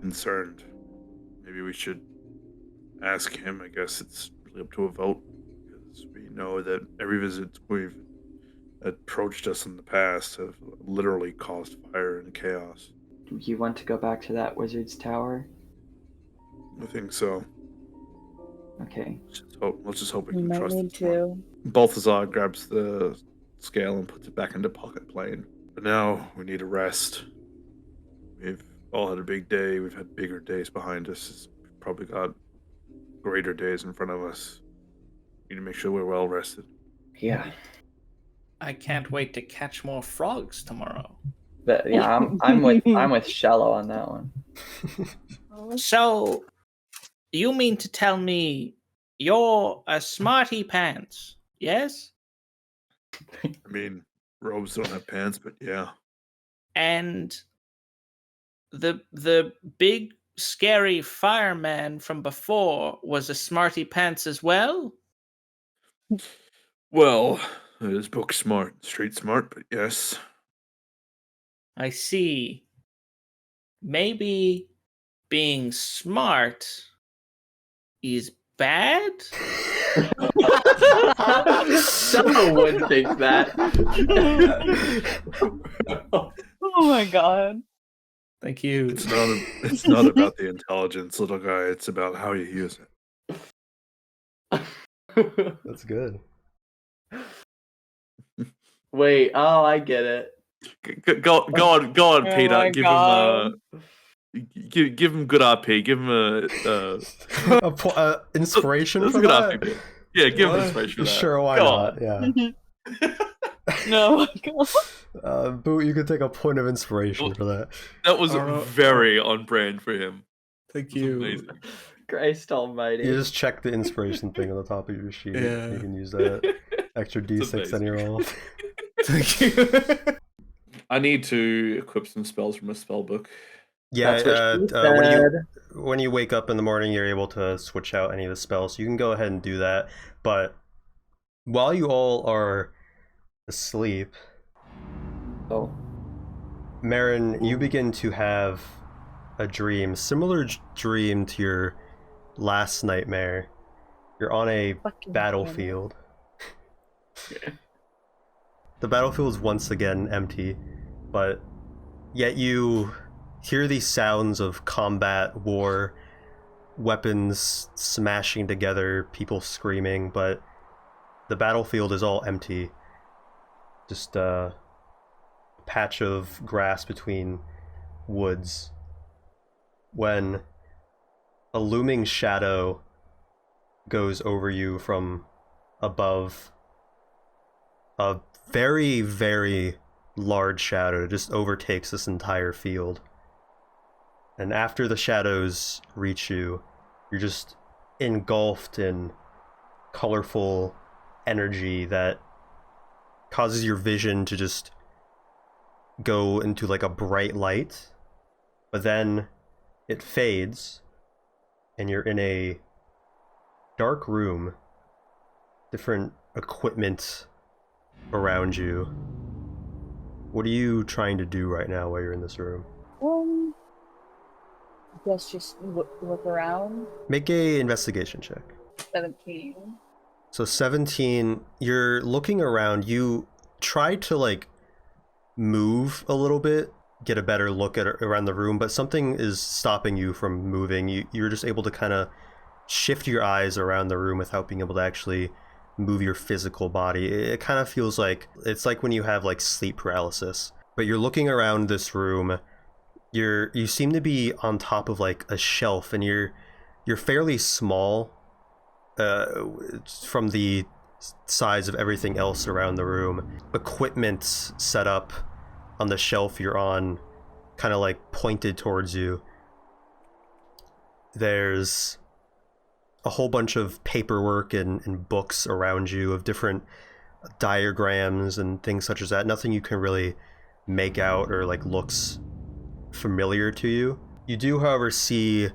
concerned. Maybe we should ask him. I guess it's really up to a vote, because we know that every visit we've approached us in the past have literally caused fire and chaos. You want to go back to that wizard's tower? I think so. Okay. Let's just hope we We can might trust need it. to. Balthazar grabs the scale and puts it back into pocket plane. But now we need a rest. We've all had a big day. We've had bigger days behind us. We've probably got greater days in front of us. We need to make sure we're well rested. Yeah. I can't wait to catch more frogs tomorrow. But yeah, I'm with Shallow on that one. So, you mean to tell me you're a smarty pants, yes? I mean, robes don't have pants, but yeah. And the big scary fireman from before was a smarty pants as well? Well, it is book smart, street smart, but yes. I see. Maybe being smart is bad? Someone would think that. Oh my god. Thank you. It's not about the intelligence, little guy. It's about how you use it. That's good. Wait, oh, I get it. Go on, Oh Peter. my God. Give him good RP. Give him Inspiration that's for a good that? RP. Yeah, give him What? inspiration for that. Sure, why Go not? on. Yeah. No. Boo, you can take a point of inspiration for that. That was very on brand for him. Thank That's you. amazing. Christ almighty. You just check the inspiration thing on the top of your sheet. Yeah. You can use that extra D6 on your roll. Thank you. I need to equip some spells from a spell book. That's Yeah, what she said. when you wake up in the morning, you're able to switch out any of the spells. So you can go ahead and do that. But while you all are asleep, Oh. Marin, you begin to have a dream, similar dream to your last nightmare. You're on a Fucking battlefield. The battlefield is once again empty, but yet you hear these sounds of combat, war, weapons smashing together, people screaming, but the battlefield is all empty. Just a patch of grass between woods. When a looming shadow goes over you from above, a very, very large shadow just overtakes this entire field. And after the shadows reach you, you're just engulfed in colorful energy that causes your vision to just go into like a bright light, but then it fades and you're in a dark room, different equipment around you. What are you trying to do right now while you're in this room? I guess just look around. Make a investigation check. 17. So 17, you're looking around, you try to like move a little bit, get a better look at around the room, but something is stopping you from moving. You're just able to kind of shift your eyes around the room without being able to actually move your physical body. It kind of feels like it's like when you have like sleep paralysis. But you're looking around this room, you seem to be on top of like a shelf, and you're fairly small from the size of everything else around the room. Equipment set up on the shelf you're on, kind of like pointed towards you. There's a whole bunch of paperwork and books around you of different diagrams and things such as that. Nothing you can really make out or like looks familiar to you. You do, however, see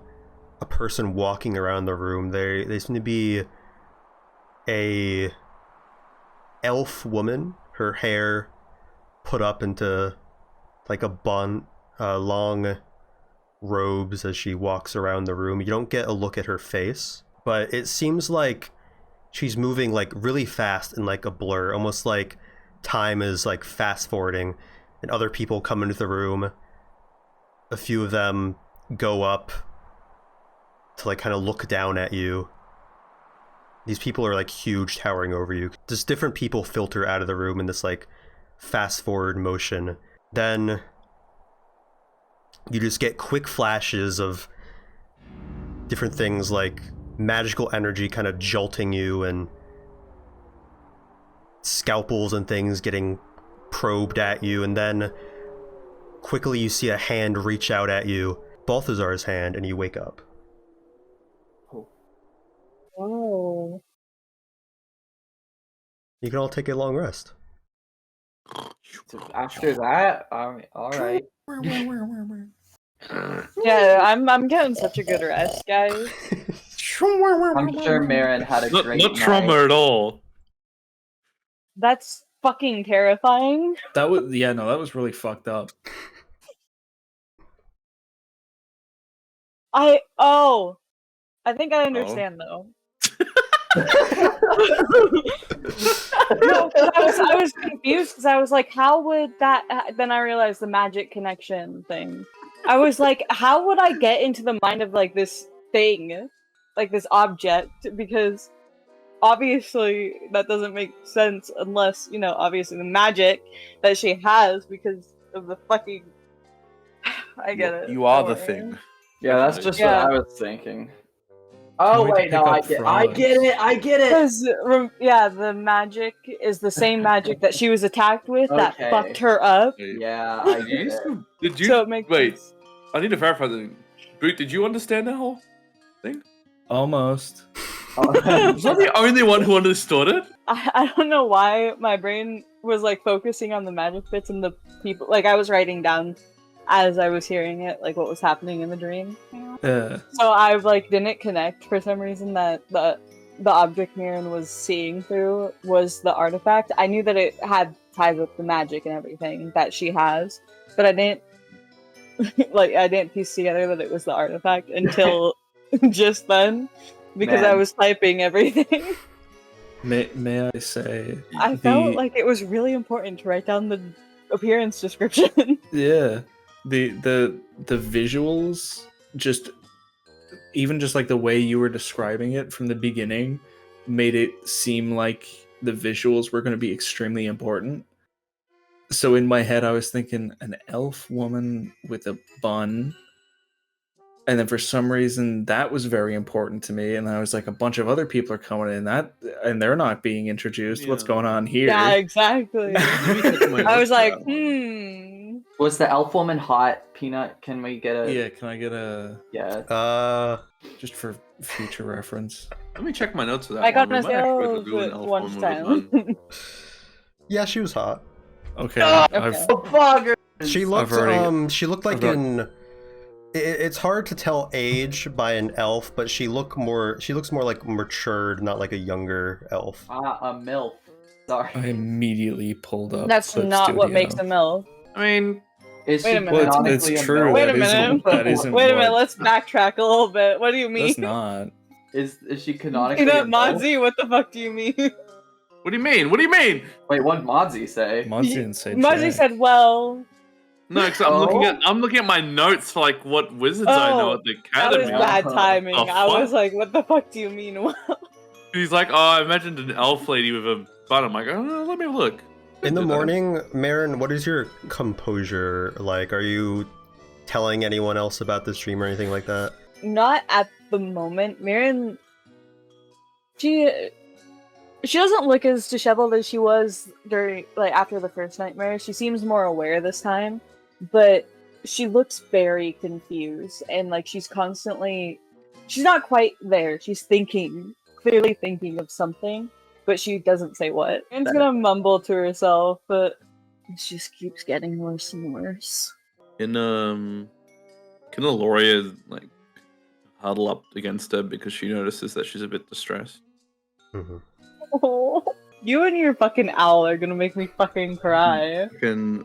a person walking around the room. They seem to be a elf woman, her hair put up into like a bun, long robes as she walks around the room. You don't get a look at her face, but it seems like she's moving like really fast in like a blur, almost like time is like fast forwarding, and other people come into the room. A few of them go up to like kind of look down at you. These people are like huge, towering over you. Just different people filter out of the room in this like fast forward motion. Then you just get quick flashes of different things like magical energy kind of jolting you, and scalpels and things getting probed at you, and then quickly you see a hand reach out at you, Balthazar's hand, and you wake up. Oh. You can all take a long rest. After that, alright. Yeah, I'm getting such a good rest, guys. I'm sure Marin had a great Not night. trauma at all. That's fucking terrifying. That was that was really fucked up. I think I understand though. No, I was confused because I was like, how would that? Then I realized the magic connection thing. I was like, how would I get into the mind of like this thing, like this object? Because obviously that doesn't make sense unless, you know, obviously the magic that she has because of the fucking. I get it. You are Don't the worry. thing. Yeah, that's just what I was thinking. Oh we wait, pick no, up I get frogs? it. Because yeah, the magic is the same magic that she was attacked with that Okay. fucked her up. Wait, Yeah, I Did get you, it. did you So it makes wait? sense. I need to verify the Boot, did you understand that whole thing? Almost. Was I the only one who understood it? I don't know why my brain was like focusing on the magic bits and the people. Like I was writing down as I was hearing it, like what was happening in the dream. Yeah. So I like didn't connect for some reason that the object Mirren was seeing through was the artifact. I knew that it had ties with the magic and everything that she has, but I didn't I didn't piece together that it was the artifact until just then because I Man. was typing everything. May I say? I felt like it was really important to write down the appearance description. Yeah. The visuals, just even just like the way you were describing it from the beginning made it seem like the visuals were going to be extremely important. So in my head I was thinking an elf woman with a bun, and then for some reason that was very important to me, and I was like, a bunch of other people are coming in and they're not being introduced. What's going on here? Yeah, exactly. I was like, Was the elf woman hot? Peanut, can we get a... Yeah, can I get a... Yeah. Just for future reference. Let me check my notes for that I got one. We might actually have to myself do an elf one woman with a time. bun. Yeah, she was hot. Okay. Bugger. She looked like I've already- an. It's hard to tell age by an elf, but she looks more like matured, not like a younger elf. A MILF. Sorry. I immediately pulled up. That's Clip not what Studio. makes a MILF. I mean, Is Wait she a minute. Well, canonically it's a true. MILF? Wait a That isn't- minute. that isn't Wait a minute. what- Let's backtrack a little bit. What do you mean? That's not. Is she canonically You know, a MILF? Modzy, what the fuck do you mean? what do you mean? What do you mean? Wait, what did Modzy say? Modzy didn't say Modzy jack. said, well, No, because I'm looking at my notes for like what wizards I know at the that academy. was bad timing. Oh, I was fuck. like, what the fuck do you mean? Well, He's like, oh, I imagined an elf lady with a bun. I'm like, oh, let me look. In the morning, Marin, what is your composure like? Are you telling anyone else about this dream or anything like that? not at the moment. Mirren, she doesn't look as disheveled as she was during, like, after the first nightmare. She seems more aware this time, but she looks very confused, and like she's not quite there. She's clearly thinking of something, but she doesn't say what. And gonna mumble to herself, but it just keeps getting worse and worse. Can Alauria like huddle up against her because she notices that she's a bit distressed? Mm-hmm. Oh, you and your fucking owl are gonna make me fucking cry. Can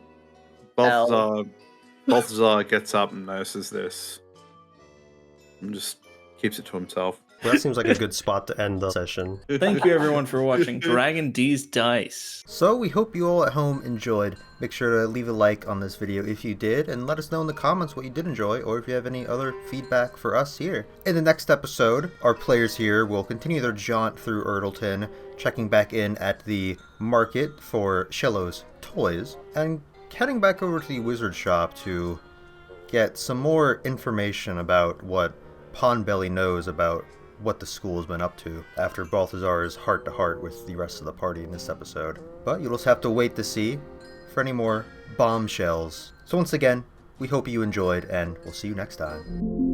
Balthazar gets up and notices this and just keeps it to himself. Well, that seems like a good spot to end the session. Thank you everyone for watching Dragon Deez Dice. So we hope you all at home enjoyed. Make sure to leave a like on this video if you did, and let us know in the comments what you did enjoy, or if you have any other feedback for us here. In the next episode, our players here will continue their jaunt through Urdleton, checking back in at the market for Shello's toys, and heading back over to the wizard shop to get some more information about what Pondbelly knows about what the school has been up to after Balthazar's heart-to-heart with the rest of the party in this episode. But you'll just have to wait to see for any more bombshells. So once again, we hope you enjoyed, and we'll see you next time.